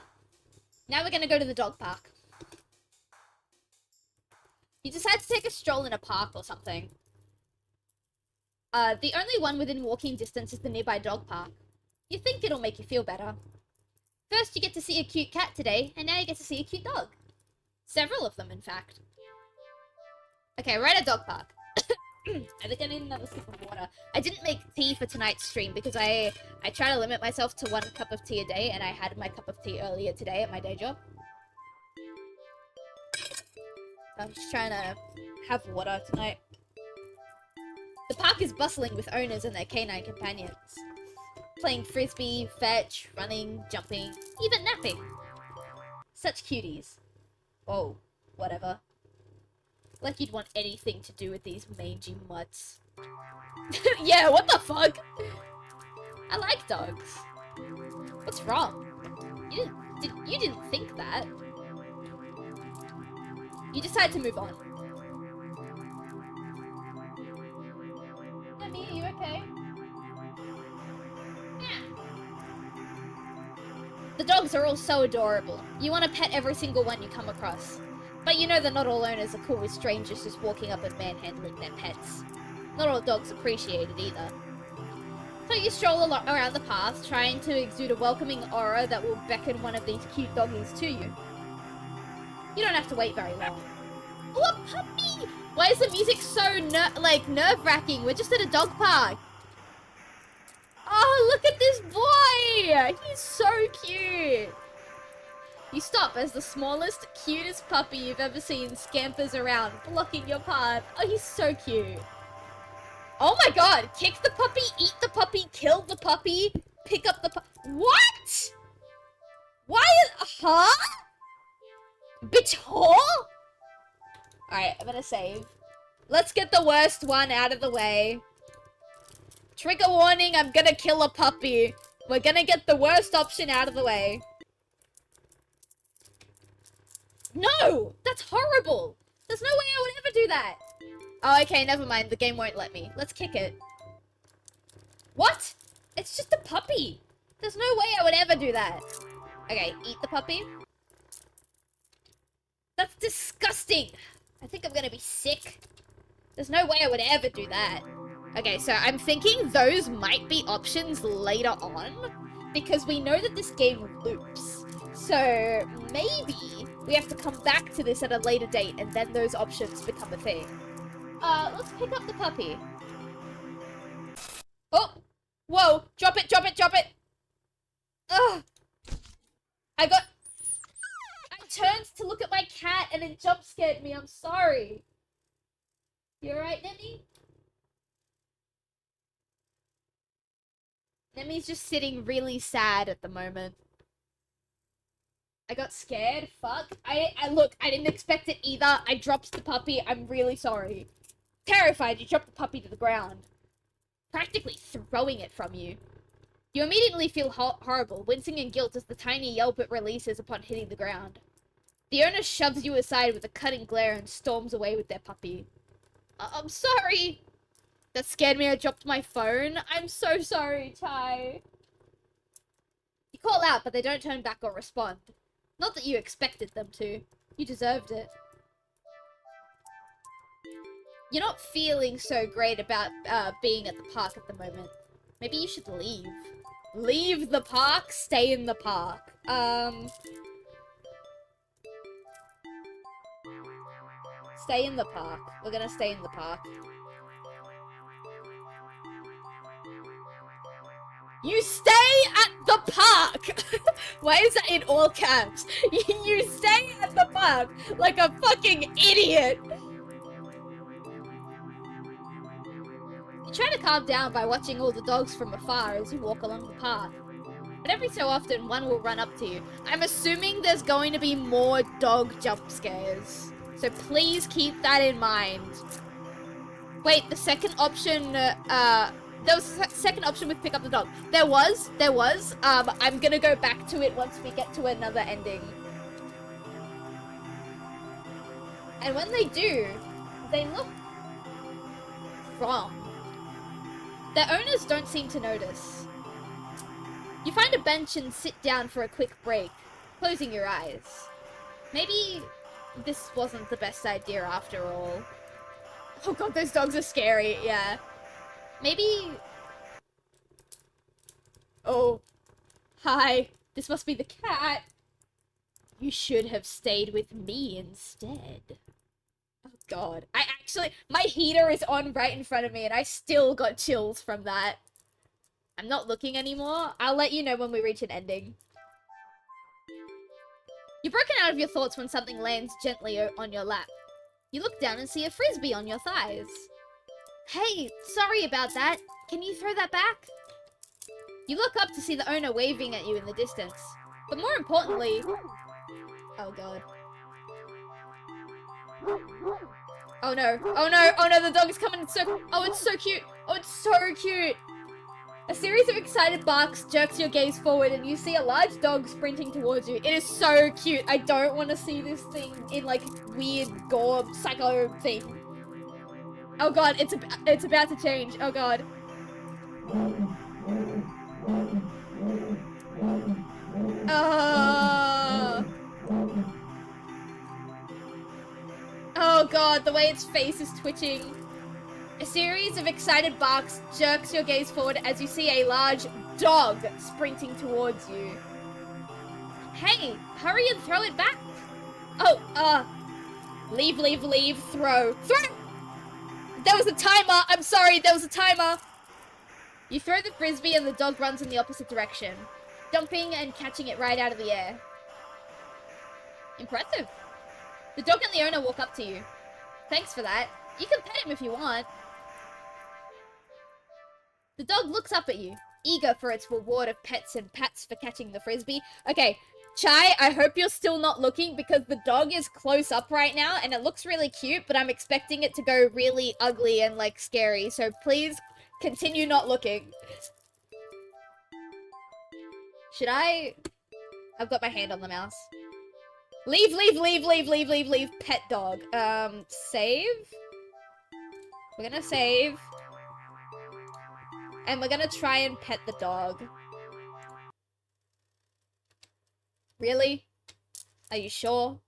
Now we're gonna go to the dog park. You decide to take a stroll in a park or something. The only one within walking distance is the nearby dog park. You think it'll make you feel better. First you get to see a cute cat today, and now you get to see a cute dog. Several of them, in fact. Okay, we're at a dog park. I think I need another sip of water. I didn't make tea for tonight's stream because I try to limit myself to 1 cup of tea a day, and I had my cup of tea earlier today at my day job. I'm just trying to have water tonight. The park is bustling with owners and their canine companions. Playing frisbee, fetch, running, jumping, even napping. Such cuties. Whoa, whatever. Like you'd want anything to do with these mangy mutts. Yeah, what the fuck? I like dogs. What's wrong? You didn't think that. You decided to move on. Yeah, Mia, you okay? Yeah. The dogs are all so adorable. You want to pet every single one you come across. But you know that not all owners are cool with strangers just walking up and manhandling their pets. Not all dogs appreciate it either. So you stroll around the path, trying to exude a welcoming aura that will beckon one of these cute doggies to you. You don't have to wait very long. Oh, a puppy! Why is the music so nerve-wracking? We're just at a dog park. Oh, look at this boy! He's so cute. You stop as the smallest, cutest puppy you've ever seen scampers around, blocking your path. Oh, he's so cute. Oh my god! Kick the puppy, eat the puppy, kill the puppy, pick up the What?! Why is- Huh?! Bitch, huh?! Alright, I'm gonna save. Let's get the worst one out of the way. Trigger warning, I'm gonna kill a puppy. We're gonna get the worst option out of the way. No! That's horrible! There's no way I would ever do that! Oh, okay, never mind. The game won't let me. Let's kick it. What? It's just a puppy! There's no way I would ever do that. Okay, eat the puppy. That's disgusting! I think I'm gonna be sick. There's no way I would ever do that. Okay, so I'm thinking those might be options later on, because we know that this game loops. So maybe we have to come back to this at a later date, and then those options become a thing. Let's pick up the puppy. Oh! Whoa! Drop it, drop it, drop it! Ugh! I turned to look at my cat and it jump scared me, I'm sorry. You alright, Nemi? Nemi's just sitting really sad at the moment. I got scared, fuck. Look, I didn't expect it either. I dropped the puppy, I'm really sorry. Terrified, you dropped the puppy to the ground. Practically throwing it from you. You immediately feel horrible, wincing in guilt as the tiny yelp it releases upon hitting the ground. The owner shoves you aside with a cutting glare and storms away with their puppy. I'm sorry! That scared me, I dropped my phone. I'm so sorry, Ty. You call out, but they don't turn back or respond. Not that you expected them to. You deserved it. You're not feeling so great about being at the park at the moment. Maybe you should leave. Leave the park, stay in the park. Stay in the park. We're gonna stay in the park. You stay at the park! Why is that in all caps? You stay at the park like a fucking idiot! You try to calm down by watching all the dogs from afar as you walk along the path. But every so often, one will run up to you. I'm assuming there's going to be more dog jump scares. So please keep that in mind. Wait, the second option, there was a second option with pick up the dog. There was. I'm gonna go back to it once we get to another ending. And when they do, they look wrong. Their owners don't seem to notice. You find a bench and sit down for a quick break, closing your eyes. Maybe this wasn't the best idea after all. Oh god, those dogs are scary, yeah. Maybe... Oh. Hi. This must be the cat. You should have stayed with me instead. Oh god. My heater is on right in front of me and I still got chills from that. I'm not looking anymore. I'll let you know when we reach an ending. You're broken out of your thoughts when something lands gently on your lap. You look down and see a frisbee on your thighs. Hey, sorry about that. Can you throw that back? You look up to see the owner waving at you in the distance. But more importantly... Oh god. Oh no, oh no, oh no, the dog is coming. Oh, it's so cute. Oh, it's so cute. A series of excited barks jerks your gaze forward and you see a large dog sprinting towards you. It is so cute. I don't want to see this thing in like weird gore psycho thing. Oh god, it's about to change. Oh god. Oh god, the way its face is twitching. A series of excited barks jerks your gaze forward as you see a large dog sprinting towards you. Hey, hurry and throw it back. Oh, leave, throw. Throw! There was a timer! I'm sorry, there was a timer! You throw the frisbee and the dog runs in the opposite direction, jumping and catching it right out of the air. Impressive. The dog and the owner walk up to you. Thanks for that. You can pet him if you want. The dog looks up at you, eager for its reward of pets and pats for catching the frisbee. Okay, Chai, I hope you're still not looking because the dog is close up right now and it looks really cute, but I'm expecting it to go really ugly and like scary. So please continue not looking. Should I? I've got my hand on the mouse. Leave, pet dog. Save. We're gonna save. And we're gonna try and pet the dog. Really? Are you sure?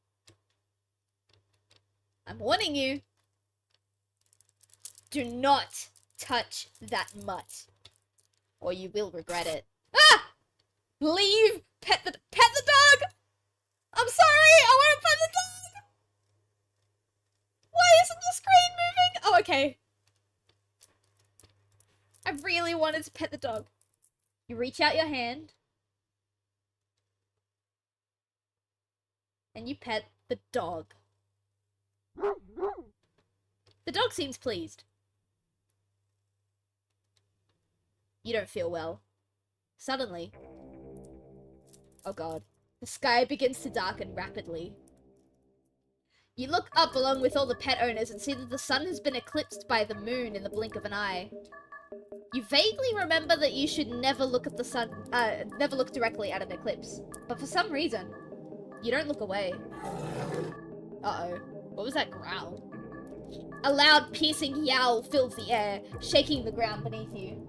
I'm warning you. Do not touch that mutt. Or you will regret it. Ah! Leave! Pet the dog! I'm sorry! I want to pet the dog! Why isn't the screen moving? Oh, okay. I really wanted to pet the dog. You reach out your hand. And you pet the dog. The dog seems pleased. You don't feel well. Suddenly. Oh god. The sky begins to darken rapidly. You look up along with all the pet owners and see that the sun has been eclipsed by the moon in the blink of an eye. You vaguely remember that you should never look at the sun, never look directly at an eclipse. But for some reason, you don't look away. Uh-oh. What was that growl? A loud, piercing yowl fills the air, shaking the ground beneath you.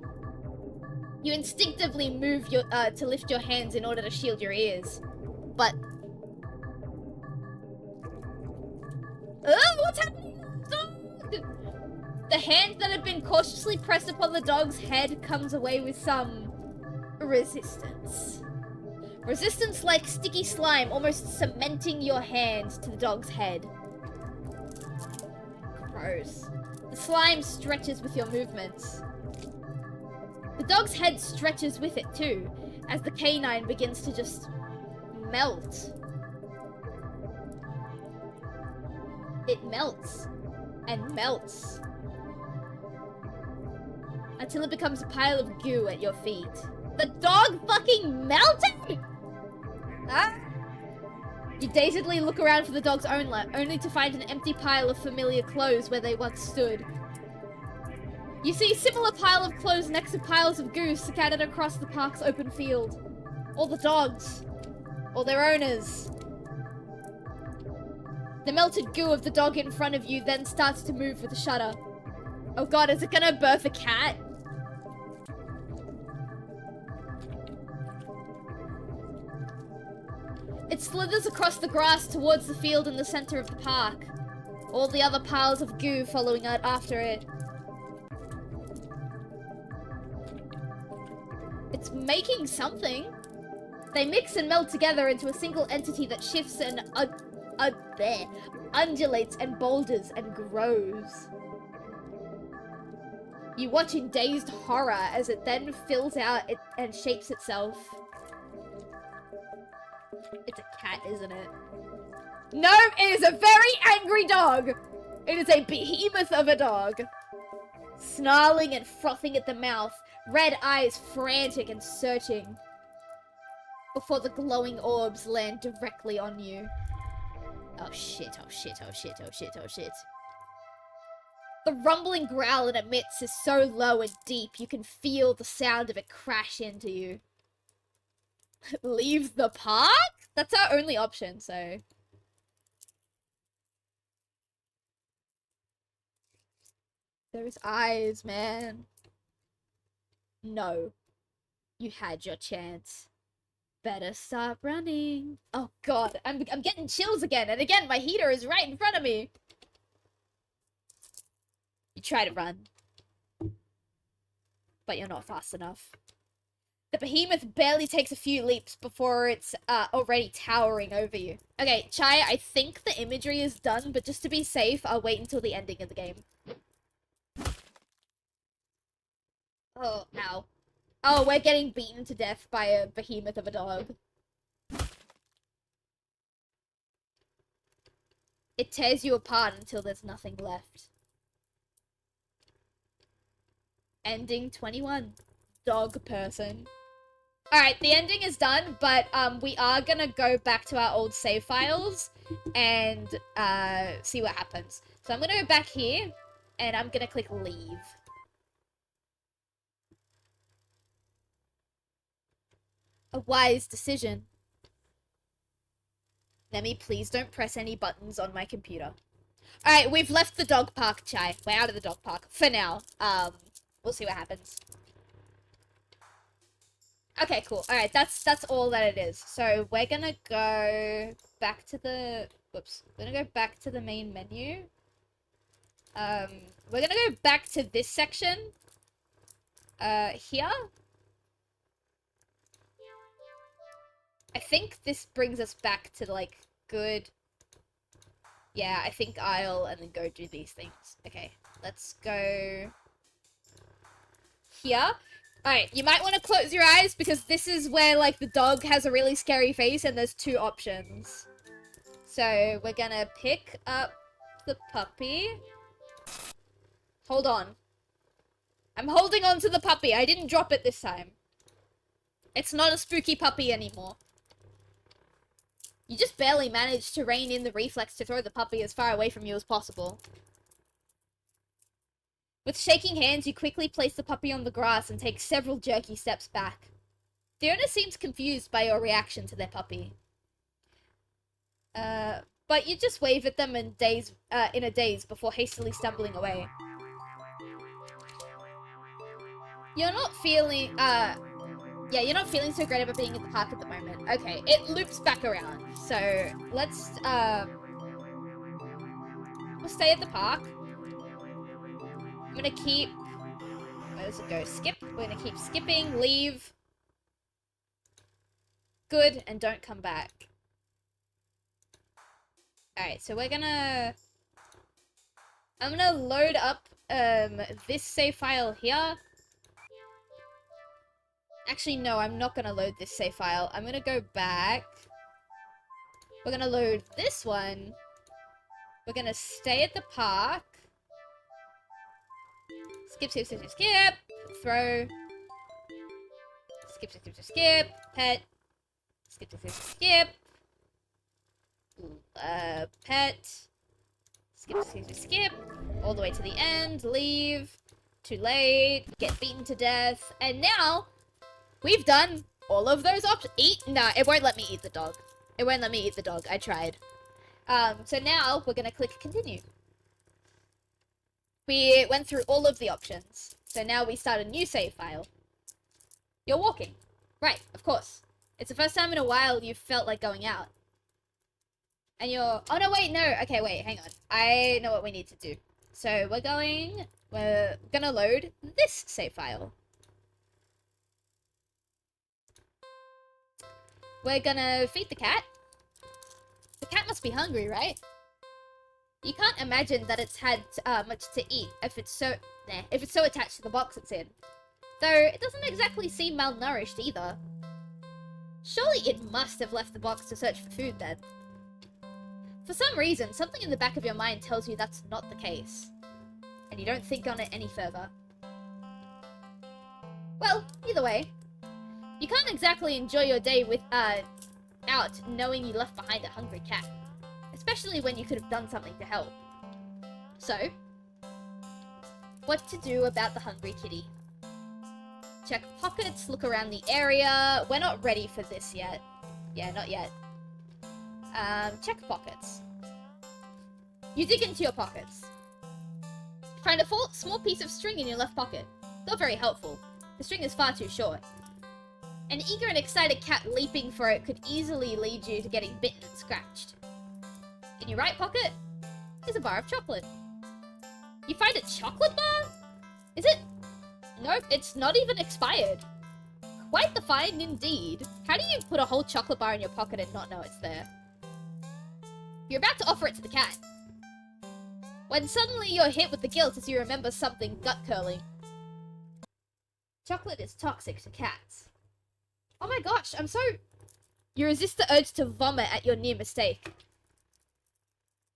You instinctively move to lift your hands in order to shield your ears. But... oh, what's happening to the dog? The hand that had been cautiously pressed upon the dog's head comes away with some... resistance. Resistance like sticky slime, almost cementing your hand to the dog's head. Gross. The slime stretches with your movements. The dog's head stretches with it too, as the canine begins to just melt. It melts and melts until it becomes a pile of goo at your feet. The dog fucking melted! Ah! You dazedly look around for the dog's owner, only to find an empty pile of familiar clothes where they once stood. You see a similar pile of clothes next to piles of goo scattered across the park's open field. All the dogs. All their owners. The melted goo of the dog in front of you then starts to move with a shudder. Oh god, is it gonna birth a cat? It slithers across the grass towards the field in the center of the park. All the other piles of goo following out after it. It's making something. They mix and meld together into a single entity that shifts and undulates and boulders and grows. You watch in dazed horror as it then fills out and shapes itself. It's a cat, isn't it? No, it is a very angry dog! It is a behemoth of a dog. Snarling and frothing at the mouth, red eyes frantic and searching. Before the glowing orbs land directly on you. Oh shit, oh shit, oh shit, oh shit, oh shit. The rumbling growl it emits is so low and deep, you can feel the sound of it crash into you. Leave the park? That's our only option, so... Those eyes, man. No. You had your chance. Better stop running. Oh god, I'm getting chills again, and again, my heater is right in front of me. You try to run, but you're not fast enough. The behemoth barely takes a few leaps before it's already towering over you. Okay, Chai, I think the imagery is done, but just to be safe, I'll wait until the ending of the game. Oh, ow. Oh, we're getting beaten to death by a behemoth of a dog. It tears you apart until there's nothing left. Ending 21. Dog person. Alright, the ending is done, but we are gonna go back to our old save files and see what happens. So I'm gonna go back here, and I'm gonna click leave. A wise decision. Nemi, please don't press any buttons on my computer. Alright, we've left the dog park, Chai. We're out of the dog park. For now. We'll see what happens. Okay, cool. Alright, that's all that it is. So, we're gonna go back to the... Whoops. We're gonna go back to the main menu. We're gonna go back to this section. Here. I think this brings us back to, like, good... Yeah, I think I'll and then go do these things. Okay, let's go... Here. Alright, you might want to close your eyes because this is where, like, the dog has a really scary face and there's two options. So, we're gonna pick up the puppy. Hold on. I'm holding on to the puppy. I didn't drop it this time. It's not a spooky puppy anymore. You just barely managed to rein in the reflex to throw the puppy as far away from you as possible. With shaking hands, you quickly place the puppy on the grass and take several jerky steps back. The owner seems confused by your reaction to their puppy. But you just wave at them in a daze before hastily stumbling away. You're not feeling, yeah, you're not feeling so great about being at the park at the moment. Okay, it loops back around. So, let's, we'll stay at the park. I'm gonna keep... Where does it go? Skip. We're gonna keep skipping. Leave. Good. And don't come back. Alright, so we're gonna... I'm gonna load up this save file here. Actually, no, I'm not gonna load this save file. I'm gonna go back. We're gonna load this one. We're gonna stay at the park. Skip, skip, skip, skip, skip. Throw. Skip, skip, skip, skip, skip. Pet. Skip, skip, skip, skip. Pet. Skip, skip, skip, skip. All the way to the end. Leave. Too late. Get beaten to death. And now, we've done all of those options. Eat? Nah, it won't let me eat the dog. It won't let me eat the dog. I tried. So now, we're gonna click continue. We went through all of the options. So now we start a new save file. You're walking. Right, of course. It's the first time in a while you've felt like going out. And you're... Oh, no, wait, no. Okay, wait, hang on. I know what we need to do. So we're gonna load this save file. We're gonna feed the cat. The cat must be hungry, right? You can't imagine that it's had much to eat if it's so attached to the box it's in. Though it doesn't exactly seem malnourished either. Surely it must have left the box to search for food then. For some reason, something in the back of your mind tells you that's not the case. And you don't think on it any further. Well, either way. You can't exactly enjoy your day with, out knowing you left behind a hungry cat. Especially when you could have done something to help. So, what to do about the hungry kitty. Check pockets, look around the area. We're not ready for this yet. Yeah, not yet. Check pockets. You dig into your pockets. Find a small piece of string in your left pocket. Not very helpful. The string is far too short. An eager and excited cat leaping for it could easily lead you to getting bitten and scratched. In your right pocket is a bar of chocolate. You find a chocolate bar? Is it? Nope, it's not even expired. Quite the find indeed. How do you put a whole chocolate bar in your pocket and not know it's there? You're about to offer it to the cat, when suddenly you're hit with the guilt as you remember something gut-curling. Chocolate is toxic to cats. Oh my gosh, I'm so... You resist the urge to vomit at your near mistake.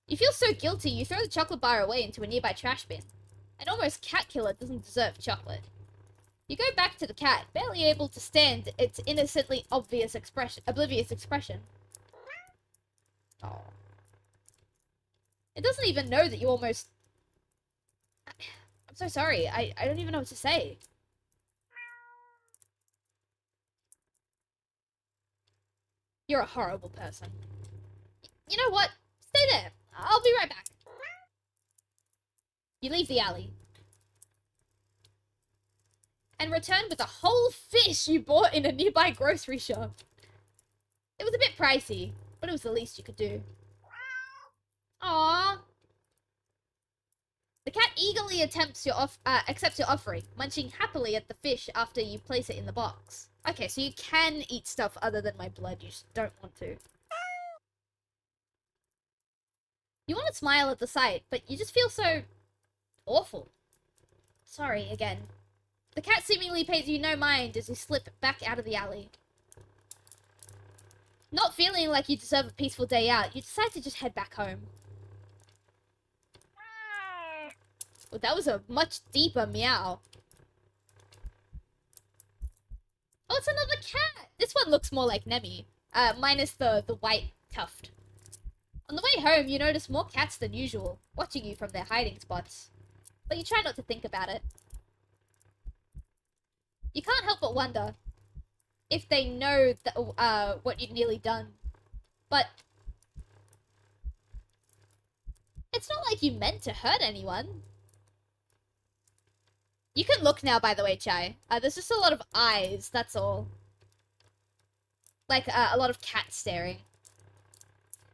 You feel so guilty, you throw the chocolate bar away into a nearby trash bin. An almost cat killer doesn't deserve chocolate. You go back to the cat, barely able to stand its innocently oblivious expression. Oh. It doesn't even know that you almost... I'm so sorry, I don't even know what to say. You're a horrible person. You know what? Stay there. I'll be right back. You leave the alley. And return with a whole fish you bought in a nearby grocery shop. It was a bit pricey, but it was the least you could do. Aww. The cat eagerly accepts your offering, munching happily at the fish after you place it in the box. Okay, so you can eat stuff other than my blood, you just don't want to. You want to smile at the sight, but you just feel so... awful. Sorry, again. The cat seemingly pays you no mind as you slip back out of the alley. Not feeling like you deserve a peaceful day out, you decide to just head back home. Well, that was a much deeper meow. Oh, it's another cat! This one looks more like Nemi. Minus the white tuft. On the way home, you notice more cats than usual, watching you from their hiding spots. But you try not to think about it. You can't help but wonder if they know that, what you've nearly done. But it's not like you meant to hurt anyone. You can look now, by the way, Chai. There's just a lot of eyes, that's all. Like, a lot of cats staring.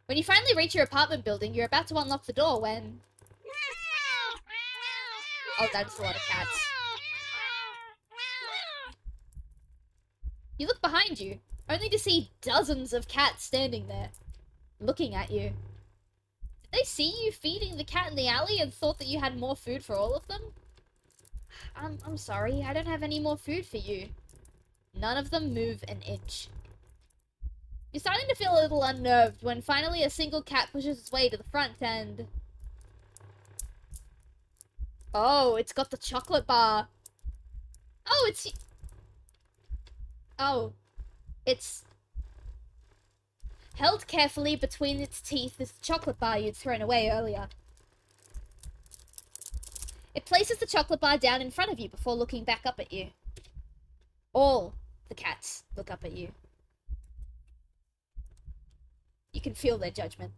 When you finally reach your apartment building, you're about to unlock the door when... Oh, that's a lot of cats. You look behind you, only to see dozens of cats standing there, looking at you. Did they see you feeding the cat in the alley and thought that you had more food for all of them? I'm sorry, I don't have any more food for you. None of them move an inch. You're starting to feel a little unnerved when finally a single cat pushes its way to the front and... Oh, it's got the chocolate bar. Oh, it's... Oh. It's... Held carefully between its teeth is the chocolate bar you'd thrown away earlier. It places the chocolate bar down in front of you before looking back up at you. All the cats look up at you. You can feel their judgment.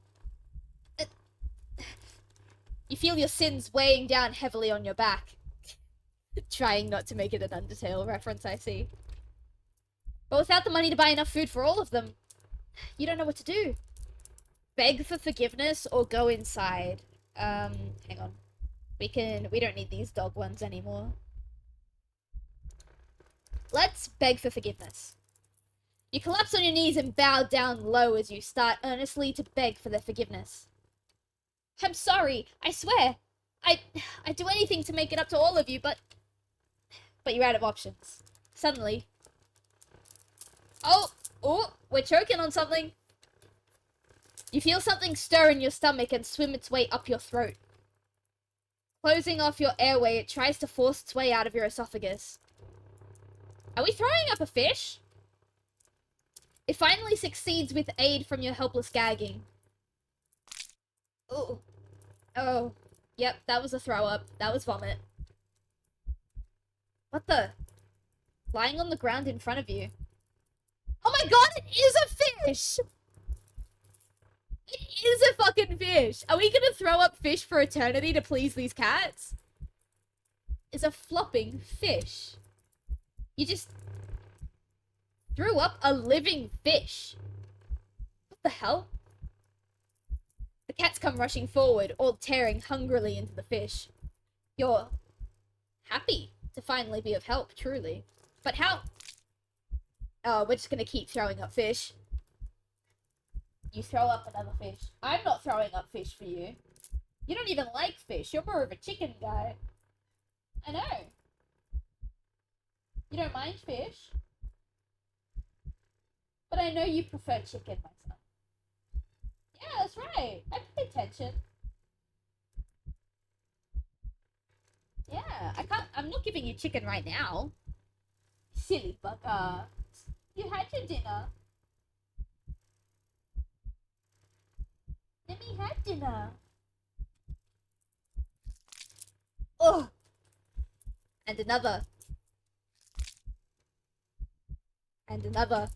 You feel your sins weighing down heavily on your back. Trying not to make it an Undertale reference, I see. But without the money to buy enough food for all of them, you don't know what to do. Beg for forgiveness or go inside. Hang on. We don't need these dog ones anymore. Let's beg for forgiveness. You collapse on your knees and bow down low as you start earnestly to beg for their forgiveness. I'm sorry, I swear. I'd do anything to make it up to all of you, but you're out of options. Suddenly. Oh, we're choking on something. You feel something stir in your stomach and swim its way up your throat. Closing off your airway, it tries to force its way out of your esophagus. Are we throwing up a fish? It finally succeeds with aid from your helpless gagging. Oh. Oh. Yep, that was a throw up. That was vomit. What the? Lying on the ground in front of you. Oh my god, it is a fish! It is a fucking fish! Are we gonna throw up fish for eternity to please these cats? It's a flopping fish. You just threw up a living fish. What the hell? The cats come rushing forward, all tearing hungrily into the fish. You're happy to finally be of help, truly. But how? Oh, we're just gonna keep throwing up fish. You throw up another fish. I'm not throwing up fish for you. You don't even like fish. You're more of a chicken guy. I know. You don't mind fish. But I know you prefer chicken, my son. Yeah, that's right. I pay attention. Yeah, I'm not giving you chicken right now. Silly bugger. You had your dinner. Let me have dinner. Oh! And another. And another.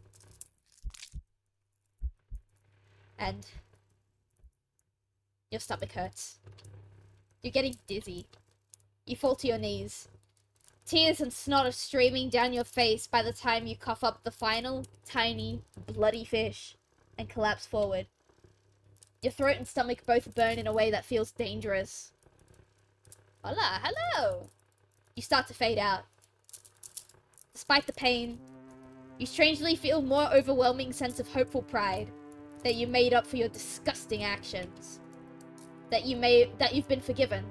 And your stomach hurts. You're getting dizzy. You fall to your knees. Tears and snot are streaming down your face by the time you cough up the final, tiny, bloody fish and collapse forward. Your throat and stomach both burn in a way that feels dangerous. Hola, hello! You start to fade out. Despite the pain, you strangely feel more overwhelming sense of hopeful pride that you made up for your disgusting actions. That you've been forgiven.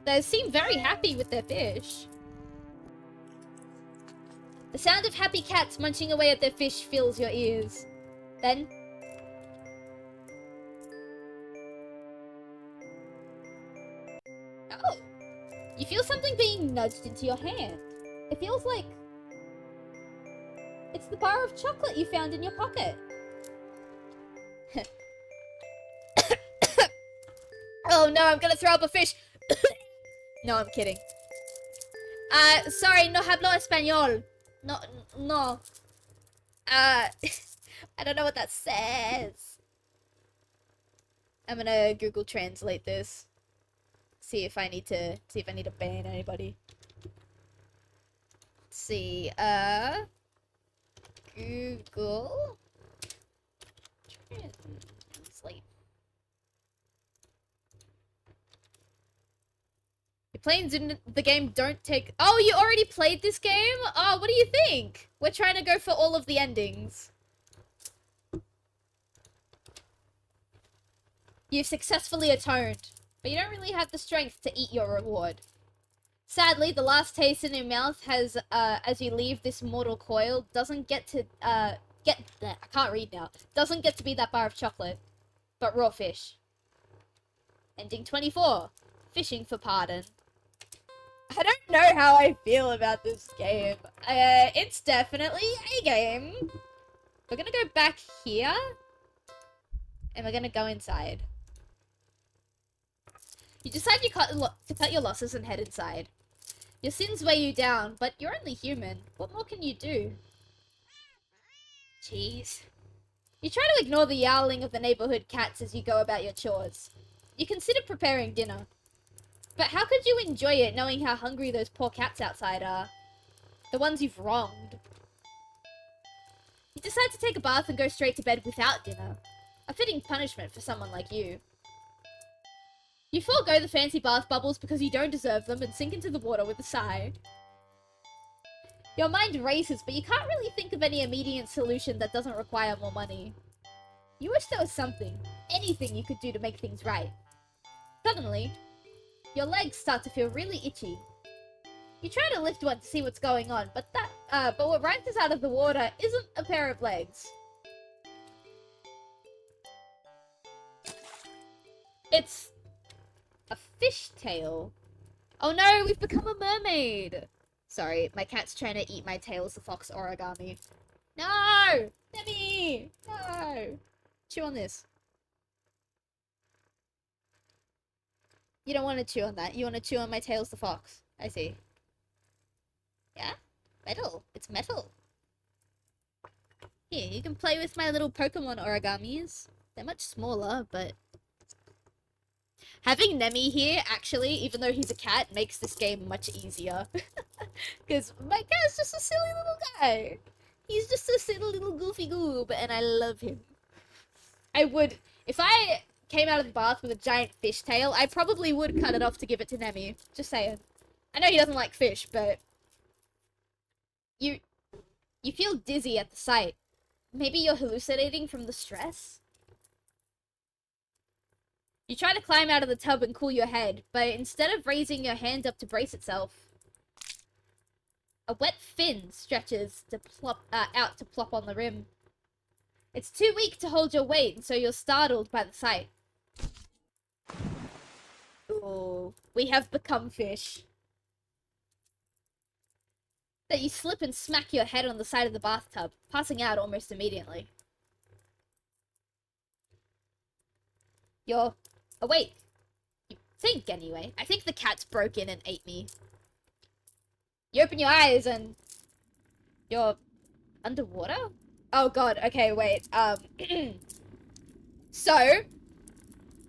They seem very happy with their fish. The sound of happy cats munching away at their fish fills your ears. Then, oh, you feel something being nudged into your hand. It feels like it's the bar of chocolate you found in your pocket. Oh no, I'm gonna throw up a fish. No, I'm kidding. Sorry, no hablo español. No. I don't know what that says. I'm gonna Google Translate this. See if I need to ban anybody. Let's see, Google Translate. Your planes in the game don't take... Oh, you already played this game? Oh, what do you think? We're trying to go for all of the endings. You've successfully atoned, but you don't really have the strength to eat your reward. Sadly, the last taste in your mouth has, as you leave this mortal coil, doesn't get to, I can't read now. Doesn't get to be that bar of chocolate, but raw fish. Ending 24. Fishing for pardon. I don't know how I feel about this game. It's definitely a game. We're gonna go back here. And we're gonna go inside. You decide to cut your losses and head inside. Your sins weigh you down, but you're only human. What more can you do? Jeez. You try to ignore the yowling of the neighborhood cats as you go about your chores. You consider preparing dinner. But how could you enjoy it knowing how hungry those poor cats outside are? The ones you've wronged. You decide to take a bath and go straight to bed without dinner. A fitting punishment for someone like you. You forego the fancy bath bubbles because you don't deserve them and sink into the water with a sigh. Your mind races, but you can't really think of any immediate solution that doesn't require more money. You wish there was something, anything you could do to make things right. Suddenly, your legs start to feel really itchy. You try to lift one to see what's going on, but what rises out of the water isn't a pair of legs. It's a fishtail. Oh no, we've become a mermaid. Sorry, my cat's trying to eat my Tails the Fox origami. No! Debbie! No! Chew on this. You don't want to chew on that. You want to chew on my Tails the Fox. I see. Yeah? Metal. It's metal. Here, you can play with my little Pokemon origamis. They're much smaller, but... Having Nemi here, actually, even though he's a cat, makes this game much easier. Because my cat's just a silly little guy. He's just a silly little goofy goob, and I love him. I would... If I came out of the bath with a giant fish tail, I probably would cut it off to give it to Nemi. Just saying. I know he doesn't like fish, but... You feel dizzy at the sight. Maybe you're hallucinating from the stress? You try to climb out of the tub and cool your head, but instead of raising your hand up to brace itself, a wet fin stretches to out to plop on the rim. It's too weak to hold your weight, and so you're startled by the sight. Ooh, we have become fish. That you slip and smack your head on the side of the bathtub, passing out almost immediately. You're awake. You think, anyway. I think the cat's broke in and ate me. You open your eyes and... You're... underwater? Oh god, okay, wait. So...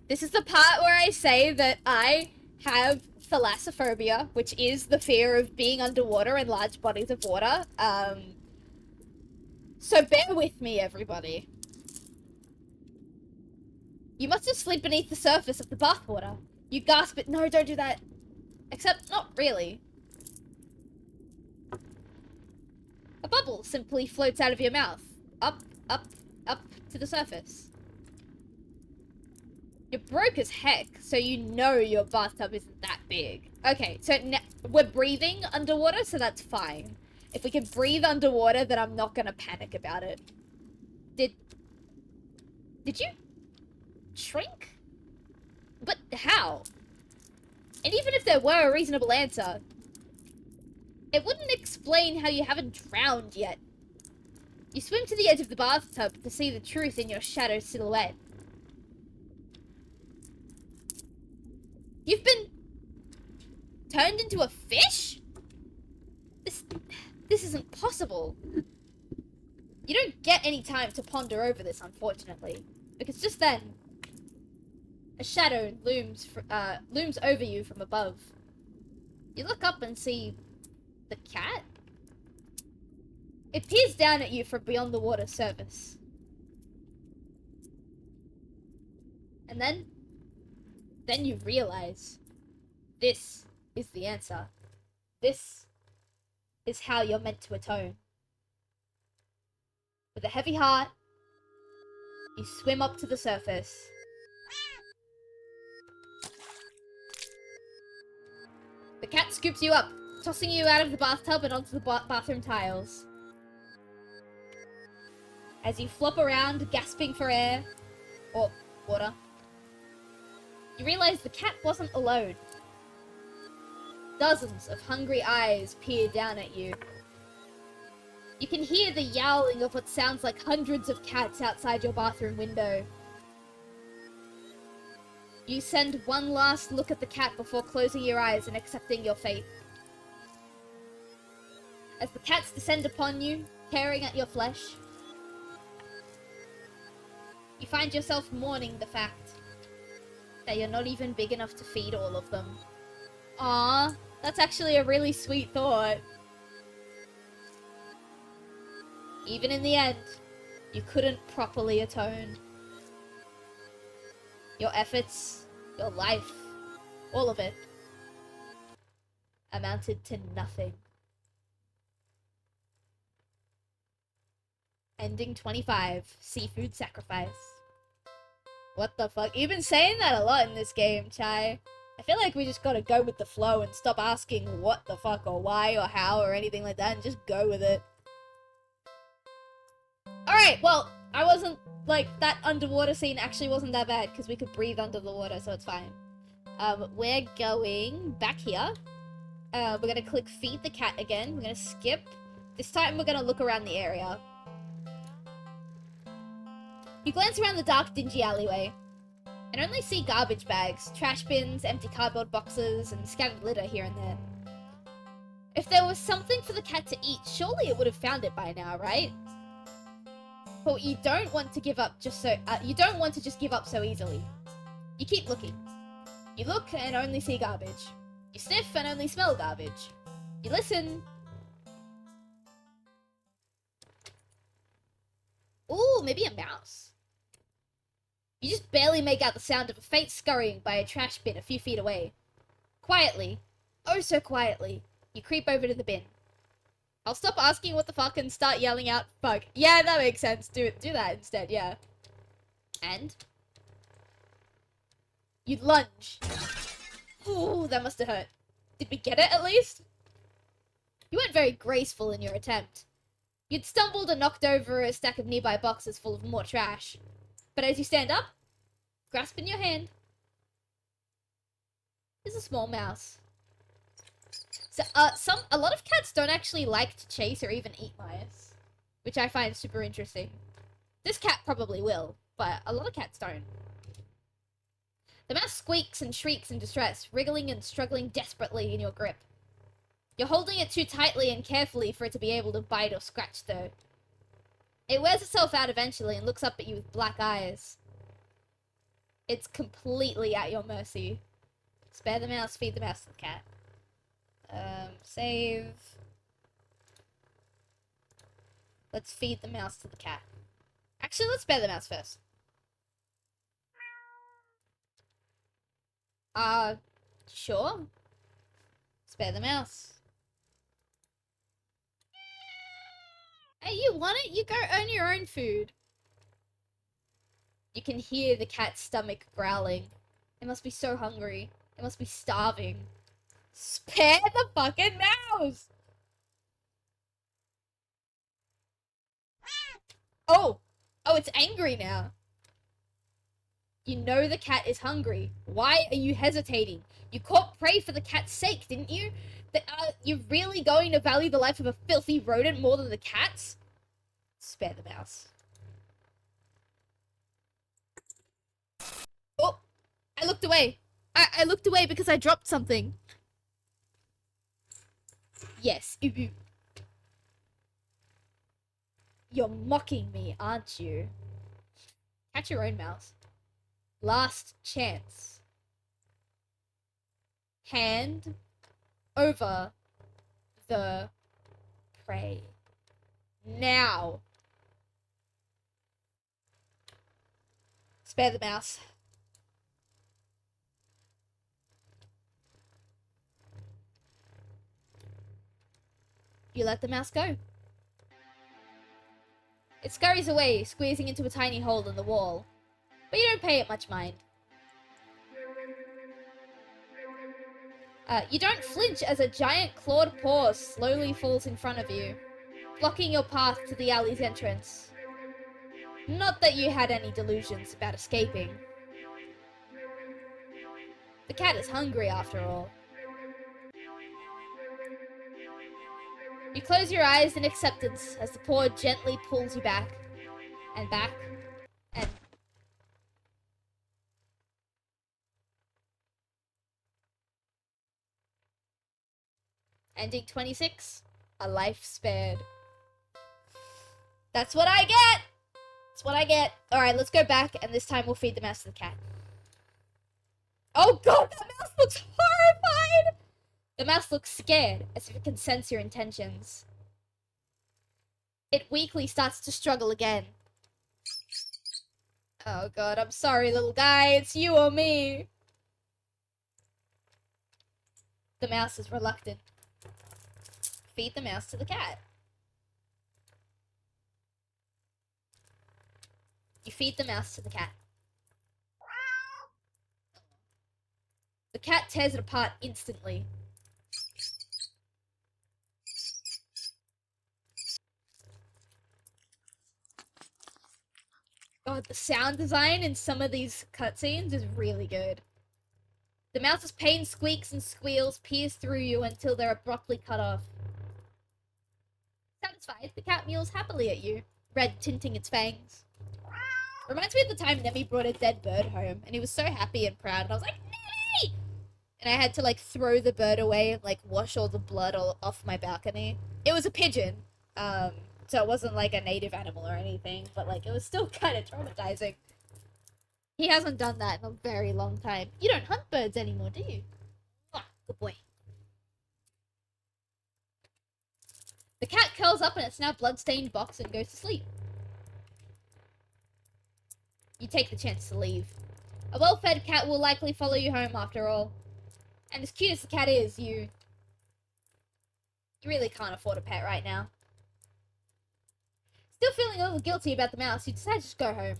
This is the part where I say that I have thalassophobia, which is the fear of being underwater in large bodies of water. So bear with me, everybody. You must have slid beneath the surface of the bathwater. You gasp it. No, don't do that. Except, not really. A bubble simply floats out of your mouth. Up, up, up to the surface. You're broke as heck, so you know your bathtub isn't that big. Okay, so we're breathing underwater, so that's fine. If we can breathe underwater, then I'm not gonna panic about it. Did you shrink? But how? And even if there were a reasonable answer, it wouldn't explain how you haven't drowned yet. You swim to the edge of the bathtub to see the truth in your shadow silhouette. You've been turned into a fish? This isn't possible. You don't get any time to ponder over this, unfortunately, because just then, a shadow looms over you from above. You look up and see the cat. It peers down at you from beyond the water surface. And then you realize this is the answer. This is how you're meant to atone. With a heavy heart, you swim up to the surface. The cat scoops you up, tossing you out of the bathtub and onto the bathroom tiles. As you flop around, gasping for air, or water, you realize the cat wasn't alone. Dozens of hungry eyes peer down at you. You can hear the yowling of what sounds like hundreds of cats outside your bathroom window. You send one last look at the cat before closing your eyes and accepting your fate. As the cats descend upon you, tearing at your flesh, you find yourself mourning the fact that you're not even big enough to feed all of them. Aww, that's actually a really sweet thought. Even in the end, you couldn't properly atone. Your efforts, your life, all of it, amounted to nothing. Ending 25, Seafood Sacrifice. What the fuck? You've been saying that a lot in this game, Chai. I feel like we just gotta go with the flow and stop asking what the fuck or why or how or anything like that and just go with it. Alright, well, I wasn't, like, that underwater scene actually wasn't that bad because we could breathe under the water, so it's fine. We're going back here. We're gonna click feed the cat again. We're gonna skip. This time we're gonna look around the area. You glance around the dark, dingy alleyway. and only see garbage bags, trash bins, empty cardboard boxes, and scattered litter here and there. If there was something for the cat to eat, surely it would have found it by now, right? But you don't want to give up you don't want to just give up so easily. You keep looking. You look and only see garbage. You sniff and only smell garbage. You listen. Ooh, maybe a mouse. You just barely make out the sound of a faint scurrying by a trash bin a few feet away. Quietly, oh so quietly, you creep over to the bin. I'll stop asking what the fuck and start yelling out, fuck. Yeah, that makes sense. Do that instead, yeah. And? You lunge. Ooh, that must have hurt. Did we get it, at least? You weren't very graceful in your attempt. You'd stumbled and knocked over a stack of nearby boxes full of more trash. But as you stand up, grasp in your hand, is a small mouse. So, a lot of cats don't actually like to chase or even eat mice, which I find super interesting. This cat probably will, but a lot of cats don't. The mouse squeaks and shrieks in distress, wriggling and struggling desperately in your grip. You're holding it too tightly and carefully for it to be able to bite or scratch, though. It wears itself out eventually and looks up at you with black eyes. It's completely at your mercy. Spare the mouse, feed the mouse to the cat. Save. Let's feed the mouse to the cat. Actually, let's spare the mouse first. Sure. Spare the mouse. Hey, you want it? You go earn your own food. You can hear the cat's stomach growling. It must be so hungry. It must be starving. Spare the fucking mouse! Oh! Oh, it's angry now. You know the cat is hungry. Why are you hesitating? You caught prey for the cat's sake, didn't you? You're really going to value the life of a filthy rodent more than the cat's? Spare the mouse. Oh! I looked away. I looked away because I dropped something. Yes. You're mocking me, aren't you? Catch your own mouse. Last chance. Hand over the prey. Now. Spare the mouse. You let the mouse go. It scurries away, squeezing into a tiny hole in the wall. But you don't pay it much mind. You don't flinch as a giant clawed paw slowly falls in front of you, blocking your path to the alley's entrance. Not that you had any delusions about escaping. The cat is hungry after all. You close your eyes in acceptance as the paw gently pulls you back, and back, and... Ending 26, a life spared. That's what I get! That's what I get. Alright, let's go back, and this time we'll feed the mouse to the cat. Oh god, that mouse looks horrified! The mouse looks scared, as if it can sense your intentions. It weakly starts to struggle again. Oh god, I'm sorry, little guy. It's you or me. The mouse is reluctant. Feed the mouse to the cat. You feed the mouse to the cat. The cat tears it apart instantly. God, the sound design in some of these cutscenes is really good. The mouse's pain squeaks and squeals pierce through you until they're abruptly cut off. Satisfied, the cat mews happily at you, red tinting its fangs. Reminds me of the time Nemi brought a dead bird home, and he was so happy and proud, and I was like, Nemi! And I had to, like, throw the bird away and, like, wash all the blood off my balcony. It was a pigeon, so it wasn't, like, a native animal or anything, but, like, it was still kind of traumatizing. He hasn't done that in a very long time. You don't hunt birds anymore, do you? Ah, good boy. The cat curls up in its now blood-stained box and goes to sleep. You take the chance to leave. A well-fed cat will likely follow you home after all. And as cute as the cat is, you really can't afford a pet right now. Still feeling a little guilty about the mouse, you decide to just go home.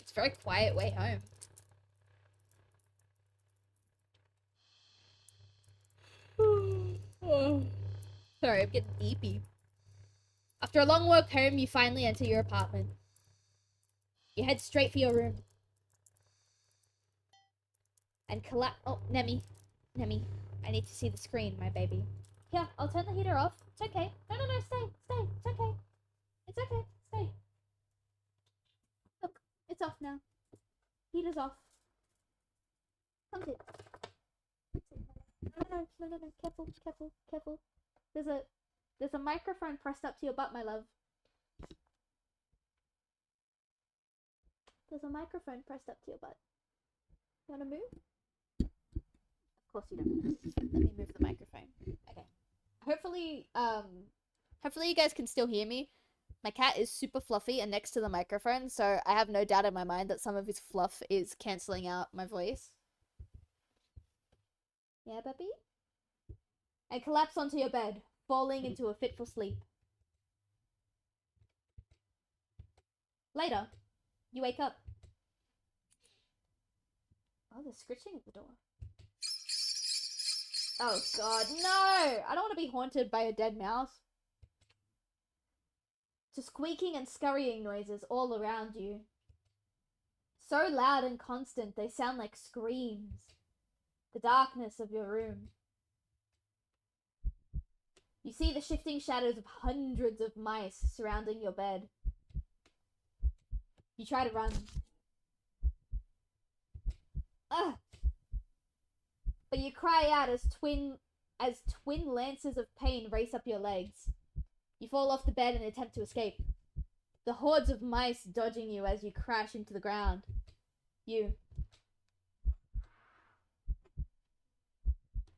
It's a very quiet way home. Oh. Sorry, I'm getting deepy. After a long walk home, you finally enter your apartment. You head straight for your room. And oh, Nemi. Nemi, I need to see the screen, my baby. Here, I'll turn the heater off. It's okay. No, stay. It's okay. It's okay. Stay. Look, it's off now. Heater's off. Come sit. No. Careful. There's a microphone pressed up to your butt, my love. There's a microphone pressed up to your butt. You wanna move? Of course you don't. Let me move the microphone. Okay. Hopefully you guys can still hear me. My cat is super fluffy and next to the microphone, so I have no doubt in my mind that some of his fluff is cancelling out my voice. Yeah, baby? And collapse onto your bed, falling into a fitful sleep. Later, you wake up. Oh, they're scratching at the door. Oh god, no! I don't want to be haunted by a dead mouse. To squeaking and scurrying noises all around you. So loud and constant, they sound like screams. The darkness of your room. You see the shifting shadows of hundreds of mice surrounding your bed. You try to run. Ugh! But you cry out as twin lances of pain race up your legs. You fall off the bed and attempt to escape. The hordes of mice dodging you as you crash into the ground.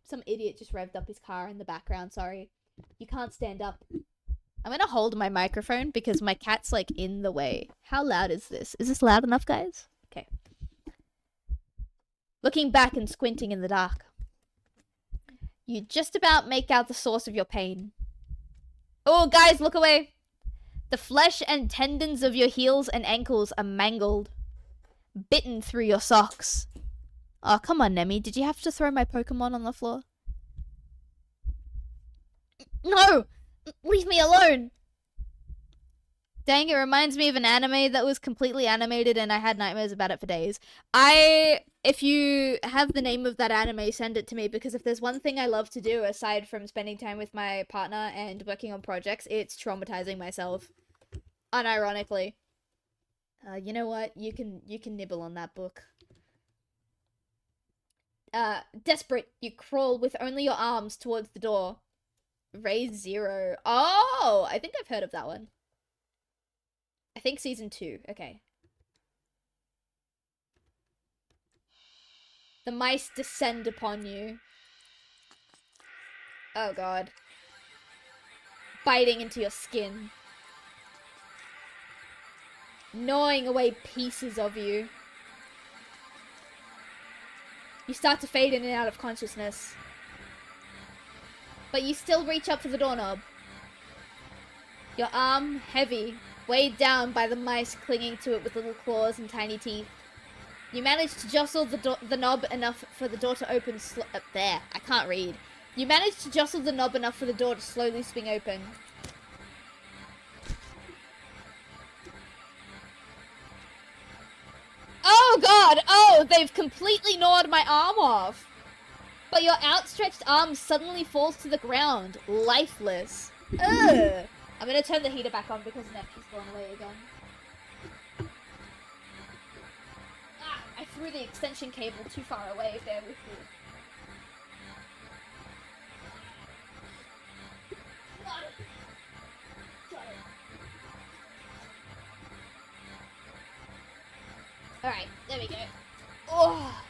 Some idiot just revved up his car in the background, sorry. You can't stand up. I'm gonna hold my microphone because my cat's like in the way. How loud is this? Is this loud enough, guys? Okay. Looking back and squinting in the dark. You just about make out the source of your pain. Oh, guys, look away. The flesh and tendons of your heels and ankles are mangled. Bitten through your socks. Oh, come on, Nemi. Did you have to throw my Pokemon on the floor? No! Leave me alone! Dang, it reminds me of an anime that was completely animated and I had nightmares about it for days. If you have the name of that anime, send it to me, because if there's one thing I love to do aside from spending time with my partner and working on projects, it's traumatizing myself. Unironically. You know what? You can nibble on that book. Desperate, you crawl with only your arms towards the door. Raise Zero. Oh, I think I've heard of that one. I think season 2. Okay. The mice descend upon you. Oh god. Biting into your skin. Gnawing away pieces of you. You start to fade in and out of consciousness. But you still reach up for the doorknob. Your arm, heavy, weighed down by the mice clinging to it with little claws and tiny teeth. You manage to jostle the knob enough for the door to open there, I can't read. You manage to jostle the knob enough for the door to slowly swing open. Oh god! Oh, they've completely gnawed my arm off! But your outstretched arm suddenly falls to the ground, lifeless. Ugh! I'm gonna turn the heater back on because Neptune's gone away again. Ah, I threw the extension cable too far away, bear with me. Got it. Got it. Alright, there we go. Oh.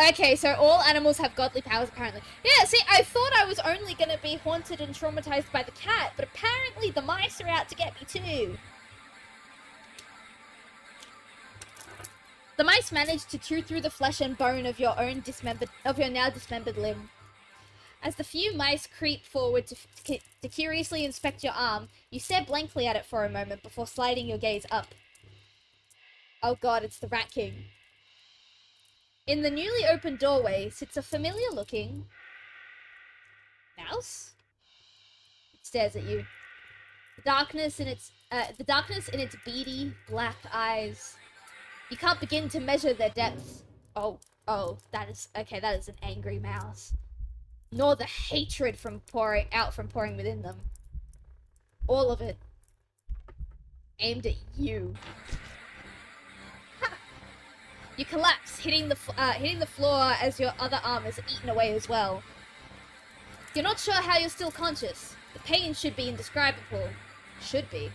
Okay, so all animals have godly powers, apparently. Yeah, see, I thought I was only gonna be haunted and traumatized by the cat, but apparently the mice are out to get me too. The mice managed to chew through the flesh and bone of your now dismembered limb. As the few mice creep forward to curiously inspect your arm, you stare blankly at it for a moment before sliding your gaze up. Oh god, it's the Rat King. In the newly opened doorway sits a familiar-looking mouse. It stares at you. The darkness in its beady black eyes. You can't begin to measure their depth. Oh, that is an angry mouse. Nor the hatred pouring within them. All of it aimed at you. You collapse, hitting the floor as your other arm is eaten away as well. You're not sure how you're still conscious. The pain should be indescribable. Should be.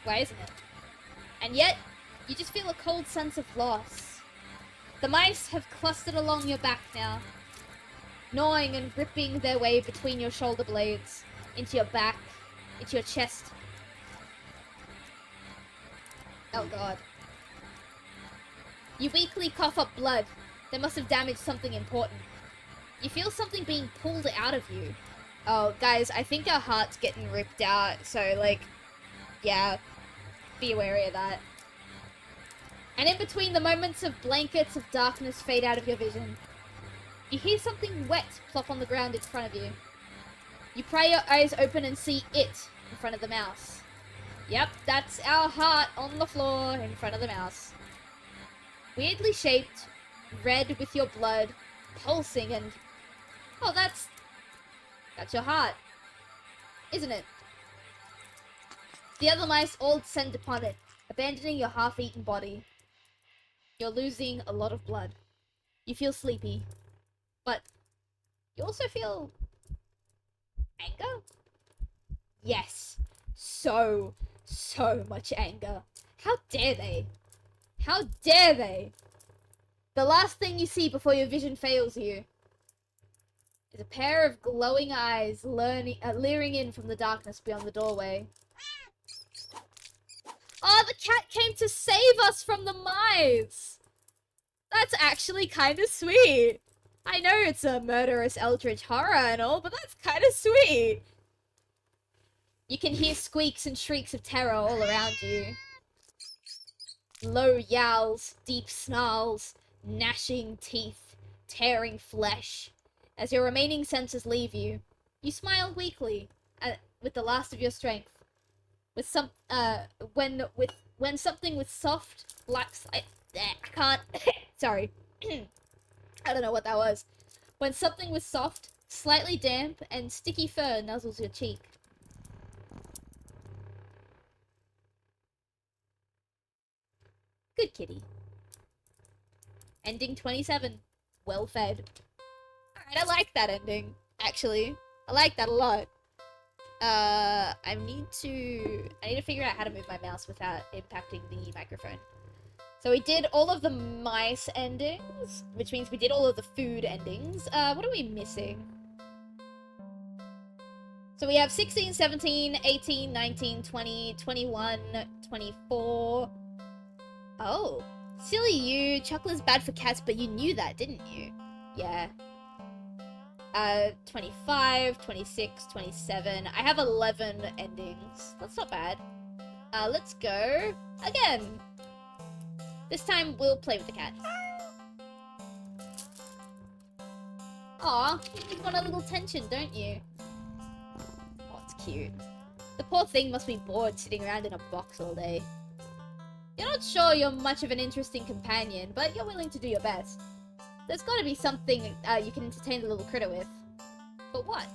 Why isn't it? And yet, you just feel a cold sense of loss. The mice have clustered along your back now, gnawing and ripping their way between your shoulder blades, into your back, into your chest. Oh god. You weakly cough up blood. They must have damaged something important. You feel something being pulled out of you. Oh, guys, I think our heart's getting ripped out, so, like, yeah, be wary of that. And in between the moments of blankets of darkness fade out of your vision, you hear something wet plop on the ground in front of you. You pry your eyes open and see it in front of the mouse. Yep, that's our heart on the floor in front of the mouse. Weirdly shaped, red with your blood, pulsing and... Oh, that's your heart, isn't it? The other mice all descend upon it, abandoning your half-eaten body. You're losing a lot of blood. You feel sleepy, but you also feel... anger? Yes, so much anger. How dare they? How dare they? The last thing you see before your vision fails you is a pair of glowing eyes leering in from the darkness beyond the doorway. Oh, the cat came to save us from the mice! That's actually kind of sweet. I know it's a murderous eldritch horror and all, but that's kind of sweet. You can hear squeaks and shrieks of terror all around you. Low yowls, deep snarls, gnashing teeth, tearing flesh. As your remaining senses leave you, you smile weakly, with the last of your strength. With when something with soft, black I can't, sorry. I don't know what that was. When something with soft, slightly damp, and sticky fur nuzzles your cheek. Good kitty. Ending 27. Well fed. Alright, I like that ending, actually. I like that a lot. I need to figure out how to move my mouse without impacting the microphone. So we did all of the mice endings, which means we did all of the food endings. What are we missing? So we have 16, 17, 18, 19, 20, 21, 24... Oh, silly you. Chocolate's bad for cats, but you knew that, didn't you? Yeah. 25, 26, 27. I have 11 endings. That's not bad. Let's go again. This time we'll play with the cat. Aw, you want a little tension, don't you? Oh, it's cute. The poor thing must be bored sitting around in a box all day. You're not sure you're much of an interesting companion, but you're willing to do your best. There's gotta be something you can entertain the little critter with. But what?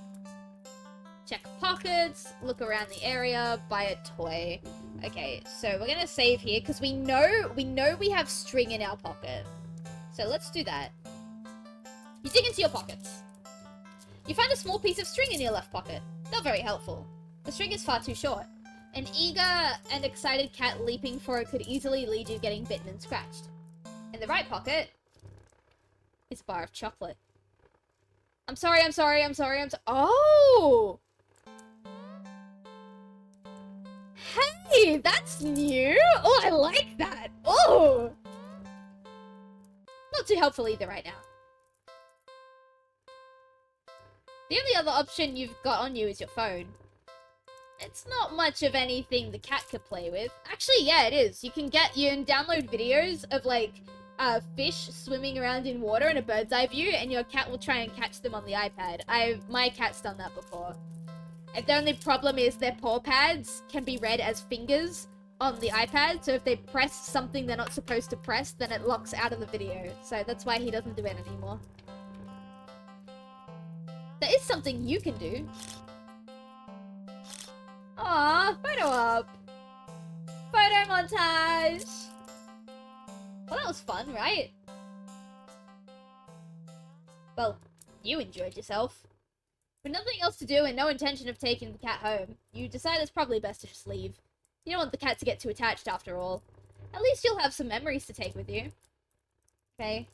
Check pockets, look around the area, buy a toy. Okay, so we're gonna save here because we know we have string in our pocket. So let's do that. You dig into your pockets. You find a small piece of string in your left pocket. Not very helpful. The string is far too short. An eager and excited cat leaping for it could easily lead you getting bitten and scratched. In the right pocket is a bar of chocolate. I'm sorry. Oh! Hey, that's new! Oh, I like that! Oh! Not too helpful either right now. The only other option you've got on you is your phone. It's not much of anything the cat could play with. Actually, yeah, it is. You can download videos of, like, fish swimming around in water in a bird's eye view, and your cat will try and catch them on the iPad. My cat's done that before. And the only problem is their paw pads can be read as fingers on the iPad, so if they press something they're not supposed to press, then it locks out of the video. So that's why he doesn't do it anymore. There is something you can do. Aww, photo op. Photo montage. Well, that was fun, right? Well, you enjoyed yourself. With nothing else to do and no intention of taking the cat home, you decide it's probably best to just leave. You don't want the cat to get too attached after all. At least you'll have some memories to take with you. Okay,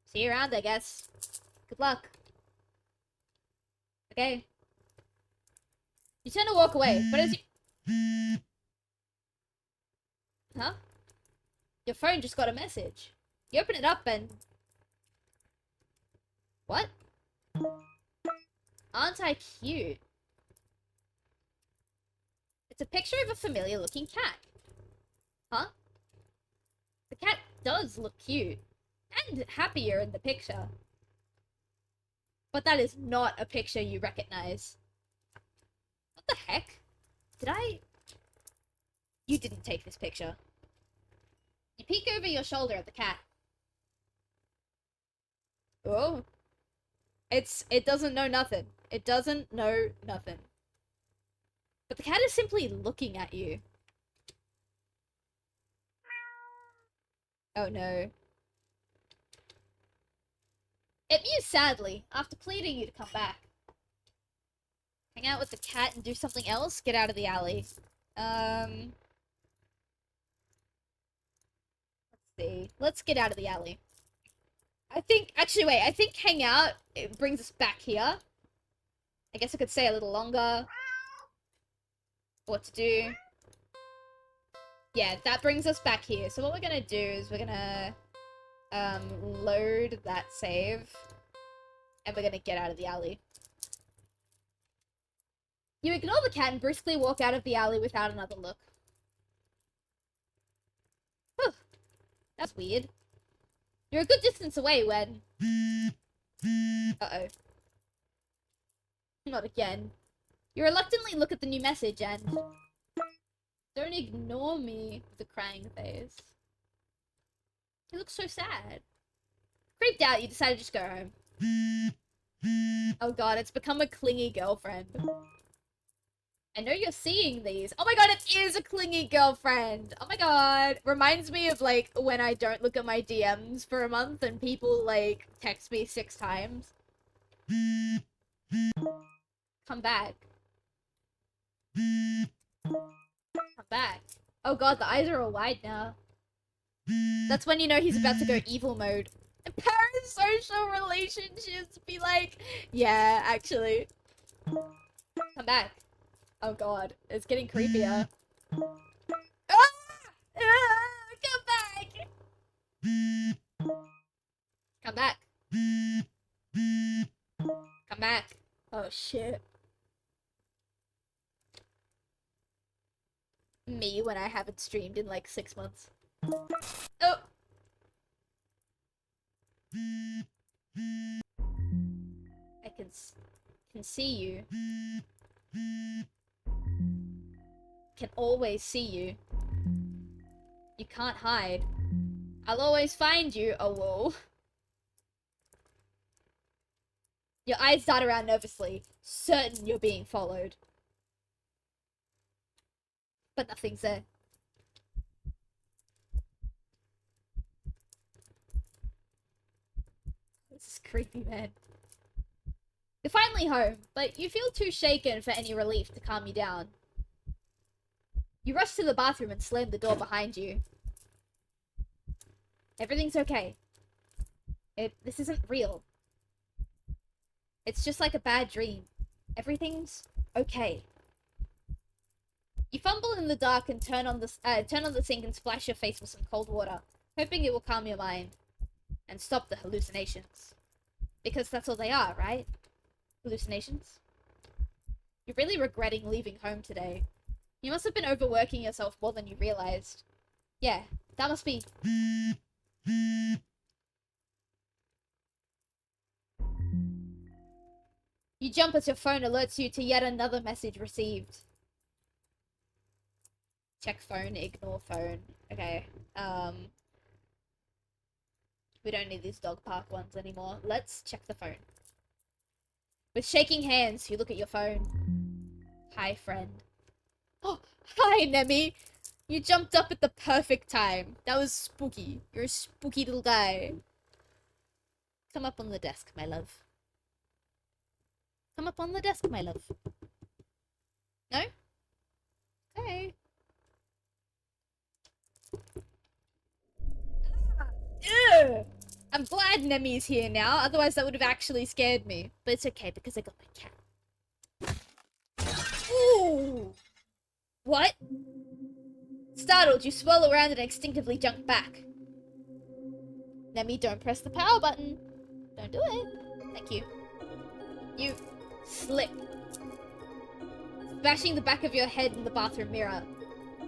see you around, I guess. Good luck. Okay. You turn to walk away, but as you... Huh? Your phone just got a message. You open it up and... What? Aren't I cute? It's a picture of a familiar looking cat. Huh? The cat does look cute. And happier in the picture. But that is not a picture you recognize. What the heck? Did I... You didn't take this picture. You peek over your shoulder at the cat. Oh. It doesn't know nothing. It doesn't know nothing. But the cat is simply looking at you. Oh no. It mews sadly, after pleading you to come back. Hang out with the cat and do something else? Get out of the alley. Let's see. Let's get out of the alley. I think hang out, it brings us back here. I guess I could stay a little longer. What to do. Yeah, that brings us back here. So what we're gonna do is we're gonna load that save. And we're gonna get out of the alley. You ignore the cat and briskly walk out of the alley without another look. Whew. That's weird. You're a good distance away when... Uh-oh. Not again. You reluctantly look at the new message and... Don't ignore me with a crying face. You look so sad. Creeped out, you decide to just go home. Oh god, it's become a clingy girlfriend. I know you're seeing these. Oh my god, it is a clingy girlfriend. Oh my god. Reminds me of, like, when I don't look at my DMs for a month and people, like, text me 6 times. Come back. Come back. Oh god, the eyes are all wide now. That's when you know he's about to go evil mode. And parasocial relationships be like, yeah, actually. Come back. Oh god, it's getting creepier. Ah! Ah! Come back! Come back. Come back. Oh shit. Me when I haven't streamed in like 6 months. Oh! I can see you. Can always see you. You can't hide. I'll always find you. Oh, whoa. Your eyes dart around nervously, certain you're being followed. But nothing's there. This is creepy, man. You're finally home, but you feel too shaken for any relief to calm you down. You rush to the bathroom and slam the door behind you. Everything's okay. This isn't real. It's just like a bad dream. Everything's okay. You fumble in the dark and turn on the sink and splash your face with some cold water, hoping it will calm your mind and stop the hallucinations. Because that's all they are, right? Hallucinations? You're really regretting leaving home today. You must have been overworking yourself more than you realized. Yeah, that must be... You jump as your phone alerts you to yet another message received. Check phone, ignore phone. Okay, we don't need these dog park ones anymore. Let's check the phone. With shaking hands, you look at your phone. Hi, friend. Oh, hi, Nemi. You jumped up at the perfect time. That was spooky. You're a spooky little guy. Come up on the desk, my love. Come up on the desk, my love. No? Okay. Ugh. I'm glad Nemi's here now, otherwise that would have actually scared me. But it's okay, because I got my cat. Ooh! What? Startled, you swirl around and instinctively jump back. Nemi, don't press the power button. Don't do it. Thank you. You slip, bashing the back of your head in the bathroom mirror.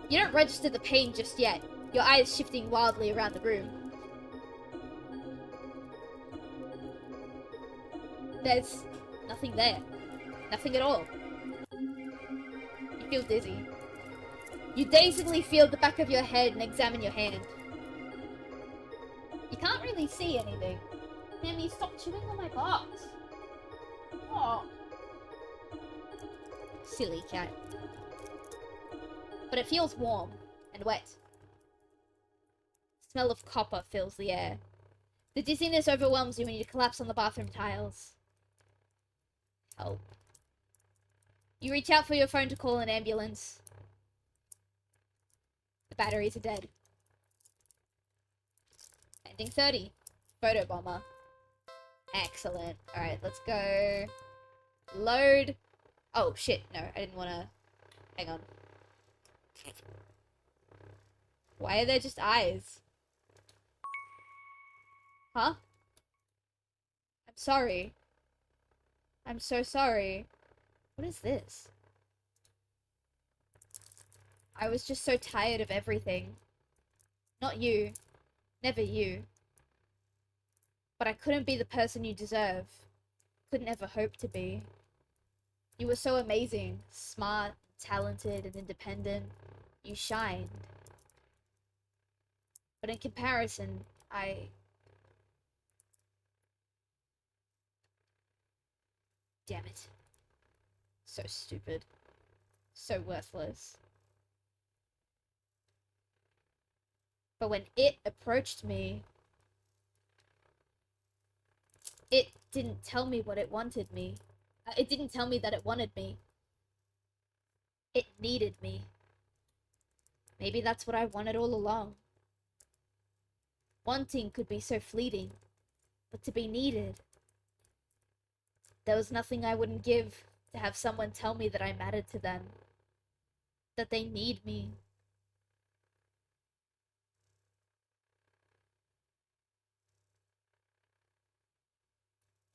You don't register the pain just yet, your eyes shifting wildly around the room. There's nothing there. Nothing at all. You feel dizzy. You dazedly feel the back of your head and examine your hand. You can't really see anything. Nemi, stop chewing on my box. Oh. Silly cat. But it feels warm and wet. The smell of copper fills the air. The dizziness overwhelms you when you collapse on the bathroom tiles. Help. You reach out for your phone to call an ambulance. The batteries are dead. Ending 30. Photo bomber. Excellent. Alright, let's go. Load. Oh, shit. No, I didn't want to... Hang on. Why are there just eyes? Huh? I'm sorry. I'm so sorry. What is this? I was just so tired of everything. Not you. Never you. But I couldn't be the person you deserve. Couldn't ever hope to be. You were so amazing, smart, talented, and independent. You shined. But in comparison, Damn it. So stupid. So worthless. But when it approached me, it didn't tell me what it wanted me. It didn't tell me that it wanted me. It needed me. Maybe that's what I wanted all along. Wanting could be so fleeting, but to be needed. There was nothing I wouldn't give to have someone tell me that I mattered to them. That they need me.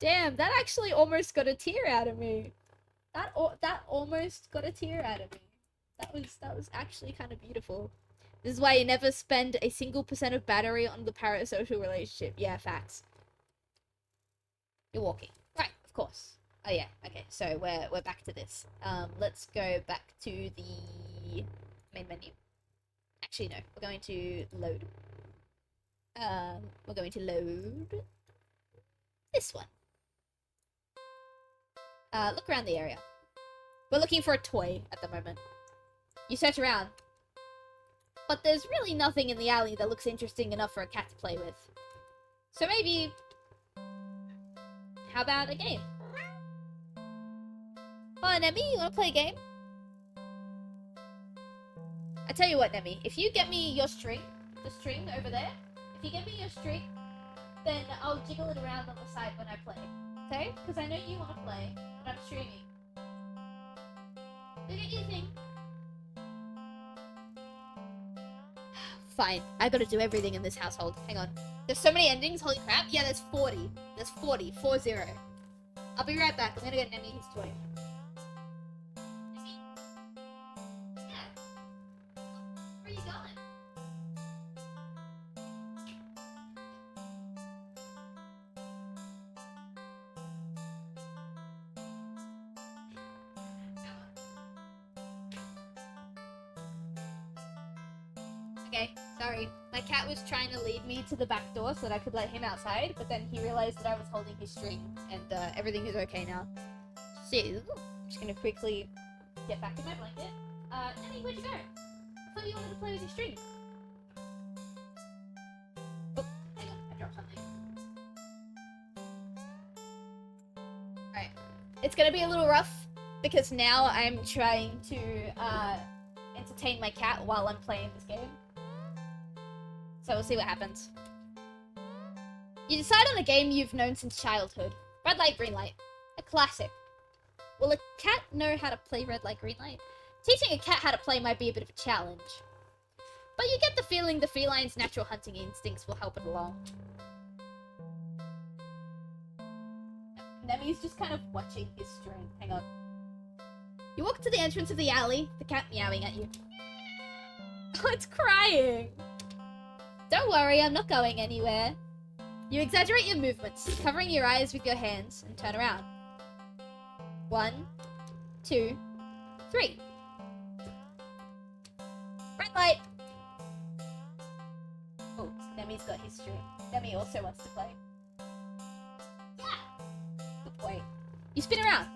Damn, that actually almost got a tear out of me. That almost got a tear out of me. That was actually kind of beautiful. This is why you never spend a single % of battery on the parasocial relationship. Yeah, facts. You're walking. Right, of course. Oh yeah, okay, so we're back to this. Let's go back to the main menu. Actually no, we're going to load. We're going to load this one. Look around the area. We're looking for a toy at the moment. You search around. But there's really nothing in the alley that looks interesting enough for a cat to play with. So maybe... How about a game? Come on, Nemi, you wanna play a game? I tell you what, Nemi, if you get me your string, the string over there, if you get me your string, then I'll jiggle it around on the side when I play. Okay? Because I know you want to play, and I'm streaming. Go get your thing. Fine. I gotta do everything in this household. Hang on. There's so many endings, holy crap. Yeah, there's 40. There's 40. 40. I'll be right back. I'm gonna get Nemi his toy. Nemi? Yeah. Where are you going? Okay, sorry. My cat was trying to lead me to the back door so that I could let him outside, but then he realized that I was holding his string, and everything is okay now. So, I'm just gonna quickly get back in my blanket. Nemi, where'd you go? I thought you wanted to play with your string. Oh, hang on, I dropped something. Alright. It's gonna be a little rough, because now I'm trying to, entertain my cat while I'm playing this game. So we'll see what happens. You decide on a game you've known since childhood. Red light, green light. A classic. Will a cat know how to play red light, green light? Teaching a cat how to play might be a bit of a challenge. But you get the feeling the feline's natural hunting instincts will help it along. Nemi's just kind of watching his string. Hang on. You walk to the entrance of the alley, the cat meowing at you. Oh, it's crying! Don't worry, I'm not going anywhere. You exaggerate your movements, covering your eyes with your hands, and turn around. 1, 2, 3. Red light! Oh, Nemi's got his string. Nemi also wants to play. Yeah! Good boy. You spin around.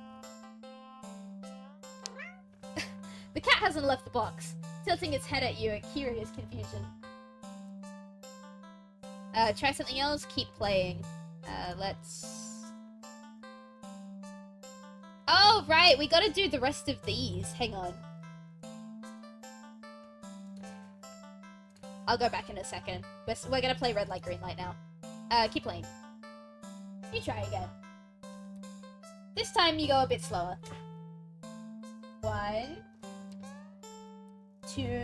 The cat hasn't left the box, tilting its head at you in curious confusion. Try something else, keep playing. Let's... Oh, right, we gotta do the rest of these. Hang on. I'll go back in a second. We're gonna play red light, green light now. Keep playing. You try again. This time you go a bit slower. 1, 2,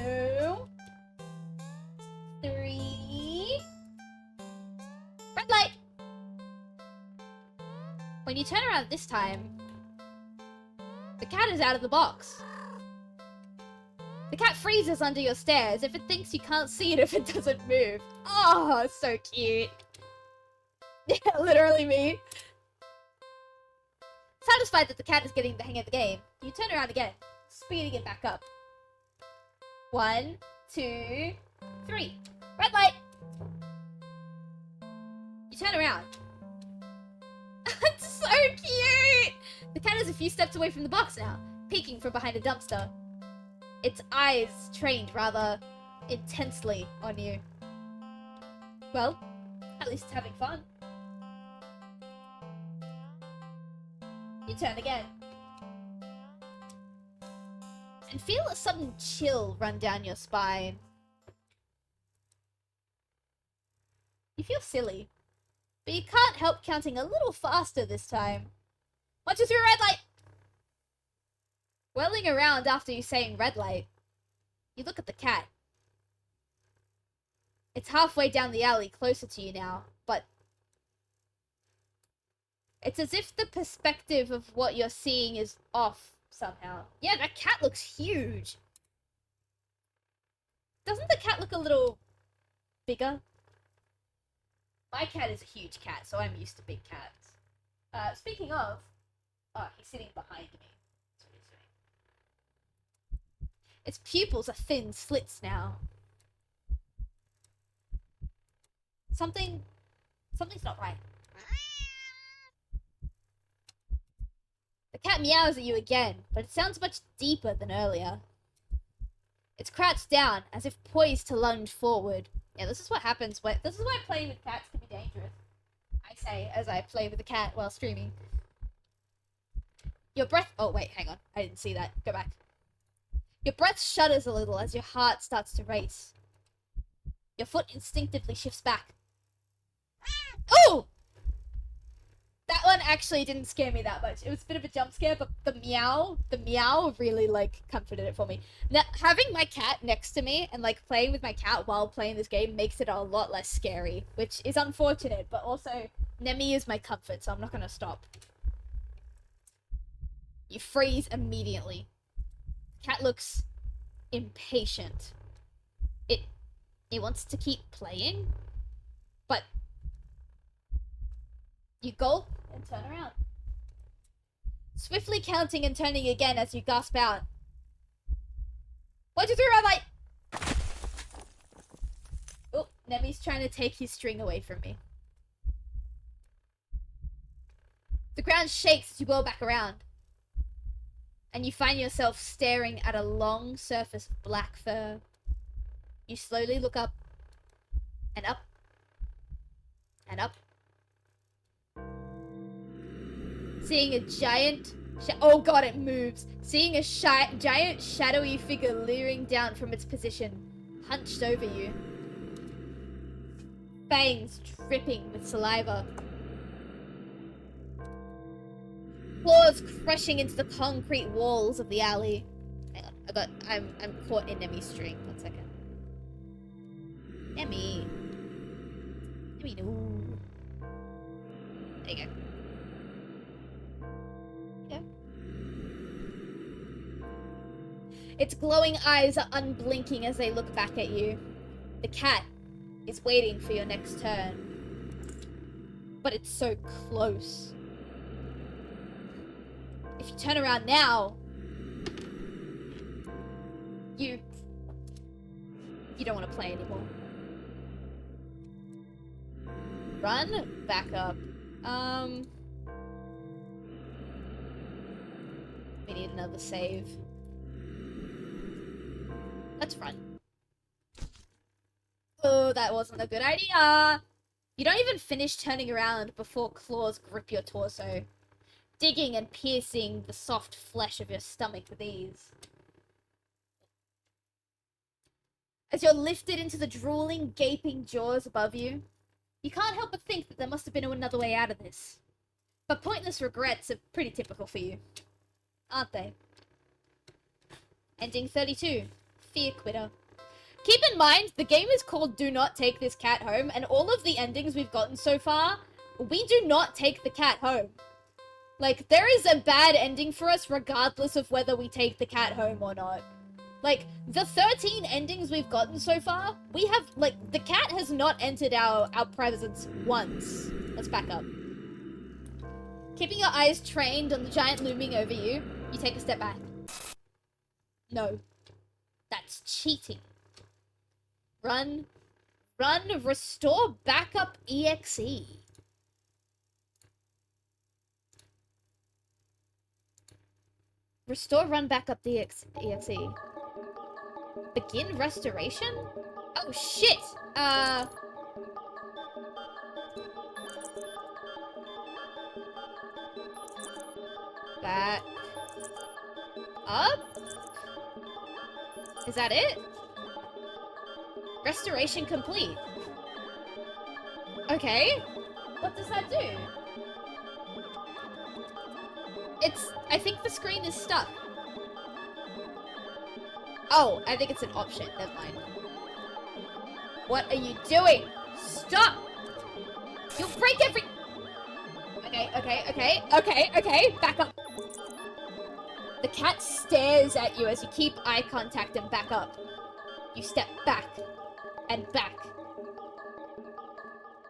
3. Red light! When you turn around this time, the cat is out of the box. The cat freezes under your stare as if it thinks you can't see it if it doesn't move. Oh, so cute. Yeah, literally me. Satisfied that the cat is getting the hang of the game, you turn around again, speeding it back up. 1, 2, 3. Red light! You turn around. It's so cute! The cat is a few steps away from the box now, peeking from behind a dumpster. Its eyes trained rather intensely on you. Well, at least it's having fun. You turn again. And feel a sudden chill run down your spine. You feel silly, but you can't help counting a little faster this time. 1, 2, 3, red light! Whirling around after you saying red light, you look at the cat. It's halfway down the alley, closer to you now, but it's as if the perspective of what you're seeing is off somehow. Yeah, that cat looks huge. Doesn't the cat look a little bigger? My cat is a huge cat, so I'm used to big cats. Speaking of... Oh, he's sitting behind me. That's what he's doing. Its pupils are thin slits now. Something's not right. The Cat meows at you again, but it sounds much deeper than earlier. It's crouched down, as if poised to lunge forward. Yeah, this is what happens when... This is why playing with cats can be dangerous. I say, as I play with a cat while streaming. Your breath... Oh, wait, hang on. I didn't see that. Go back. Your breath shudders a little as your heart starts to race. Your foot instinctively shifts back. Oh! That one actually didn't scare me that much. It was a bit of a jump scare, but the meow really, like, comforted it for me. Now, having my cat next to me and, like, playing with my cat while playing this game makes it a lot less scary, which is unfortunate, but also, Nemi is my comfort, so I'm not gonna stop. You freeze immediately. Cat looks impatient. It wants to keep playing, but you gulp and turn around. Swiftly counting and turning again as you gasp out. 1, 2, 3, red light! Oh, Nemi's trying to take his string away from me. The ground shakes as you whirl back around. And you find yourself staring at a long surface of black fur. You slowly look up, and up, and up. Seeing a giant... oh god, it moves! Seeing a giant shadowy figure leering down from its position, hunched over you. Fangs dripping with saliva. Claws crushing into the concrete walls of the alley. Hang on, I'm caught in Nemi's string. 1 second. Nemi, no. There you go. There you go. Its glowing eyes are unblinking as they look back at you. The cat is waiting for your next turn. But it's so close. If you turn around now, you don't want to play anymore. Run, back up. We need another save. Let's run. Oh, that wasn't a good idea. You don't even finish turning around before claws grip your torso, digging and piercing the soft flesh of your stomach with ease. As you're lifted into the drooling, gaping jaws above you, you can't help but think that there must have been another way out of this. But pointless regrets are pretty typical for you, aren't they? Ending 32. Fear Quitter. Keep in mind, the game is called Do Not Take This Cat Home, and all of the endings we've gotten so far, we do not take the cat home. Like, there is a bad ending for us regardless of whether we take the cat home or not. Like, the 13 endings we've gotten so far, we have, like, the cat has not entered our presence once. Let's back up. Keeping your eyes trained on the giant looming over you, you take a step back. No. That's cheating. Run. Run, restore backup EXE. Restore run backup EXE. Begin restoration? Oh shit! Back up? Is that it? Restoration complete. Okay. What does that do? I think the screen is stuck. Oh, I think it's an option. Never mind. What are you doing? Stop! You'll break every... Okay. Back up. The cat stares at you as you keep eye contact and back up. You step back and back.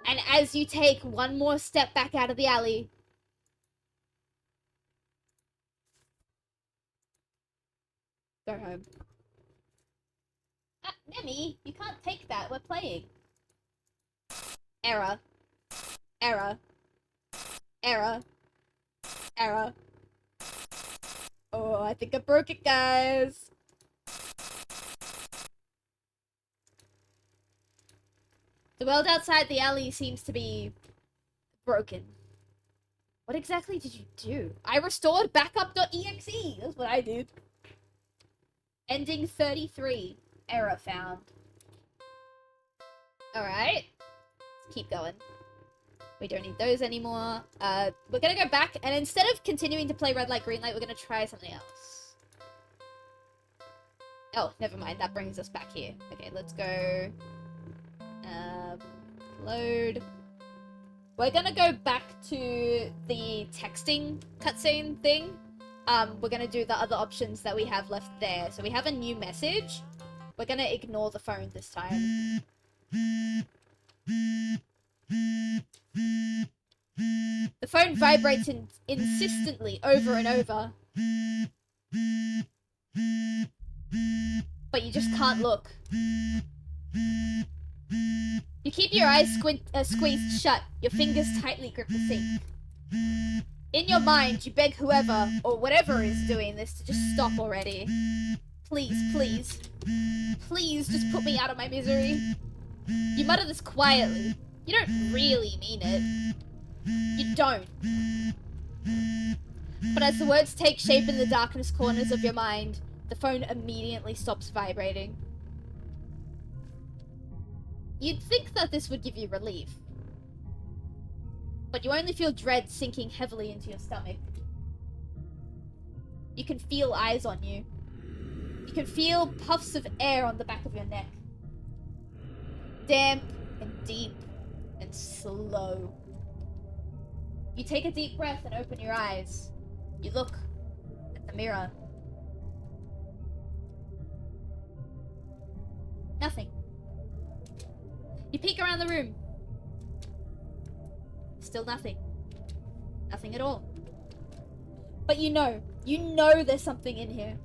And as you take one more step back out of the alley, go home. Nemi, you can't take that. We're playing. Error. Error. Error. Error. Oh, I think I broke it, guys. The world outside the alley seems to be broken. What exactly did you do? I restored backup.exe. That's what I did. Ending 33. Error found. Alright. Let's keep going. We don't need those anymore. We're gonna go back, and instead of continuing to play red light, green light, we're gonna try something else. Oh, never mind. That brings us back here. Okay, let's go. Load. We're gonna go back to the texting cutscene thing. We're gonna do the other options that we have left there. So we have a new message. We're gonna ignore the phone this time. The phone vibrates insistently over and over. But you just can't look. You keep your eyes squeezed shut, your fingers tightly grip the sink. In your mind, you beg whoever, or whatever is doing this to just stop already. Please, please. Please just put me out of my misery. You mutter this quietly. You don't really mean it. You don't. But as the words take shape in the darkest corners of your mind, the phone immediately stops vibrating. You'd think that this would give you relief. But you only feel dread sinking heavily into your stomach. You can feel eyes on you. You can feel puffs of air on the back of your neck. Damp and deep and slow. You take a deep breath and open your eyes. You look at the mirror. Nothing. You peek around the room. Still nothing. Nothing at all. But you know there's something in here.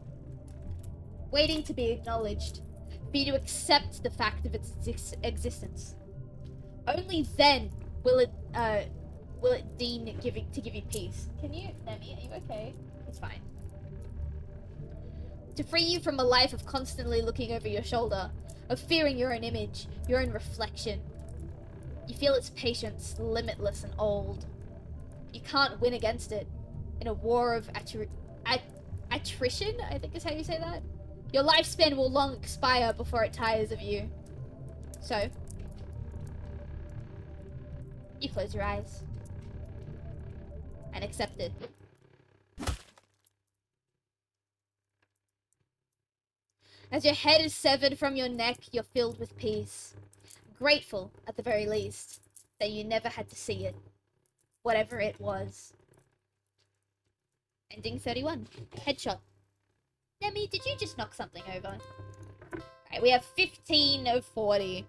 Waiting to be acknowledged. For you to accept the fact of its existence. Only then will it deign to give you peace. Can you, Nemi, are you okay? It's fine. To free you from a life of constantly looking over your shoulder, of fearing your own image, your own reflection. You feel its patience, limitless and old. You can't win against it. In a war of attrition, I think is how you say that. Your lifespan will long expire before it tires of you. So, you close your eyes. And accept it. As your head is severed from your neck, you're filled with peace. Grateful, at the very least, that you never had to see it. Whatever it was. Ending 31. Headshot. Nemi, did you just knock something over? Alright, we have 15 of 40.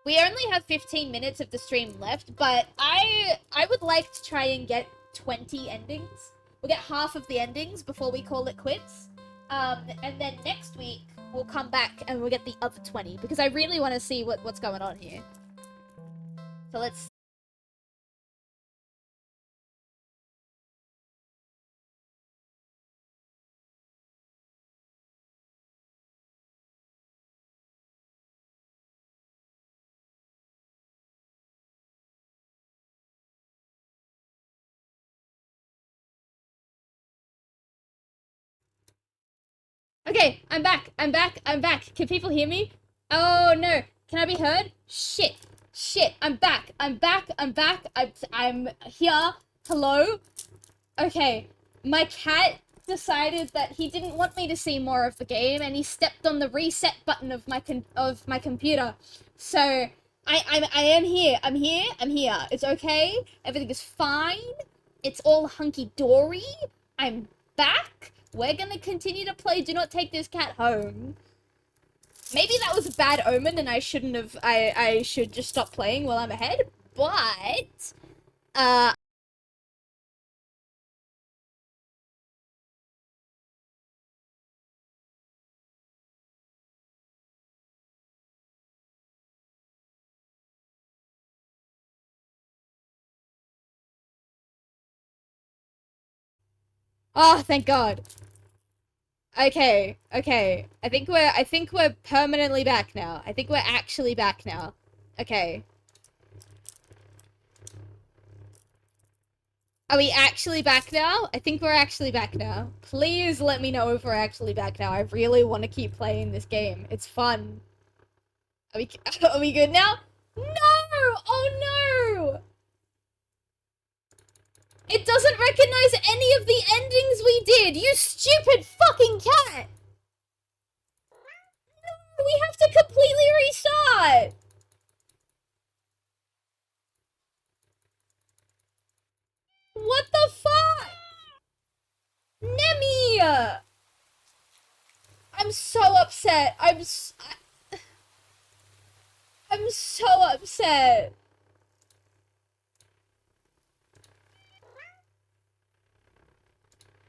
We only have 15 minutes of the stream left, but I would like to try and get 20 endings. We'll get half of the endings before we call it quits. And then next week, we'll come back and we'll get the other 20, because I really want to see what's going on here. So let's... Okay, I'm back. I'm back. I'm back. Can people hear me? Oh, no. Can I be heard? Shit. Shit. I'm back. I'm back. I'm back. I'm here. Hello? Okay. My cat decided that he didn't want me to see more of the game, and he stepped on the reset button of my computer. So, I am here. I'm here. I'm here. It's okay. Everything is fine. It's all hunky-dory. I'm back. We're gonna continue to play Do Not Take This Cat Home. Maybe that was a bad omen and I shouldn't have... I should just stop playing while I'm ahead. But... Oh, thank God. Okay, okay. I think we're permanently back now. I think we're actually back now. Okay. Are we actually back now? I think we're actually back now. Please let me know if we're actually back now. I really want to keep playing this game. It's fun. Are we good now? No! Oh no! It doesn't recognize any of the endings we did! You stupid fucking cat! No, we have to completely restart! What the fuck? Nemi! I'm so upset. I'm so upset.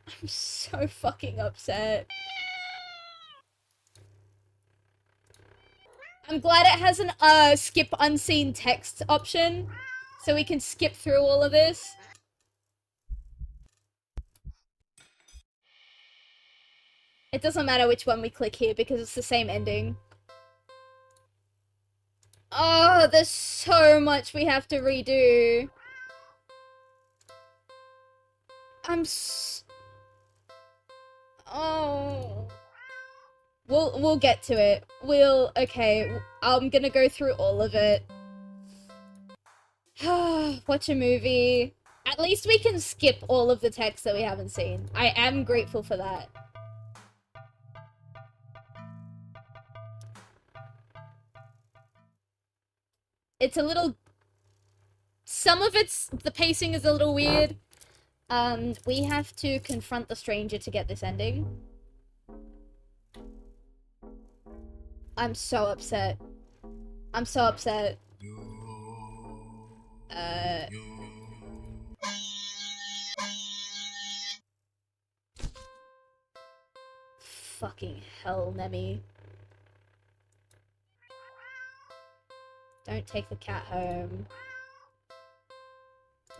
I'm so fucking upset. I'm glad it has an skip unseen text option, so we can skip through all of this. It doesn't matter which one we click here because it's the same ending. Oh, there's so much we have to redo. Oh. We'll get to it. Okay, I'm gonna go through all of it. Watch a movie. At least we can skip all of the text that we haven't seen. I am grateful for that. It's a little... Some of the pacing is a little weird. We have to confront the stranger to get this ending. I'm so upset. I'm so upset. Fucking hell, Nemi. Don't take the cat home.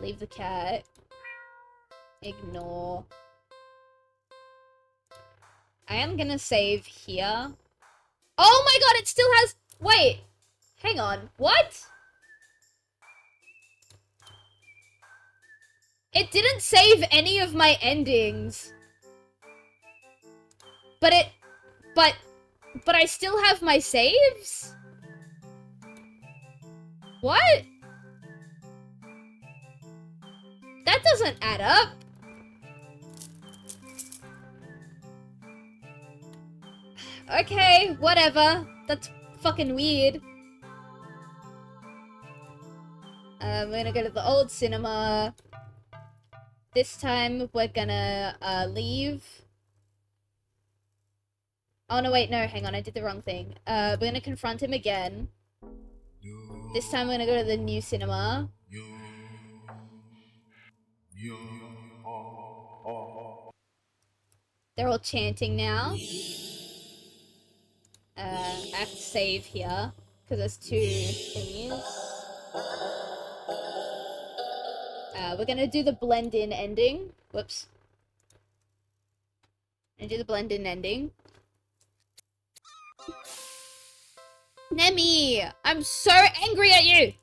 Leave the cat. Ignore. I am gonna save here. Oh my god, it still has... Wait. Hang on. What? It didn't save any of my endings. But I still have my saves? What? That doesn't add up. Okay, whatever. That's fucking weird. We're gonna go to the old cinema. This time, we're gonna, leave. Oh, no, wait, no, hang on, I did the wrong thing. We're gonna confront him again. This time, we're gonna go to the new cinema. They're all chanting now. I have to save here, because there's two thingies. We're gonna do the blend-in ending. Whoops. And do the blend-in ending. Nemi! I'm so angry at you!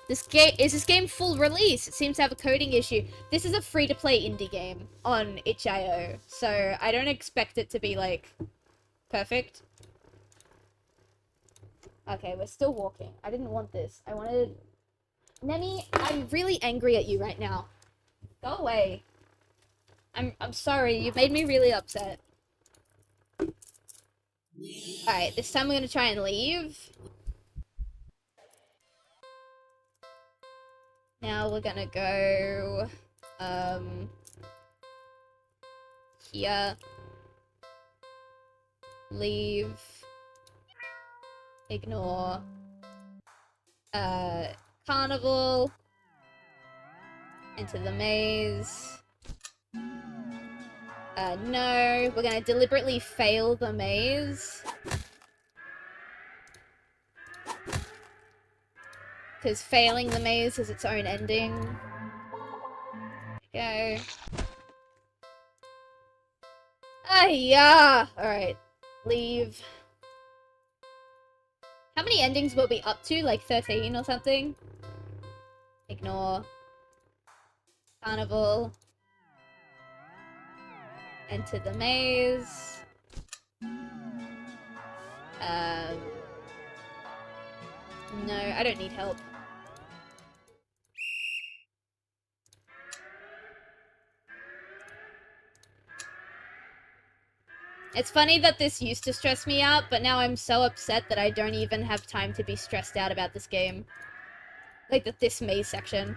Is this game full release? It seems to have a coding issue. This is a free-to-play indie game on itch.io, so I don't expect it to be, like, perfect. Okay, we're still walking. I didn't want this. I wanted... Nemi, I'm really angry at you right now. Go away. I'm sorry. You've made me really upset. Alright, this time we're gonna try and leave. Now we're gonna go... here. Leave. Ignore. Carnival. Into the maze. No. We're gonna deliberately fail the maze. Because failing the maze has its own ending. Go. Ah, yeah. Alright. Leave. How many endings will be up to? Like 13 or something? Ignore. Carnival. Enter the maze. No, I don't need help. It's funny that this used to stress me out, but now I'm so upset that I don't even have time to be stressed out about this game. Like, this maze section.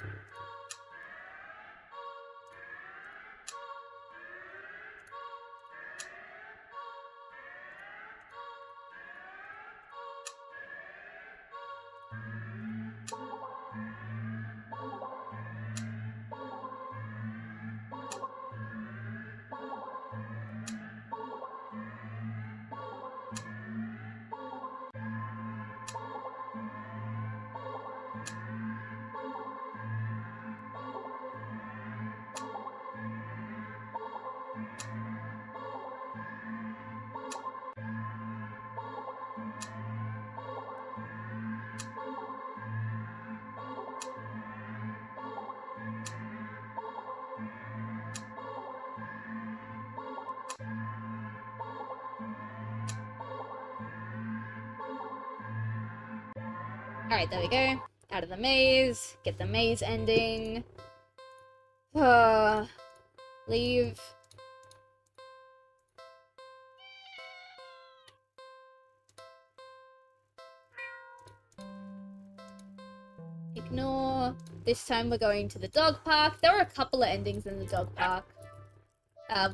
Alright, there we go. Out of the maze. Get the maze ending. Leave. Ignore. This time we're going to the dog park. There were a couple of endings in the dog park.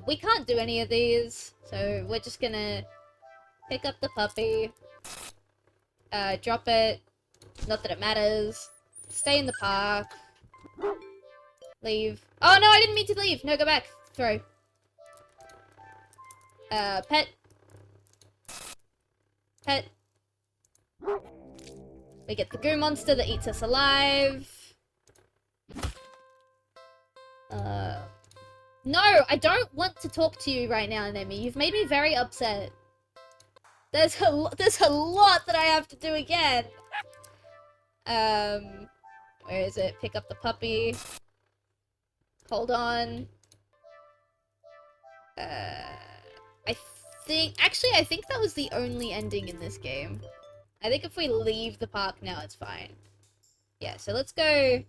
We can't do any of these, so we're just gonna pick up the puppy. Drop it. Not that it matters. Stay in the park. Leave. Oh no, I didn't mean to leave! No, go back. Throw. Pet. Pet. We get the goo monster that eats us alive. No, I don't want to talk to you right now, Nemi. You've made me very upset. There's a lot that I have to do again. Where is it? Pick up the puppy. Hold on. I think that was the only ending in this game. I think if we leave the park now, it's fine. Yeah, so let's go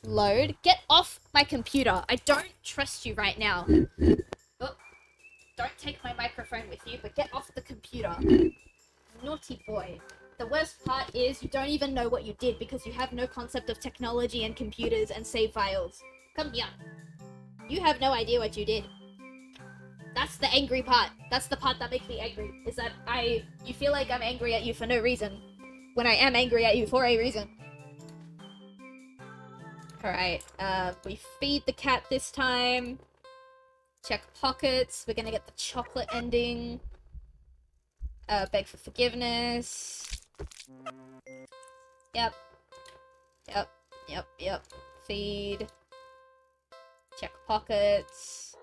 load. Get off my computer. I don't trust you right now. Oh, don't take my microphone with you, but get off the computer. Naughty boy. The worst part is you don't even know what you did because you have no concept of technology and computers and save files. Come here. You have no idea what you did. That's the angry part. That's the part that makes me angry. Is that you feel like I'm angry at you for no reason. When I am angry at you for a reason. Alright, we feed the cat this time. Check pockets. We're gonna get the chocolate ending. Beg for forgiveness. Yep. Feed. Check pockets.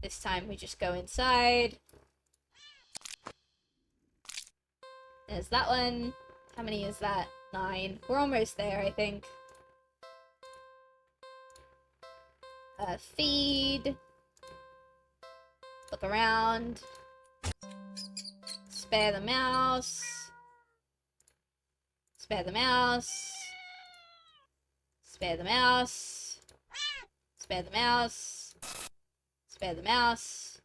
This time we just go inside. There's that one. How many is that? 9. We're almost there, I think. Feed. Look around. Spare the mouse. Spare the mouse. Spare the mouse. Spare the mouse. Spare the mouse.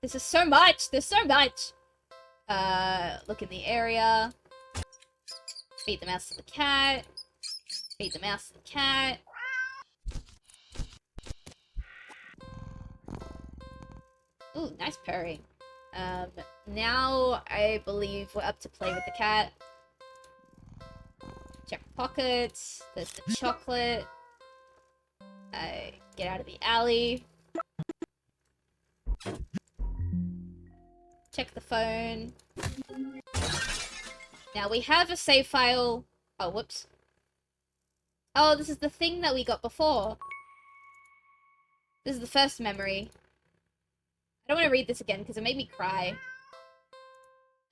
This is so much! There's so much! Look in the area. Feed the mouse to the cat. Feed the mouse to the cat. Ooh, nice purring. Now I believe we're up to play with the cat. Check pockets. There's the chocolate. Get out of the alley. Check the phone. Now we have a save file. Oh, whoops. Oh, this is the thing that we got before. This is the first memory. I don't want to read this again because it made me cry.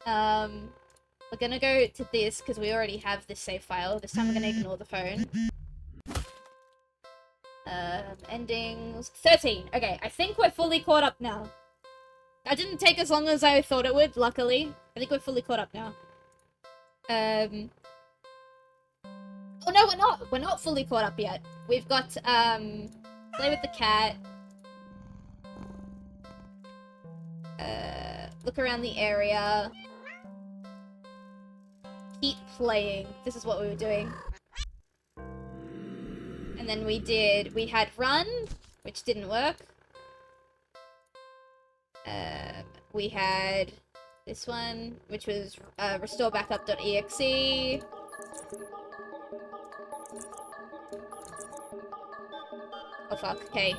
We're gonna go to this because we already have this save file. This time we're gonna ignore the phone. Endings. 13. Okay, I think we're fully caught up now. That didn't take as long as I thought it would, luckily. I think we're fully caught up now. Oh no, we're not! We're not fully caught up yet. We've got, play with the cat. Look around the area. Keep playing. This is what we were doing. And then we had run, which didn't work. We had this one, which was restore backup.exe. Oh fuck, okay.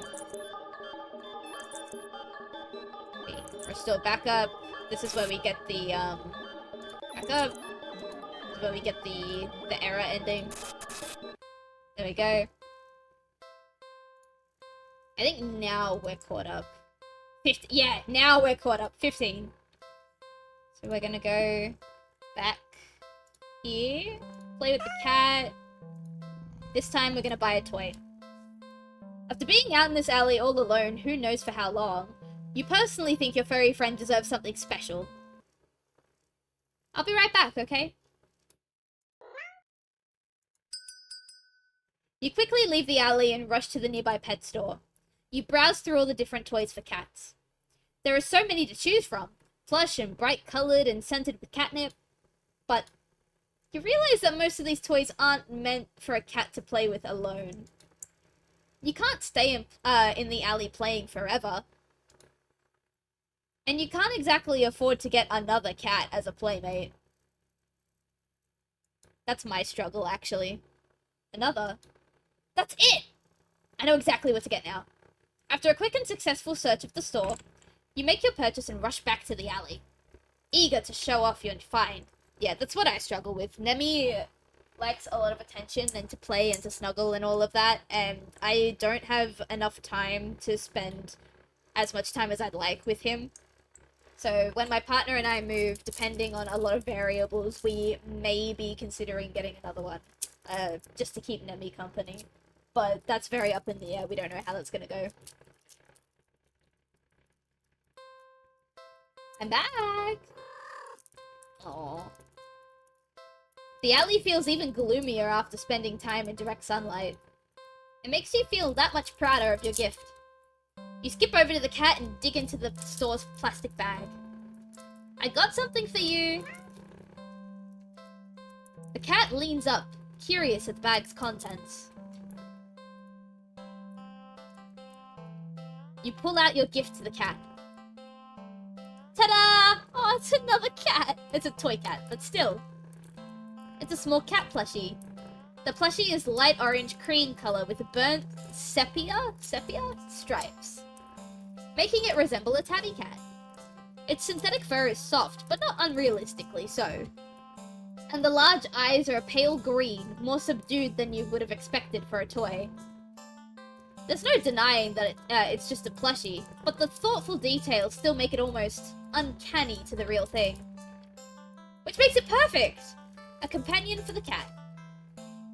Restore backup. This is where we get the backup. This is where we get the error ending. There we go. I think now we're caught up. 15. Yeah, now we're caught up. 15. So we're gonna go back here. Play with the cat. This time we're gonna buy a toy. After being out in this alley all alone, who knows for how long, you personally think your furry friend deserves something special. I'll be right back, okay? You quickly leave the alley and rush to the nearby pet store. You browse through all the different toys for cats. There are so many to choose from, plush and bright-coloured and scented with catnip, but you realise that most of these toys aren't meant for a cat to play with alone. You can't stay in the alley playing forever. And you can't exactly afford to get another cat as a playmate. That's my struggle, actually. Another. That's it! I know exactly what to get now. After a quick and successful search of the store, you make your purchase and rush back to the alley, eager to show off your find. Yeah, that's what I struggle with. Nemi likes a lot of attention and to play and to snuggle and all of that, and I don't have enough time to spend as much time as I'd like with him. So when my partner and I move, depending on a lot of variables, we may be considering getting another one, just to keep Nemi company. But that's very up in the air. We don't know how that's gonna go. I'm back! Aww. The alley feels even gloomier after spending time in direct sunlight. It makes you feel that much prouder of your gift. You skip over to the cat and dig into the store's plastic bag. I got something for you! The cat leans up, curious at the bag's contents. You pull out your gift to the cat. Ta-da! Oh, it's another cat! It's a toy cat, but still. It's a small cat plushie. The plushie is light orange cream color with burnt sepia stripes, making it resemble a tabby cat. Its synthetic fur is soft, but not unrealistically so. And the large eyes are a pale green, more subdued than you would have expected for a toy. There's no denying that it's just a plushie, but the thoughtful details still make it almost uncanny to the real thing. Which makes it perfect! A companion for the cat.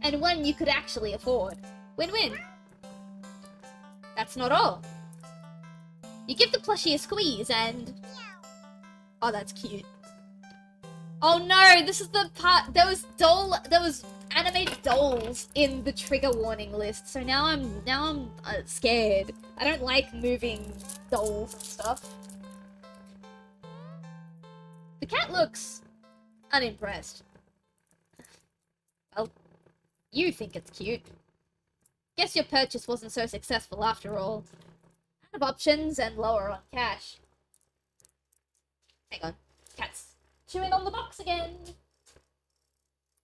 And one you could actually afford. Win-win. That's not all. You give the plushie a squeeze and... Oh, that's cute. Oh no, this is the part... There was animated dolls in the trigger warning list, so now I'm scared. I don't like moving dolls and stuff. The cat looks unimpressed. Well, you think it's cute. Guess your purchase wasn't so successful after all. Out of options and lower on cash. Hang on. Cat's chewing on the box again.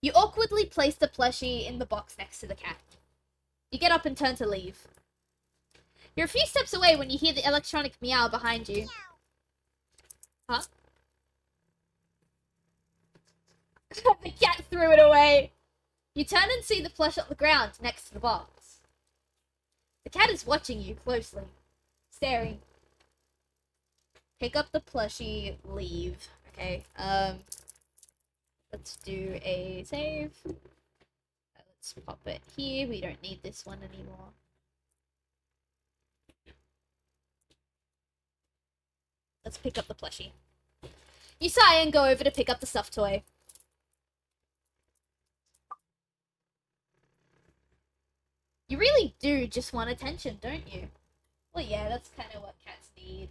You awkwardly place the plushie in the box next to the cat. You get up and turn to leave. You're a few steps away when you hear the electronic meow behind you. Huh? The cat threw it away. You turn and see the plush on the ground next to the box. The cat is watching you closely, staring. Pick up the plushie, leave. Okay, let's do a save. Let's pop it here. We don't need this one anymore. Let's pick up the plushie. You sigh and go over to pick up the stuffed toy. You really do just want attention, don't you? Well, yeah, that's kind of what cats need.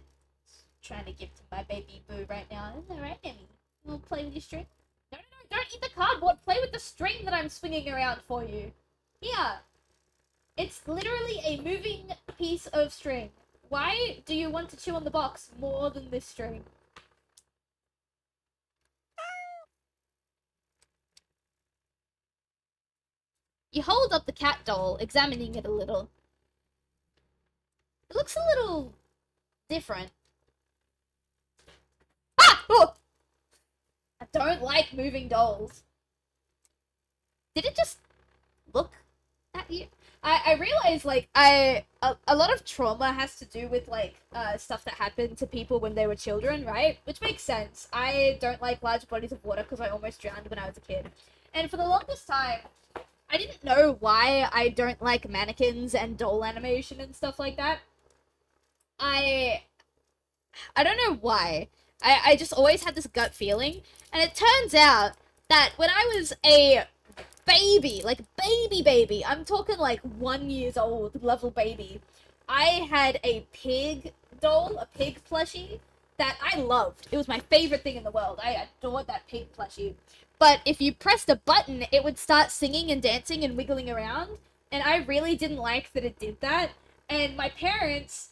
Trying to give to my baby boo right now. Isn't that right, Emmy? You want to play with your string? No, don't eat the cardboard. Play with the string that I'm swinging around for you. Here. It's literally a moving piece of string. Why do you want to chew on the box more than this string? You hold up the cat doll, examining it a little. It looks a little different. Ah! Oh! I don't like moving dolls. Did it just look at you? I realize, like, a lot of trauma has to do with, like, stuff that happened to people when they were children, right? Which makes sense. I don't like large bodies of water because I almost drowned when I was a kid. And for the longest time, I didn't know why I don't like mannequins and doll animation and stuff like that. I don't know why. I just always had this gut feeling. And it turns out that when I was a baby, like baby, I'm talking like 1 year old level baby, I had a pig doll, a pig plushie, that I loved. It was my favorite thing in the world. I adored that pig plushie. But if you pressed a button, it would start singing and dancing and wiggling around. And I really didn't like that it did that. And my parents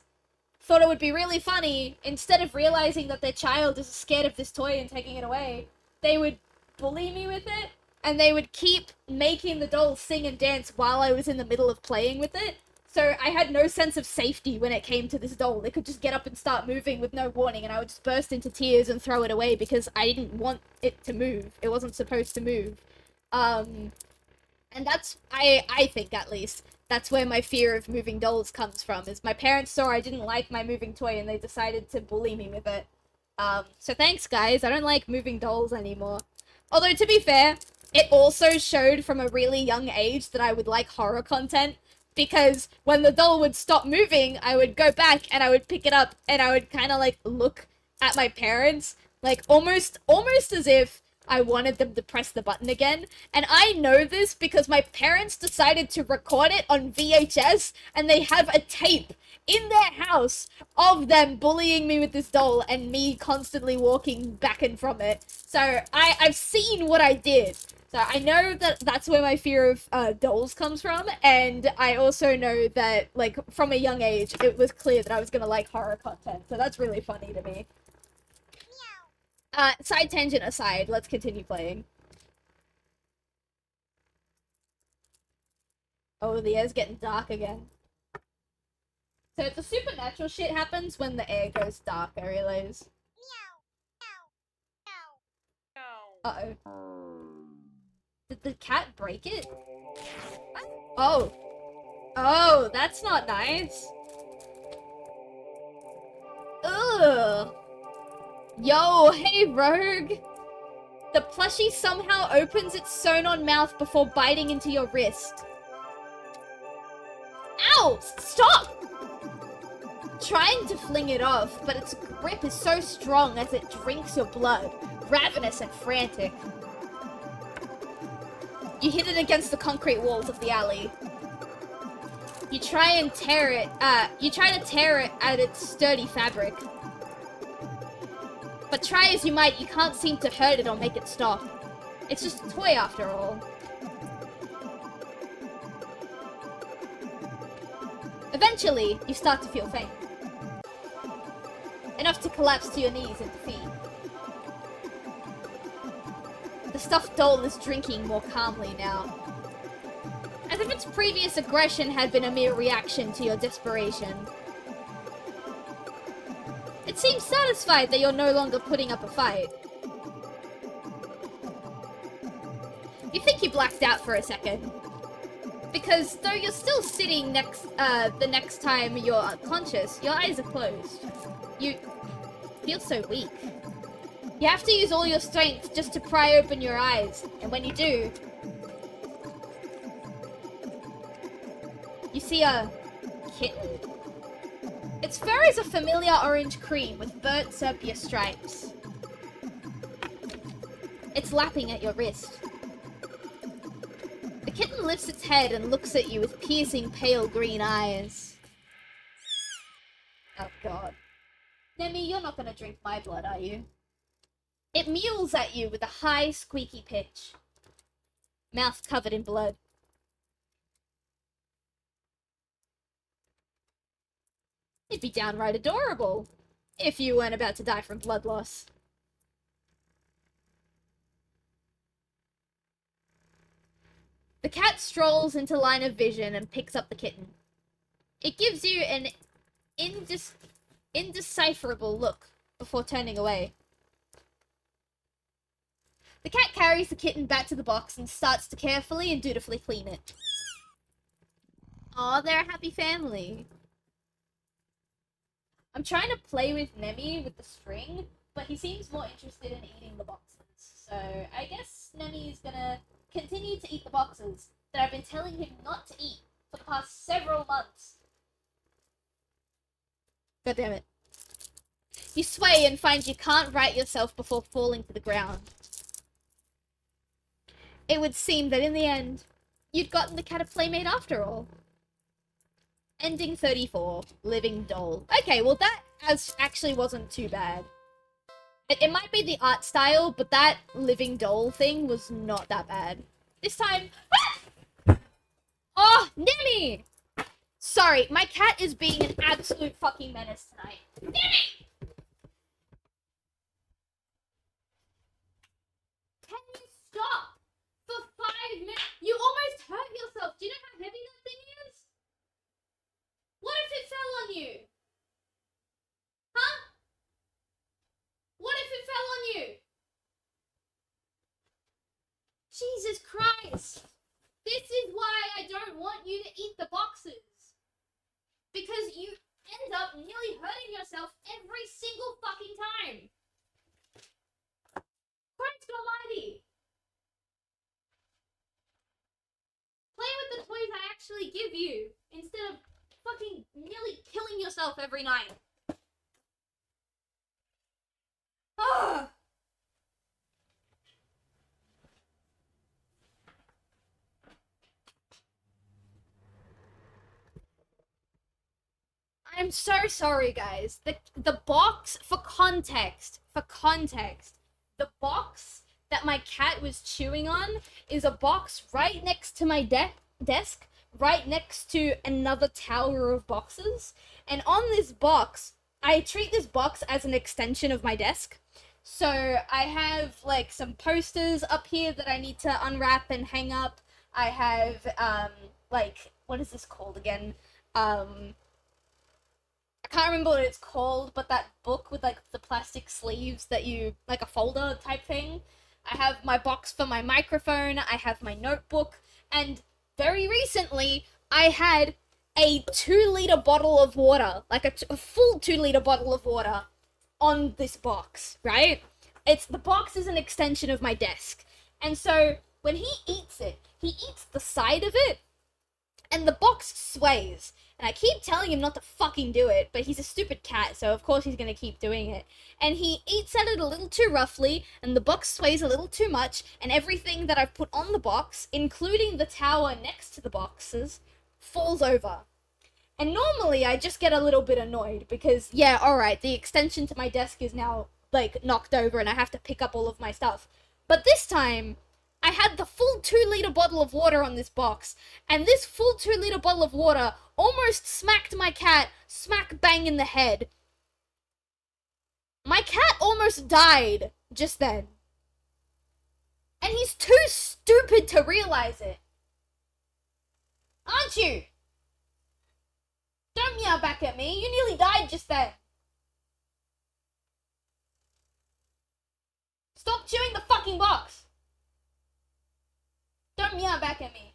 thought it would be really funny, instead of realizing that their child is scared of this toy and taking it away, they would bully me with it, and they would keep making the doll sing and dance while I was in the middle of playing with it. So I had no sense of safety when it came to this doll. It could just get up and start moving with no warning, and I would just burst into tears and throw it away because I didn't want it to move. It wasn't supposed to move. And that's, I think at least, that's where my fear of moving dolls comes from, is my parents saw I didn't like my moving toy and they decided to bully me with it. So thanks guys, I don't like moving dolls anymore. Although to be fair, it also showed from a really young age that I would like horror content, because when the doll would stop moving, I would go back and I would pick it up and I would kind of like look at my parents, like almost as if I wanted them to press the button again. And I know this because my parents decided to record it on VHS, and they have a tape in their house of them bullying me with this doll and me constantly walking back and from it. So I've seen what I did. So I know that that's where my fear of dolls comes from, and I also know that, like, from a young age, it was clear that I was gonna like horror content. So that's really funny to me. Side tangent aside, let's continue playing. Oh, the air's getting dark again. So the supernatural shit happens when the air goes dark, I realize. Uh-oh. Did the cat break it? Oh. Oh, that's not nice. Ugh. Yo, hey Rogue! The plushie somehow opens its sewn-on mouth before biting into your wrist. Ow! Stop! Trying to fling it off, but its grip is so strong as it drinks your blood, ravenous and frantic. You hit it against the concrete walls of the alley. You try to tear it at its sturdy fabric. But try as you might, you can't seem to hurt it or make it stop. It's just a toy after all. Eventually, you start to feel faint. Enough to collapse to your knees in defeat. The stuffed doll is drinking more calmly now. As if its previous aggression had been a mere reaction to your desperation. It seems satisfied that you're no longer putting up a fight. You think you blacked out for a second. Because though you're still sitting the next time you're unconscious, your eyes are closed. You feel so weak. You have to use all your strength just to pry open your eyes, and when you do, you see a kitten? Its fur is a familiar orange cream with burnt sepia stripes. It's lapping at your wrist. The kitten lifts its head and looks at you with piercing pale green eyes. Oh god. Nemi, you're not gonna drink my blood, are you? It mews at you with a high, squeaky pitch. Mouth covered in blood. It'd be downright adorable if you weren't about to die from blood loss. The cat strolls into line of vision and picks up the kitten. It gives you an indecipherable look before turning away. The cat carries the kitten back to the box and starts to carefully and dutifully clean it. Aw, they're a happy family. I'm trying to play with Nemi with the string, but he seems more interested in eating the boxes. So I guess Nemi's gonna continue to eat the boxes that I've been telling him not to eat for the past several months. God damn it. You sway and find you can't right yourself before falling to the ground. It would seem that in the end, you'd gotten the cat a playmate after all. Ending 34, Living Doll. Okay, well that actually wasn't too bad. It might be the art style, but that Living Doll thing was not that bad. This time... Ah! Oh, Nemi! Sorry, my cat is being an absolute fucking menace tonight. Nemi! Can you stop? For 5 minutes? You almost hurt yourself. Do you know how heavy that thing is? What if it fell on you? Huh? What if it fell on you? Jesus Christ. This is why I don't want you to eat the boxes. Because you end up nearly hurting yourself every single fucking time. Christ almighty. Play with the toys I actually give you instead of fucking nearly killing yourself every night. Ah! I'm so sorry, guys. The box, for context, the box that my cat was chewing on is a box right next to my desk, right next to another tower of boxes. And on this box, I treat this box as an extension of my desk. So I have like some posters up here that I need to unwrap and hang up. I have like, what is this called again? I can't remember what it's called, but that book with like the plastic sleeves that you, like a folder type thing. I have my box for my microphone, I have my notebook, and very recently I had a 2-liter bottle of water, like a full 2-liter bottle of water on this box, right? The box is an extension of my desk. And so when he eats it, he eats the side of it, and the box sways. And I keep telling him not to fucking do it, but he's a stupid cat, so of course he's gonna keep doing it. And he eats at it a little too roughly, and the box sways a little too much, and everything that I've put on the box, including the tower next to the boxes, falls over. And normally I just get a little bit annoyed, because, yeah, alright, the extension to my desk is now, like, knocked over, and I have to pick up all of my stuff. But this time, I had the full 2-liter bottle of water on this box, and this full 2-liter bottle of water almost smacked my cat smack bang in the head. My cat almost died just then. And he's too stupid to realize it. Aren't you? Don't meow back at me, you nearly died just then. Stop chewing the fucking box. meow back at me.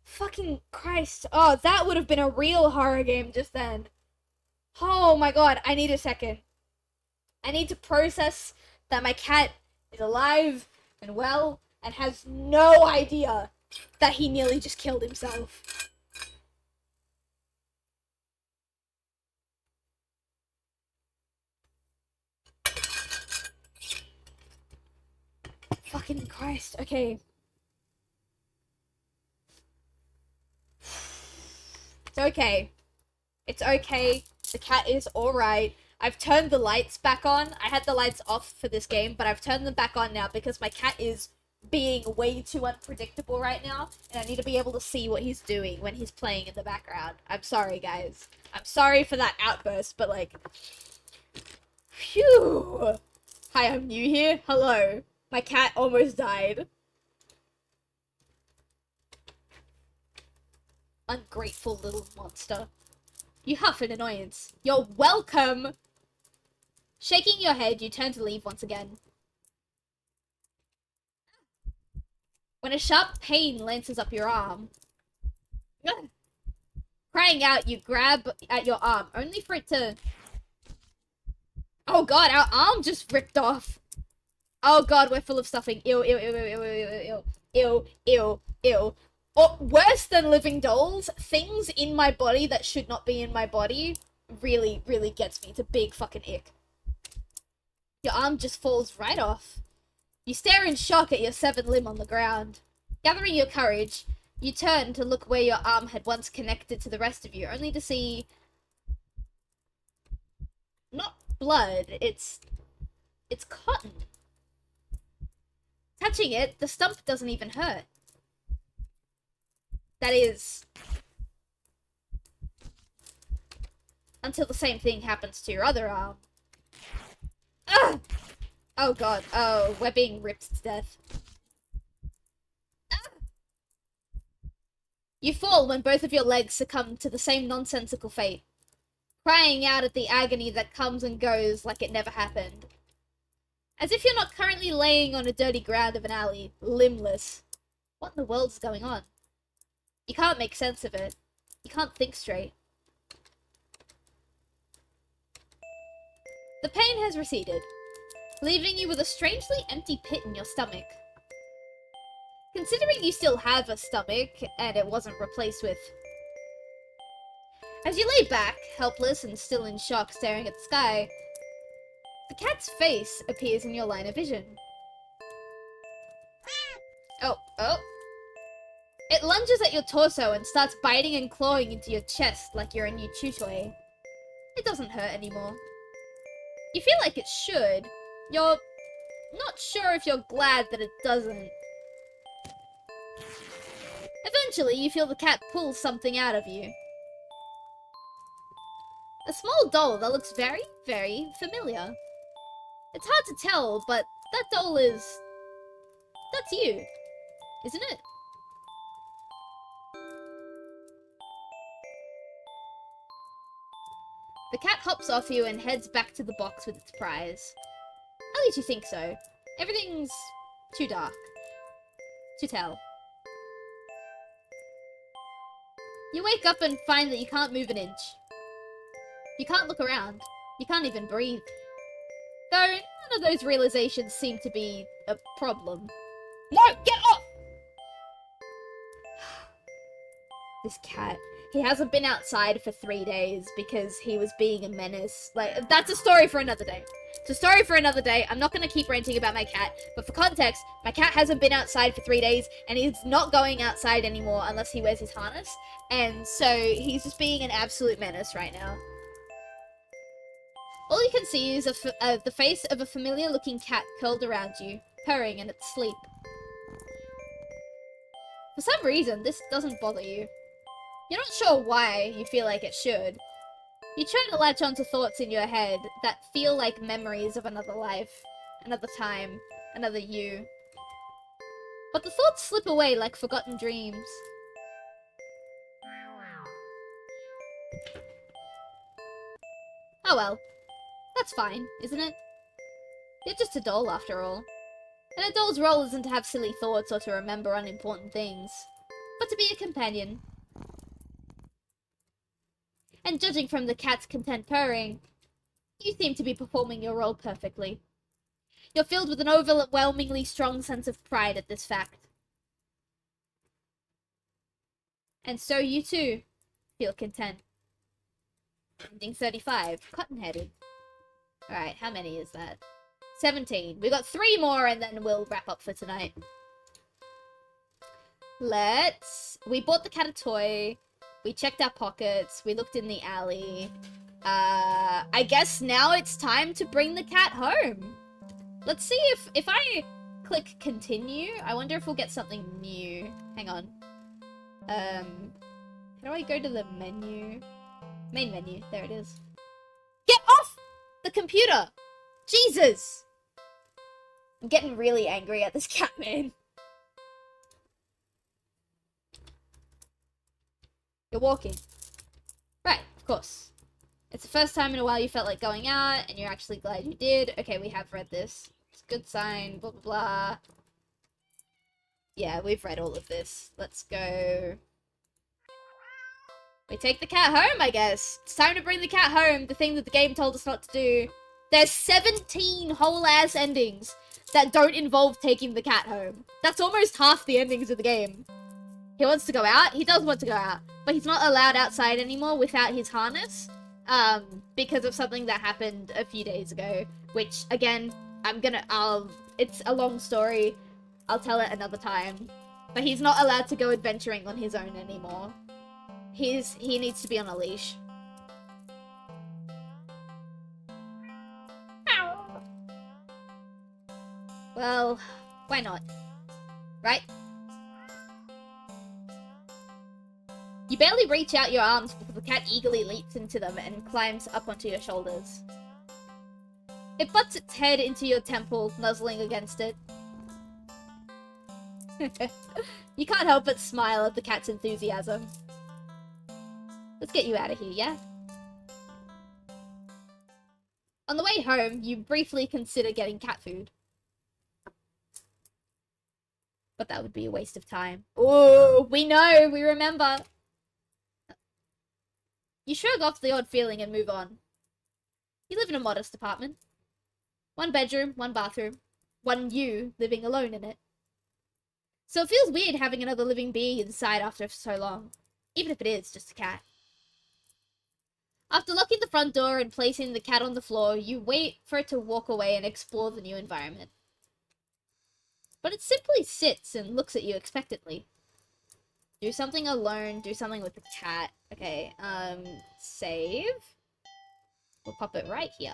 Fucking Christ. Oh, that would have been a real horror game just then. Oh my god, I need a second. I need to process that my cat is alive and well and has no idea that he nearly just killed himself. Fucking Christ. Okay. It's okay. It's okay. The cat is alright. I've turned the lights back on. I had the lights off for this game, but I've turned them back on now because my cat is being way too unpredictable right now, and I need to be able to see what he's doing when he's playing in the background. I'm sorry, guys. I'm sorry for that outburst, but like... Phew! Hi, I'm new here. Hello. My cat almost died. Ungrateful little monster. You huff an annoyance. You're welcome! Shaking your head, you turn to leave once again. When a sharp pain lances up your arm. Crying out, you grab at your arm, only for it to... Oh god, our arm just ripped off! Oh god, we're full of stuffing. Ew, ew, ew, ew, ew, ew, ew, ew, ew. Or worse than living dolls, things in my body that should not be in my body really, really gets me. It's a big fucking ick. Your arm just falls right off. You stare in shock at your severed limb on the ground. Gathering your courage, you turn to look where your arm had once connected to the rest of you, only to see... not blood, it's cotton. Touching it, the stump doesn't even hurt. That is... until the same thing happens to your other arm. Ugh! Oh god, oh, we're being ripped to death. Ah! You fall when both of your legs succumb to the same nonsensical fate, crying out at the agony that comes and goes like it never happened. As if you're not currently laying on a dirty ground of an alley, limbless. What in the world is going on? You can't make sense of it. You can't think straight. The pain has receded, leaving you with a strangely empty pit in your stomach. Considering you still have a stomach, and it wasn't replaced with... As you lay back, helpless and still in shock staring at the sky, the cat's face appears in your line of vision. Oh. It lunges at your torso and starts biting and clawing into your chest like you're a new chew toy. It doesn't hurt anymore. You feel like it should. You're not sure if you're glad that it doesn't. Eventually, you feel the cat pull something out of you. A small doll that looks very, very familiar. It's hard to tell, but that doll is... that's you, isn't it? The cat hops off you and heads back to the box with its prize. At least you think so. Everything's too dark to tell. You wake up and find that you can't move an inch. You can't look around. You can't even breathe. Though none of those realizations seem to be a problem. No, get off! This cat. He hasn't been outside for 3 days because he was being a menace. Like, that's a story for another day. It's a story for another day. I'm not going to keep ranting about my cat, but for context, my cat hasn't been outside for 3 days, and he's not going outside anymore unless he wears his harness, and so he's just being an absolute menace right now. All you can see is the face of a familiar-looking cat curled around you, purring in its sleep. For some reason, this doesn't bother you. You're not sure why you feel like it should. You try to latch onto thoughts in your head that feel like memories of another life, another time, another you. But the thoughts slip away like forgotten dreams. Oh well. That's fine, isn't it? You're just a doll after all. An adult's role isn't to have silly thoughts or to remember unimportant things, but to be a companion. And judging from the cat's content purring, you seem to be performing your role perfectly. You're filled with an overwhelmingly strong sense of pride at this fact. And so you too feel content. Ending 35, cotton-headed. Alright, how many is that? 17. We got 3 more and then we'll wrap up for tonight. We bought the cat a toy. We checked our pockets. We looked in the alley. I guess now it's time to bring the cat home. Let's see if I click continue, I wonder if we'll get something new. Hang on. How do I go to the menu? Main menu. There it is. Get off the computer! Jesus! I'm getting really angry at this cat, man. You're walking. Right, of course. It's the first time in a while you felt like going out, and you're actually glad you did. Okay, we have read this. It's a good sign, blah, blah, blah. Yeah, we've read all of this. Let's go. We take the cat home, I guess. It's time to bring the cat home, the thing that the game told us not to do. There's 17 whole-ass endings that don't involve taking the cat home. That's almost half the endings of the game. He wants to go out. He does want to go out. But he's not allowed outside anymore without his harness. Because of something that happened a few days ago. Which, again, it's a long story. I'll tell it another time. But he's not allowed to go adventuring on his own anymore. He needs to be on a leash. Well, why not? Right? You barely reach out your arms before the cat eagerly leaps into them and climbs up onto your shoulders. It butts its head into your temple, nuzzling against it. You can't help but smile at the cat's enthusiasm. Let's get you out of here, yeah? On the way home, you briefly consider getting cat food. But that would be a waste of time. Oh, we know, we remember. You shrug off the odd feeling and move on. You live in a modest apartment. 1 bedroom, 1 bathroom. 1 you living alone in it. So it feels weird having another living being inside after so long. Even if it is just a cat. After locking the front door and placing the cat on the floor, you wait for it to walk away and explore the new environment. But it simply sits and looks at you expectantly. Do something alone, do something with the cat. Okay, save. We'll pop it right here.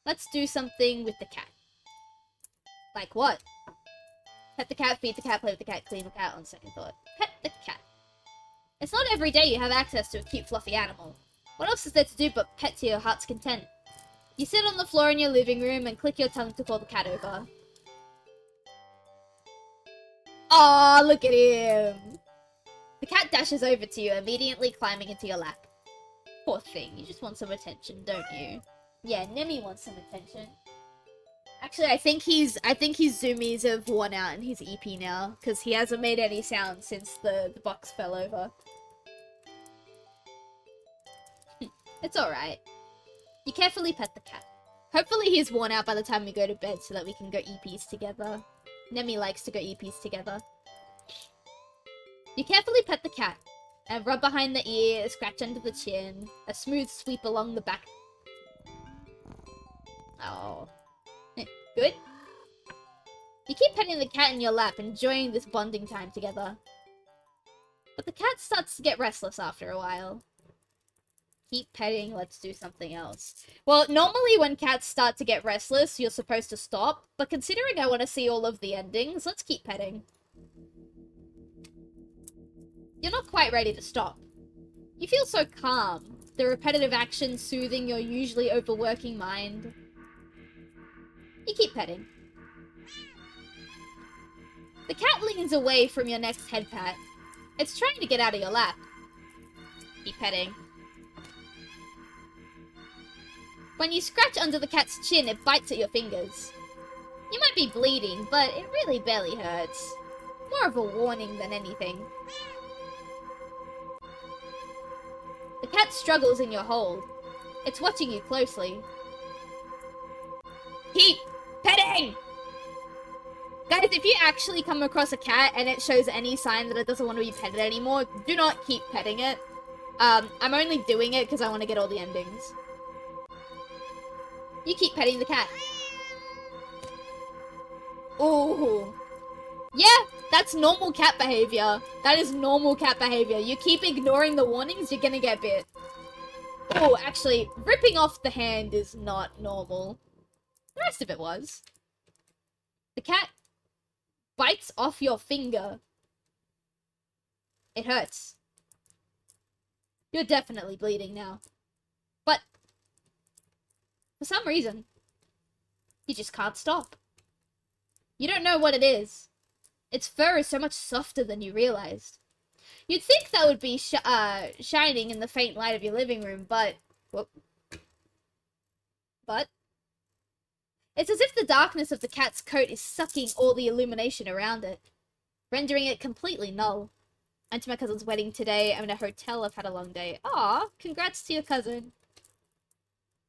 Let's do something with the cat. Like what? Pet the cat, feed the cat, play with the cat, clean the cat on second thought. Pet the cat. It's not every day you have access to a cute fluffy animal. What else is there to do but pet to your heart's content? You sit on the floor in your living room and click your tongue to call the cat over. Aw, look at him! The cat dashes over to you, immediately climbing into your lap. Poor thing, you just want some attention, don't you? Yeah, Nemi wants some attention. Actually, I think his zoomies have worn out in his EP now, because he hasn't made any sound since the box fell over. It's alright. You carefully pet the cat. Hopefully he's worn out by the time we go to bed so that we can go EPs together. Nemi likes to go EPs together. You carefully pet the cat, and rub behind the ear, a scratch under the chin, a smooth sweep along the back. Oh. Good? You keep petting the cat in your lap, enjoying this bonding time together. But the cat starts to get restless after a while. Keep petting, let's do something else. Well, normally when cats start to get restless, you're supposed to stop. But considering I want to see all of the endings, let's keep petting. You're not quite ready to stop. You feel so calm, the repetitive action soothing your usually overworking mind. You keep petting. The cat leans away from your next head pat. It's trying to get out of your lap. Keep petting. When you scratch under the cat's chin, it bites at your fingers. You might be bleeding, but it really barely hurts. More of a warning than anything. The cat struggles in your hold. It's watching you closely. Keep petting! Guys, if you actually come across a cat and it shows any sign that it doesn't want to be petted anymore, do not keep petting it. I'm only doing it because I want to get all the endings. You keep petting the cat. Ooh. Yeah, that's normal cat behavior. That is normal cat behavior. You keep ignoring the warnings, you're gonna get bit. Oh, actually, ripping off the hand is not normal. The rest of it was. The cat bites off your finger. It hurts. You're definitely bleeding now. But, for some reason, you just can't stop. You don't know what it is. Its fur is so much softer than you realized. You'd think that would be shining in the faint light of your living room, but... Whoop. But... It's as if the darkness of the cat's coat is sucking all the illumination around it, rendering it completely null. I went to my cousin's wedding today. I'm in a hotel. I've had a long day. Aw, congrats to your cousin.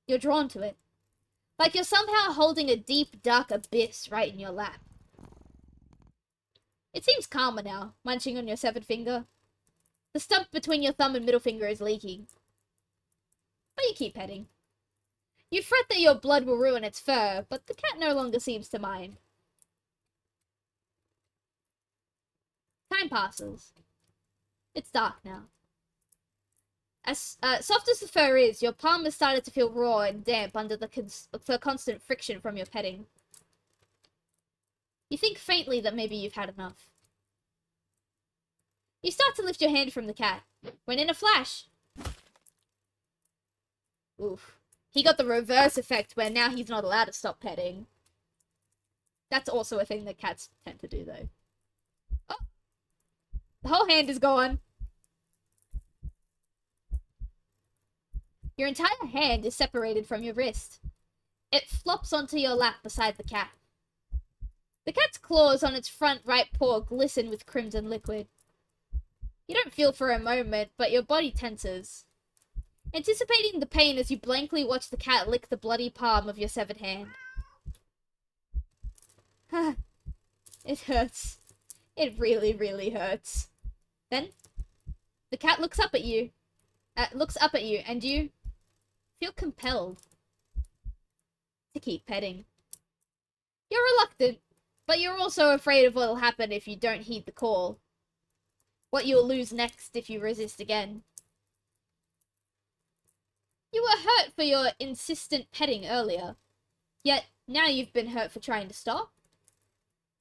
You're drawn to it. Like you're somehow holding a deep, dark abyss right in your lap. It seems calmer now, munching on your severed finger. The stump between your thumb and middle finger is leaking. But you keep petting. You fret that your blood will ruin its fur, but the cat no longer seems to mind. Time passes. It's dark now. As soft as the fur is, your palm has started to feel raw and damp under the constant friction from your petting. You think faintly that maybe you've had enough. You start to lift your hand from the cat, when in a flash... Oof. He got the reverse effect where now he's not allowed to stop petting. That's also a thing that cats tend to do, though. Oh! The whole hand is gone. Your entire hand is separated from your wrist. It flops onto your lap beside the cat. The cat's claws on its front right paw glisten with crimson liquid. You don't feel for a moment, but your body tenses. Anticipating the pain as you blankly watch the cat lick the bloody palm of your severed hand. It hurts. It really, really hurts. Then, the cat looks up at you, and you feel compelled to keep petting. You're reluctant, but you're also afraid of what'll happen if you don't heed the call. What you'll lose next if you resist again. You were hurt for your insistent petting earlier, yet now you've been hurt for trying to stop.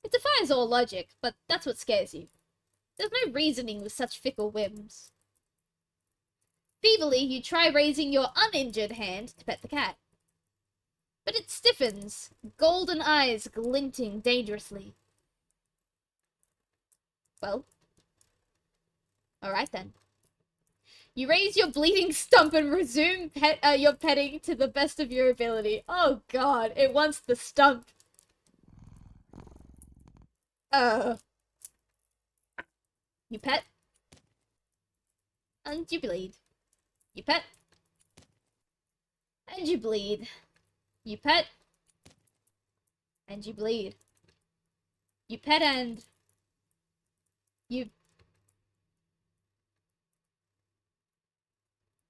It defies all logic, but that's what scares you. There's no reasoning with such fickle whims. Feebly, you try raising your uninjured hand to pet the cat. But it stiffens, golden eyes glinting dangerously. Well, alright then. You raise your bleeding stump and resume your petting to the best of your ability. Oh god, it wants the stump. You pet. And you bleed. You pet. And you bleed. You pet. And you bleed. You pet and... You...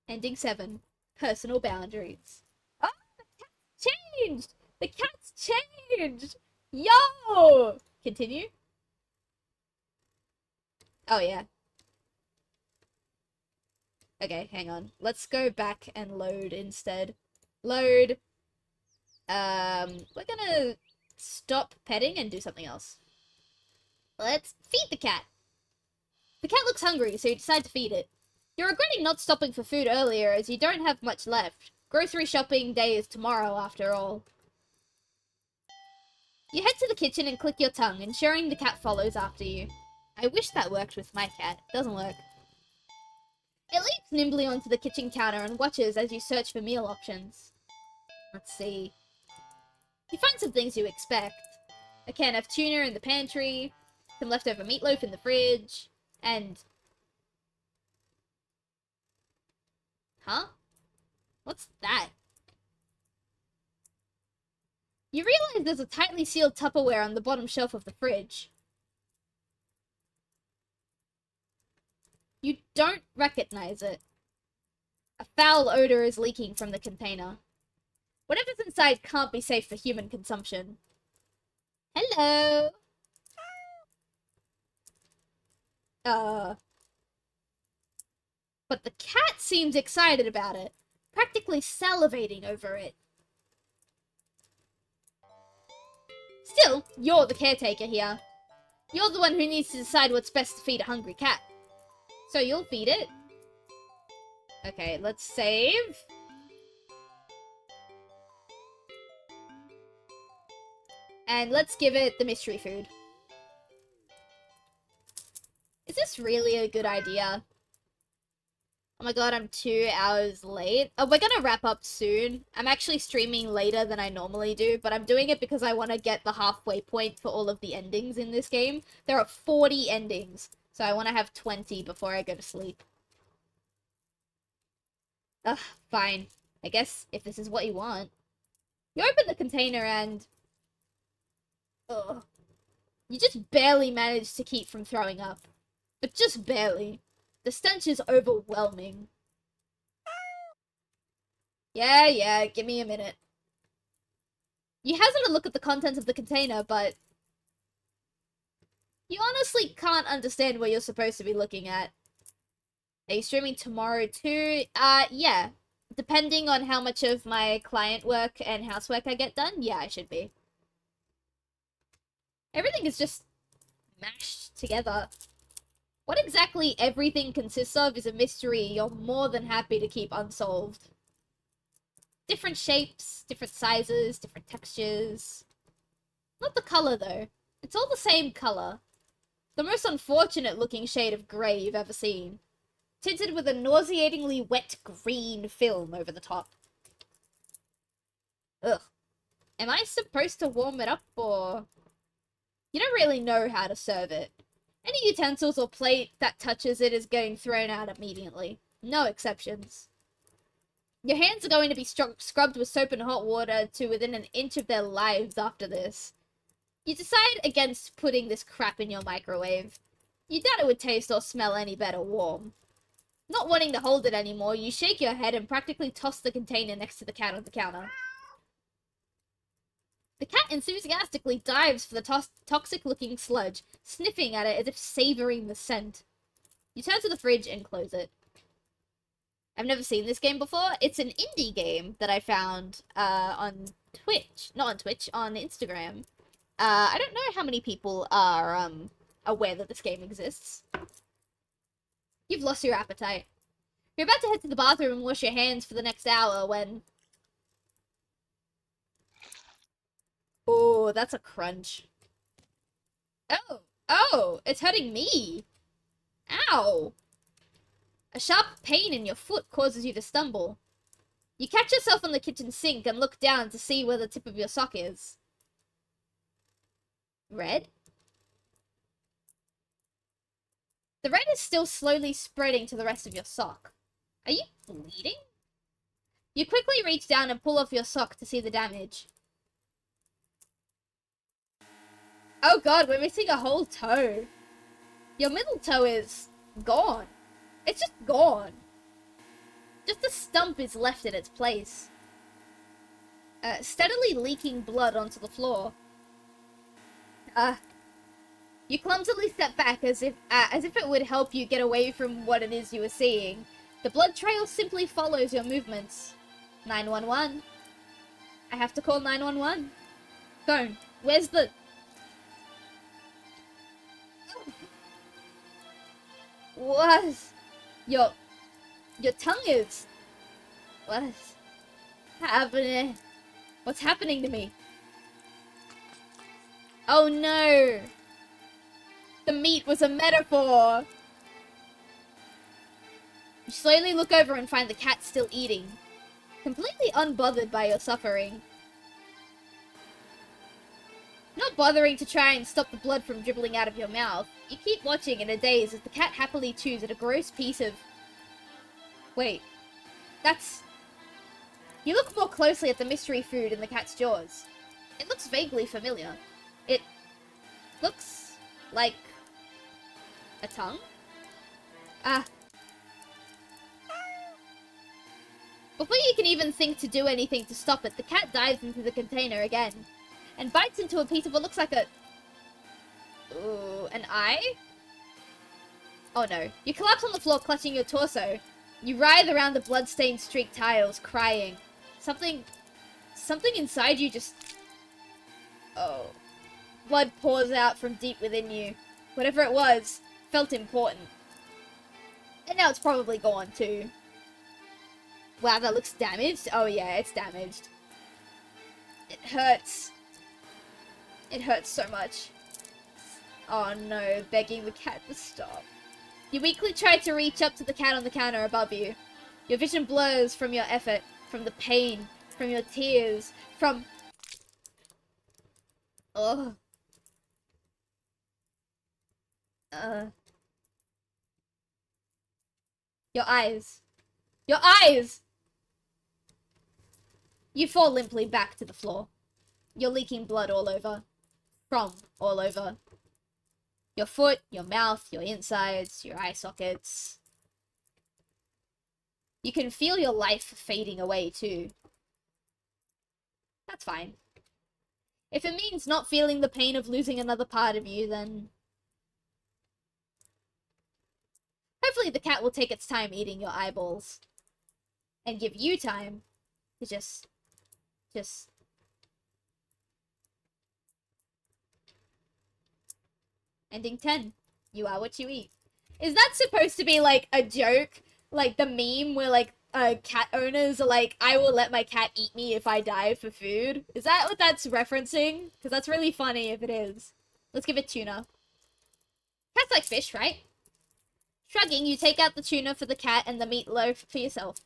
Ending 7. Personal boundaries. Oh, the cat's changed! The cat's changed! Yo! Continue. Oh, yeah. Okay, hang on. Let's go back and load instead. Load. We're gonna stop petting and do something else. Let's feed the cat. The cat looks hungry, so you decide to feed it. You're regretting not stopping for food earlier, as you don't have much left. Grocery shopping day is tomorrow, after all. You head to the kitchen and click your tongue, ensuring the cat follows after you. I wish that worked with my cat. It doesn't work. It leaps nimbly onto the kitchen counter and watches as you search for meal options. Let's see. You find some things you expect. a can of tuna in the pantry, some leftover meatloaf in the fridge, and... Huh? What's that? You realize there's a tightly sealed Tupperware on the bottom shelf of the fridge. You don't recognize it. A foul odor is leaking from the container. Whatever's inside can't be safe for human consumption. Hello! But the cat seems excited about it, practically salivating over it. Still, you're the caretaker here. You're the one who needs to decide what's best to feed a hungry cat. So you'll feed it. Okay, let's save. And let's give it the mystery food. Is this really a good idea? Oh my god, I'm 2 hours late. Oh, we're gonna wrap up soon. I'm actually streaming later than I normally do, but I'm doing it because I want to get the halfway point for all of the endings in this game. There are 40 endings, so I want to have 20 before I go to sleep. Ugh, fine. I guess if this is what you want. You open the container and... Ugh. You just barely manage to keep from throwing up. But just barely. The stench is overwhelming. Yeah, give me a minute. You hazard a look at the contents of the container, but... You honestly can't understand what you're supposed to be looking at. Are you streaming tomorrow too? Yeah. Depending on how much of my client work and housework I get done, yeah, I should be. Everything is just mashed together. What exactly everything consists of is a mystery you're more than happy to keep unsolved. Different shapes, different sizes, different textures. Not the color, though. It's all the same color. The most unfortunate looking shade of grey you've ever seen. Tinted with a nauseatingly wet green film over the top. Ugh. Am I supposed to warm it up, or... You don't really know how to serve it. Any utensils or plate that touches it is getting thrown out immediately. No exceptions. Your hands are going to be scrubbed with soap and hot water to within an inch of their lives after this. You decide against putting this crap in your microwave. You doubt it would taste or smell any better warm. Not wanting to hold it anymore, you shake your head and practically toss the container next to the cat on the counter. The cat enthusiastically dives for the toxic-looking sludge, sniffing at it as if savoring the scent. You turn to the fridge and close it. I've never seen this game before. It's an indie game that I found on Twitch. Not on Twitch, on Instagram. I don't know how many people are aware that this game exists. You've lost your appetite. You're about to head to the bathroom and wash your hands for the next hour when... Oh, that's a crunch. Oh, it's hurting me. Ow. A sharp pain in your foot causes you to stumble. You catch yourself on the kitchen sink and look down to see where the tip of your sock is. Red? The red is still slowly spreading to the rest of your sock. Are you bleeding? You quickly reach down and pull off your sock to see the damage. Oh god, we're missing a whole toe. Your middle toe is gone. It's just gone. Just a stump is left in its place. Steadily leaking blood onto the floor. You clumsily step back as if it would help you get away from what it is you were seeing. The blood trail simply follows your movements. 911. I have to call 911. Phone. Where's the... What? Your tongue is... What's happening? What's happening to me? Oh no! The meat was a metaphor! You slowly look over and find the cat still eating, completely unbothered by your suffering. Not bothering to try and stop the blood from dribbling out of your mouth, you keep watching in a daze as the cat happily chews at a gross piece of... Wait. That's... You look more closely at the mystery food in the cat's jaws. It looks vaguely familiar. It looks like a tongue? Ah. Before you can even think to do anything to stop it, the cat dives into the container again and bites into a piece of what looks like a... Ooh, an eye? Oh no. You collapse on the floor clutching your torso. You writhe around the blood-stained streaked tiles, crying. Something inside you just... Oh. Blood pours out from deep within you. Whatever it was, felt important. And now it's probably gone too. Wow, that looks damaged. Oh yeah, it's damaged. It hurts. It hurts so much. Oh no, begging the cat to stop. You weakly try to reach up to the cat on the counter above you. Your vision blurs from your effort, from the pain, from your tears, from... Ugh. Your eyes. Your eyes! You fall limply back to the floor. You're leaking blood all over. From all over. Your foot, your mouth, your insides, your eye sockets. You can feel your life fading away too. That's fine. If it means not feeling the pain of losing another part of you, then... Hopefully the cat will take its time eating your eyeballs. And give you time to just... Ending 10. You are what you eat. Is that supposed to be like a joke? Like the meme where like cat owners are like, I will let my cat eat me if I die for food? Is that what that's referencing? Because that's really funny if it is. Let's give it tuna. Cats like fish, right? Shrugging, you take out the tuna for the cat and the meatloaf for yourself.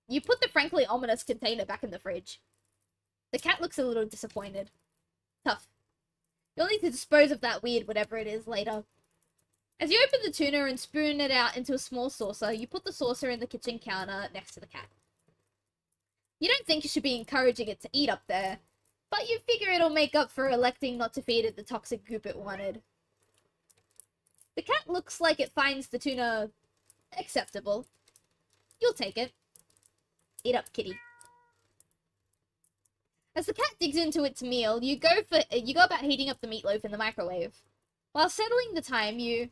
You put the frankly ominous container back in the fridge. The cat looks a little disappointed. Tough. You'll need to dispose of that weird whatever it is later. As you open the tuna and spoon it out into a small saucer, you put the saucer in the kitchen counter next to the cat. You don't think you should be encouraging it to eat up there, but you figure it'll make up for electing not to feed it the toxic goop it wanted. The cat looks like it finds the tuna acceptable. You'll take it. Eat up, kitty. As the cat digs into its meal, you go about heating up the meatloaf in the microwave. While settling the time, you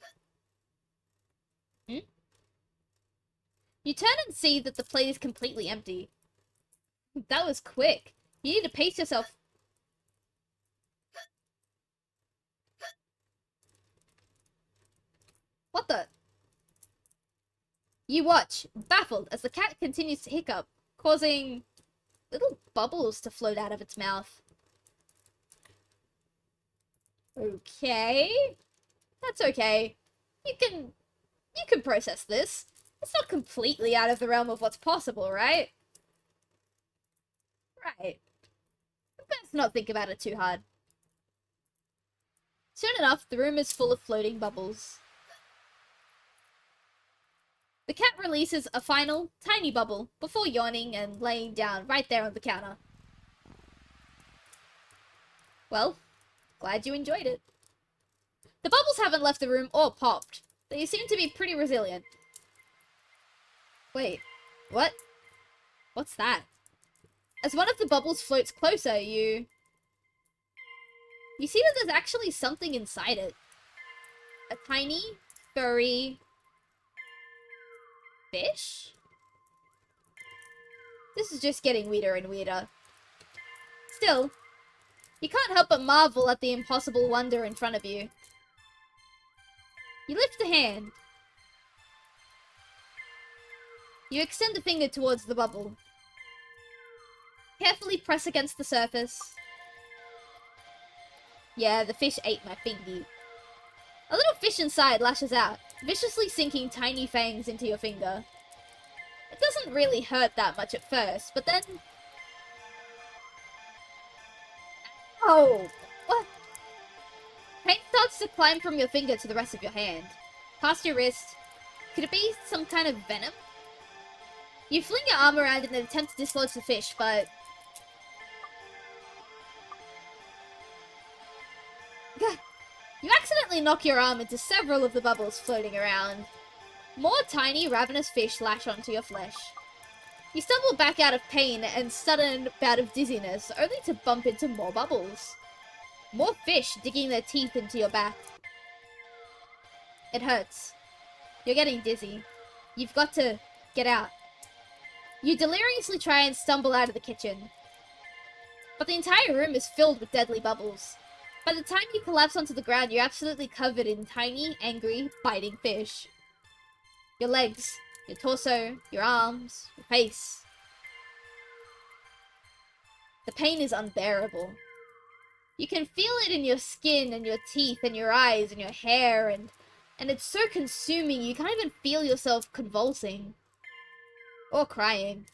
turn and see that the plate is completely empty. That was quick. You need to pace yourself. What the? You watch, baffled, as the cat continues to hiccup, causing little bubbles to float out of its mouth. Okay. That's okay. You can process this. It's not completely out of the realm of what's possible, right? Right. Best not think about it too hard. Soon enough, the room is full of floating bubbles. The cat releases a final, tiny bubble before yawning and laying down right there on the counter. Well, glad you enjoyed it. The bubbles haven't left the room or popped. They seem to be pretty resilient. Wait, what? What's that? As one of the bubbles floats closer, you see that there's actually something inside it. A tiny, furry... fish? This is just getting weirder and weirder. Still, you can't help but marvel at the impossible wonder in front of you. You lift a hand. You extend a finger towards the bubble. Carefully press against the surface. Yeah, the fish ate my fingy. A little fish inside lashes out, viciously sinking tiny fangs into your finger. It doesn't really hurt that much at first, but then... Ow! What? Pain starts to climb from your finger to the rest of your hand. Past your wrist. Could it be some kind of venom? You fling your arm around in an attempt to dislodge the fish, but... You accidentally knock your arm into several of the bubbles floating around. More tiny, ravenous fish lash onto your flesh. You stumble back out of pain and sudden bout of dizziness, only to bump into more bubbles. More fish digging their teeth into your back. It hurts. You're getting dizzy. You've got to get out. You deliriously try and stumble out of the kitchen. But the entire room is filled with deadly bubbles. By the time you collapse onto the ground, you're absolutely covered in tiny, angry, biting fish. Your legs, your torso, your arms, your face. The pain is unbearable. You can feel it in your skin and your teeth and your eyes and your hair, and it's so consuming you can't even feel yourself convulsing. Or crying.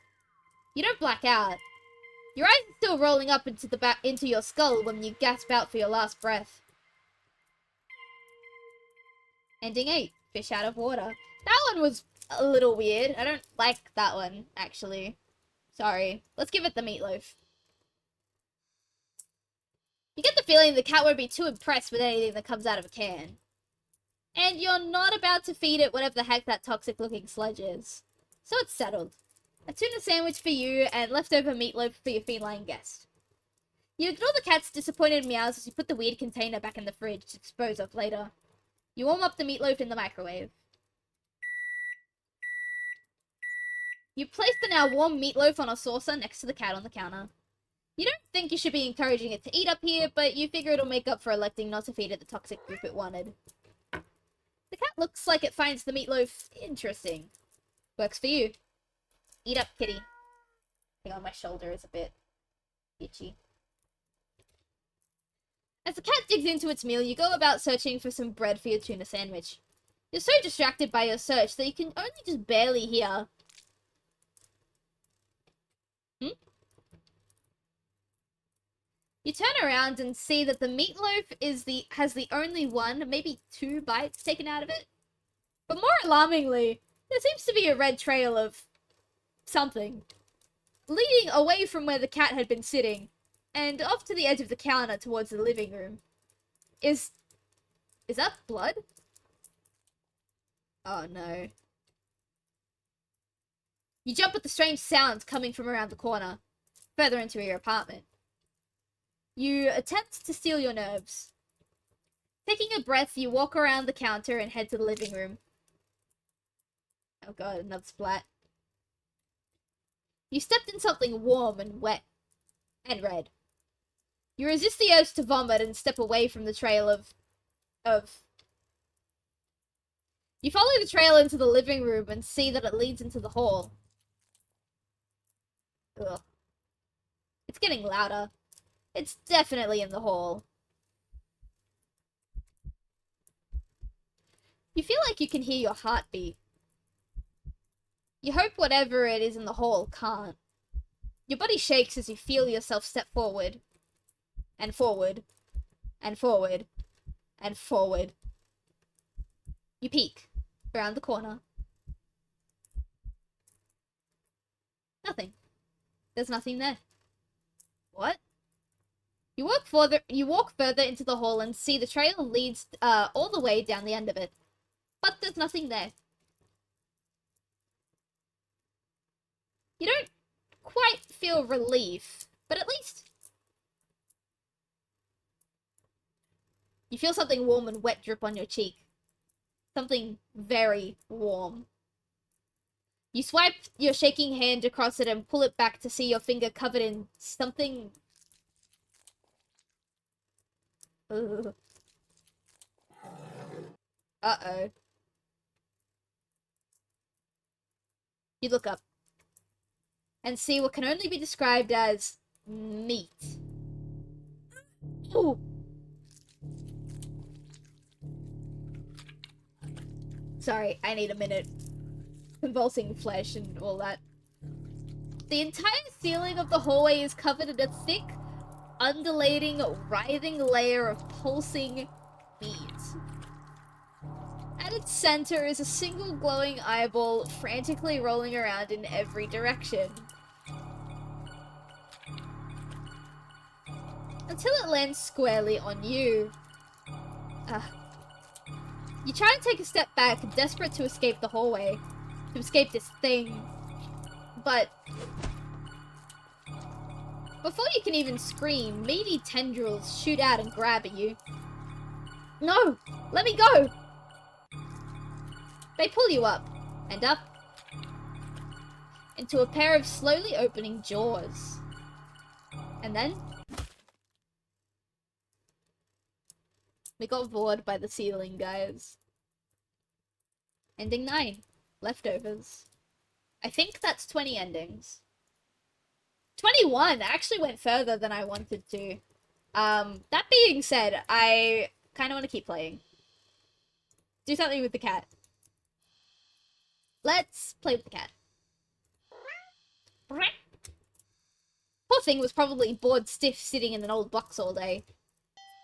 You don't black out. Your eyes are still rolling up into your skull when you gasp out for your last breath. Ending 8. Fish out of water. That one was a little weird. I don't like that one, actually. Sorry. Let's give it the meatloaf. You get the feeling the cat won't be too impressed with anything that comes out of a can. And you're not about to feed it whatever the heck that toxic-looking sludge is. So it's settled. A tuna sandwich for you, and leftover meatloaf for your feline guest. You ignore the cat's disappointed meows as you put the weird container back in the fridge to dispose of later. You warm up the meatloaf in the microwave. You place the now warm meatloaf on a saucer next to the cat on the counter. You don't think you should be encouraging it to eat up here, but you figure it'll make up for electing not to feed it the toxic group it wanted. The cat looks like it finds the meatloaf interesting. Works for you. Eat up, kitty. Hang on, my shoulder is a bit itchy. As the cat digs into its meal, you go about searching for some bread for your tuna sandwich. You're so distracted by your search that you can only just barely hear. You turn around and see that the meatloaf has the only one, maybe 2 bites taken out of it. But more alarmingly, there seems to be a red trail of something leading away from where the cat had been sitting and off to the edge of the counter towards the living room. Is that blood? Oh no. You jump at the strange sounds coming from around the corner, further into your apartment. You attempt to steel your nerves. Taking a breath, you walk around the counter and head to the living room. Oh god, another splat. You stepped in something warm and wet. And red. You resist the urge to vomit and step away from the trail of... You follow the trail into the living room and see that it leads into the hall. Ugh. It's getting louder. It's definitely in the hall. You feel like you can hear your heartbeat. You hope whatever it is in the hall can't. Your body shakes as you feel yourself step forward. And forward. And forward. And forward. You peek. Around the corner. Nothing. There's nothing there. What? You walk further into the hall and see the trail leads all the way down the end of it. But there's nothing there. You don't quite feel relief, but at least you feel something warm and wet drip on your cheek. Something very warm. You swipe your shaking hand across it and pull it back to see your finger covered in something. Ugh. Uh-oh. You look up and see what can only be described as meat. Ooh. Sorry, I need a minute. Convulsing flesh and all that. The entire ceiling of the hallway is covered in a thick, undulating, writhing layer of pulsing beads. At its center is a single glowing eyeball frantically rolling around in every direction. Until it lands squarely on you. You try to take a step back, desperate to escape the hallway. To escape this thing. But before you can even scream, meaty tendrils shoot out and grab at you. No! Let me go! They pull you up, and up, into a pair of slowly opening jaws. And then we got bored by the ceiling, guys. Ending 9. Leftovers. I think that's 20 endings. 21 actually went further than I wanted to. That being said, I kind of want to keep playing. Do something with the cat. Let's play with the cat. Poor thing was probably bored stiff sitting in an old box all day.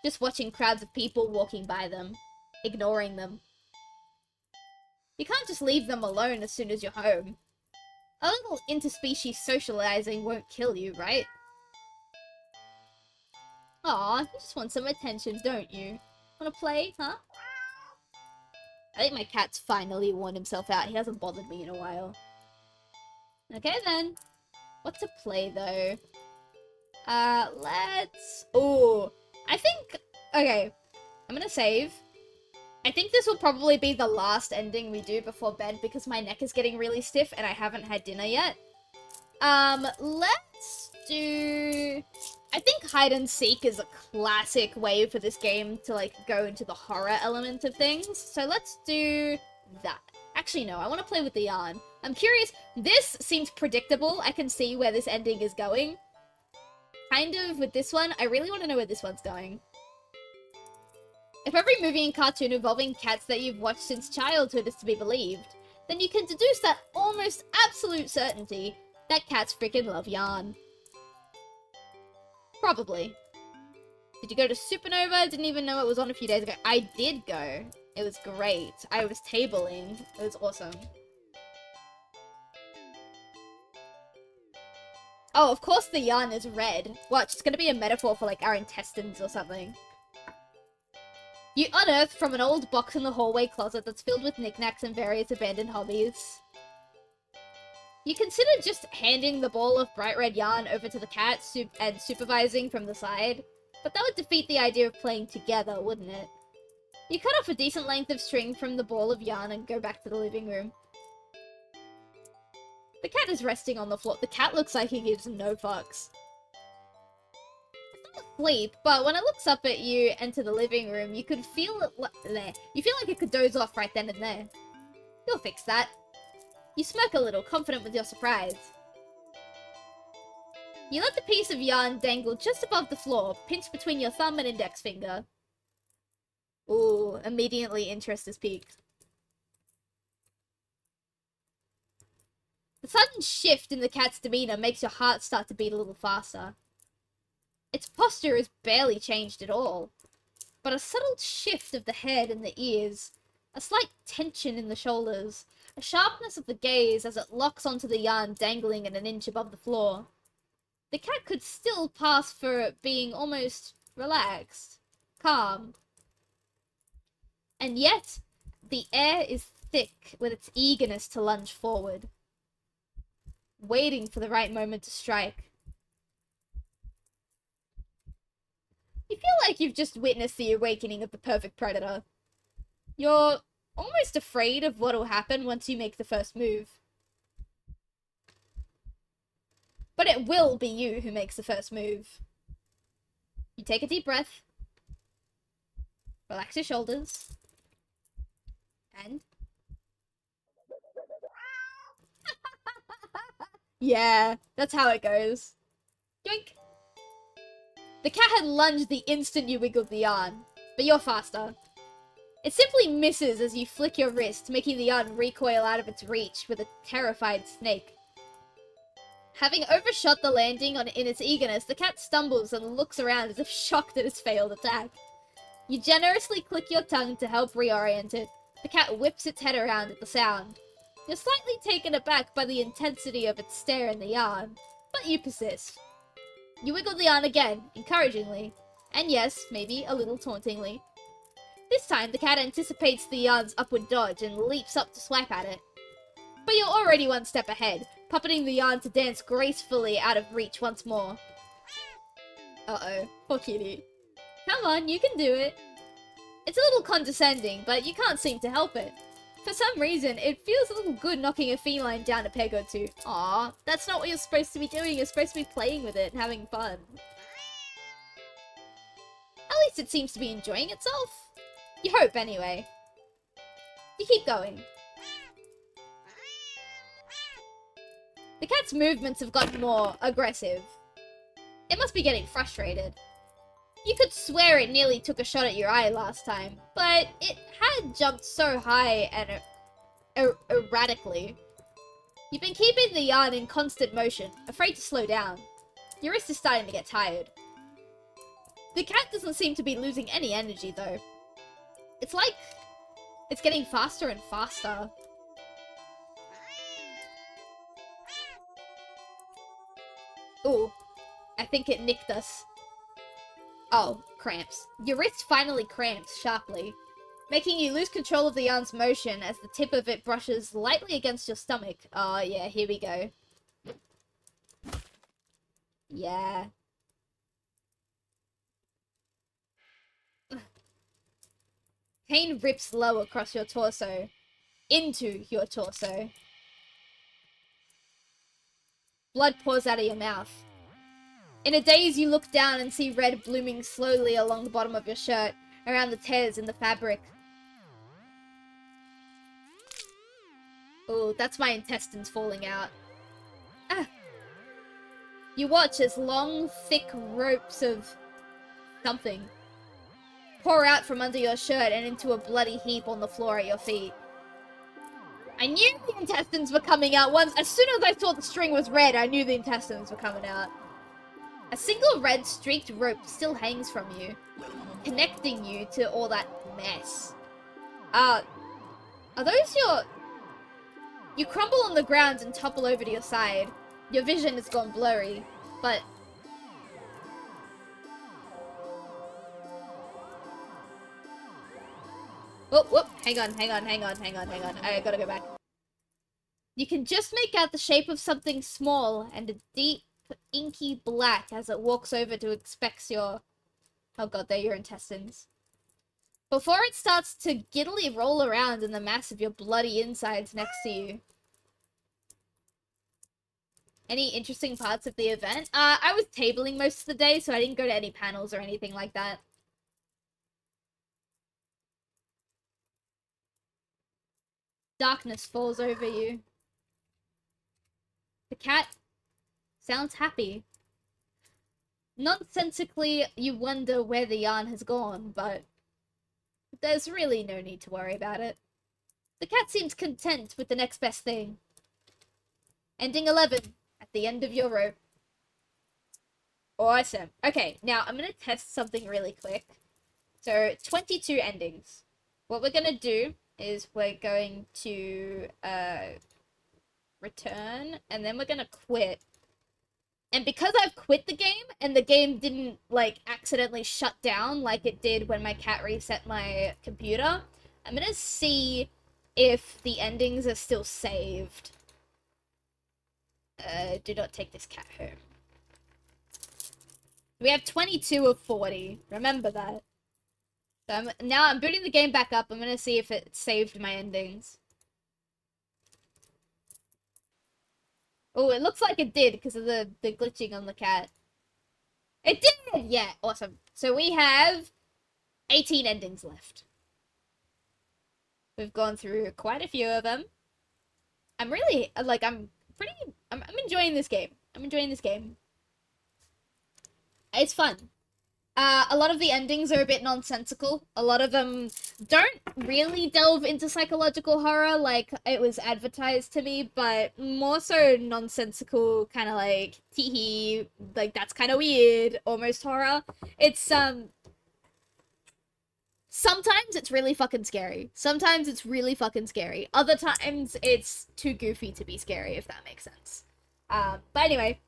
Just watching crowds of people walking by them. Ignoring them. You can't just leave them alone as soon as you're home. A little interspecies socializing won't kill you, right? Aw, you just want some attention, don't you? Wanna play, huh? I think my cat's finally worn himself out. He hasn't bothered me in a while. Okay then. What to play though? Let's... Ooh. I think... Okay. I'm gonna save. I think this will probably be the last ending we do before bed because my neck is getting really stiff and I haven't had dinner yet. Let's do... I think hide and seek is a classic way for this game to, like, go into the horror element of things. So let's do that. Actually, no, I want to play with the yarn. I'm curious. This seems predictable. I can see where this ending is going. Kind of with this one. I really want to know where this one's going. If every movie and cartoon involving cats that you've watched since childhood is to be believed, then you can deduce that almost absolute certainty that cats freaking love yarn. Probably. Did you go to Supernova? Didn't even know it was on a few days ago. I did go. It was great. I was tabling. It was awesome. Oh, of course the yarn is red. Watch, it's gonna be a metaphor for, like, our intestines or something. You unearth from an old box in the hallway closet that's filled with knickknacks and various abandoned hobbies. You consider just handing the ball of bright red yarn over to the cat and supervising from the side, but that would defeat the idea of playing together, wouldn't it? You cut off a decent length of string from the ball of yarn and go back to the living room. The cat is resting on the floor. The cat looks like he gives no fucks. It's not asleep, but when it looks up at you enter the living room, you could feel it there. You feel like it could doze off right then and there. You'll fix that. You smirk a little, confident with your surprise. You let the piece of yarn dangle just above the floor, pinched between your thumb and index finger. Ooh, immediately interest is piqued. The sudden shift in the cat's demeanor makes your heart start to beat a little faster. Its posture is barely changed at all, but a subtle shift of the head and the ears, a slight tension in the shoulders, a sharpness of the gaze as it locks onto the yarn dangling at an inch above the floor. The cat could still pass for being almost relaxed, calm. And yet, the air is thick with its eagerness to lunge forward, waiting for the right moment to strike. You feel like you've just witnessed the awakening of the perfect predator. You're almost afraid of what'll happen once you make the first move. But it will be you who makes the first move. You take a deep breath, relax your shoulders, and... Yeah, that's how it goes. Yoink! The cat had lunged the instant you wiggled the yarn, but you're faster. It simply misses as you flick your wrist, making the yarn recoil out of its reach with a terrified snake. Having overshot the landing in its eagerness, the cat stumbles and looks around as if shocked at its failed attack. You generously click your tongue to help reorient it. The cat whips its head around at the sound. You're slightly taken aback by the intensity of its stare in the yarn, but you persist. You wiggle the yarn again, encouragingly, and yes, maybe a little tauntingly. This time, the cat anticipates the yarn's upward dodge and leaps up to swipe at it. But you're already one step ahead, puppeting the yarn to dance gracefully out of reach once more. Uh-oh, poor kitty. Come on, you can do it. It's a little condescending, but you can't seem to help it. For some reason, it feels a little good knocking a feline down a peg or two. Aw, that's not what you're supposed to be doing. You're supposed to be playing with it and having fun. At least it seems to be enjoying itself. You hope, anyway. You keep going. The cat's movements have gotten more aggressive. It must be getting frustrated. You could swear it nearly took a shot at your eye last time, but it had jumped so high and erratically. You've been keeping the yarn in constant motion, afraid to slow down. Your wrist is starting to get tired. The cat doesn't seem to be losing any energy, though. It's like it's getting faster and faster. Ooh, I think it nicked us. Oh, cramps. Your wrist finally cramps sharply, making you lose control of the yarn's motion as the tip of it brushes lightly against your stomach. Oh yeah, here we go. Yeah. Pain rips low across your torso. Into your torso. Blood pours out of your mouth. In a daze, you look down and see red blooming slowly along the bottom of your shirt, around the tears in the fabric. Oh, that's my intestines falling out. Ah. You watch as long, thick ropes of something pour out from under your shirt and into a bloody heap on the floor at your feet. I knew the intestines were coming out once. As soon as I saw the string was red, I knew the intestines were coming out. A single red streaked rope still hangs from you, connecting you to all that mess. Are those your... You crumble on the ground and topple over to your side. Your vision has gone blurry, but... Whoop, whoop, hang on. I gotta go back. You can just make out the shape of something small and a deep, inky black as it walks over to inspect your... Oh god, they're your intestines. Before it starts to giddily roll around in the mass of your bloody insides next to you. Any interesting parts of the event? I was tabling most of the day, so I didn't go to any panels or anything like that. Darkness falls over you. The cat sounds happy. Nonsensically, you wonder where the yarn has gone, but there's really no need to worry about it. The cat seems content with the next best thing. Ending 11, at the end of your rope. Awesome. Okay, now I'm gonna test something really quick. So, 22 endings. What we're gonna do is we're going to return, and then we're gonna quit. And because I've quit the game, and the game didn't, like, accidentally shut down like it did when my cat reset my computer, I'm gonna see if the endings are still saved. Do not take this cat home. We have 22 of 40. Remember that. So now I'm booting the game back up. I'm gonna see if it saved my endings. Oh, it looks like it did because of the glitching on the cat. It did! Yeah, awesome. So we have 18 endings left. We've gone through quite a few of them. I'm really, like, I'm enjoying this game. I'm enjoying this game. It's fun. A lot of the endings are a bit nonsensical. A lot of them don't really delve into psychological horror like it was advertised to me, but more so nonsensical, kind of like, tee like, that's kind of weird, almost horror. It's, sometimes it's really fucking scary. Sometimes it's really fucking scary. Other times it's too goofy to be scary, if that makes sense. But anyway,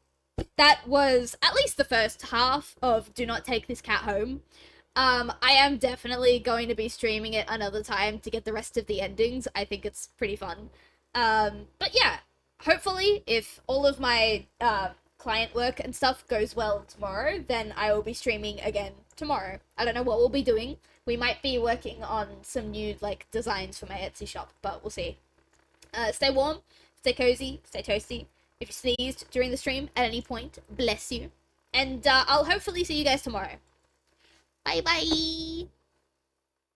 that was at least the first half of Do Not Take This Cat Home. I am definitely going to be streaming it another time to get the rest of the endings. I think it's pretty fun. But yeah, hopefully if all of my client work and stuff goes well tomorrow, then I will be streaming again tomorrow. I don't know what we'll be doing. We might be working on some new like designs for my Etsy shop, but we'll see. Stay warm, stay cozy, stay toasty. If you sneezed during the stream at any point, bless you. And I'll hopefully see you guys tomorrow. Bye bye!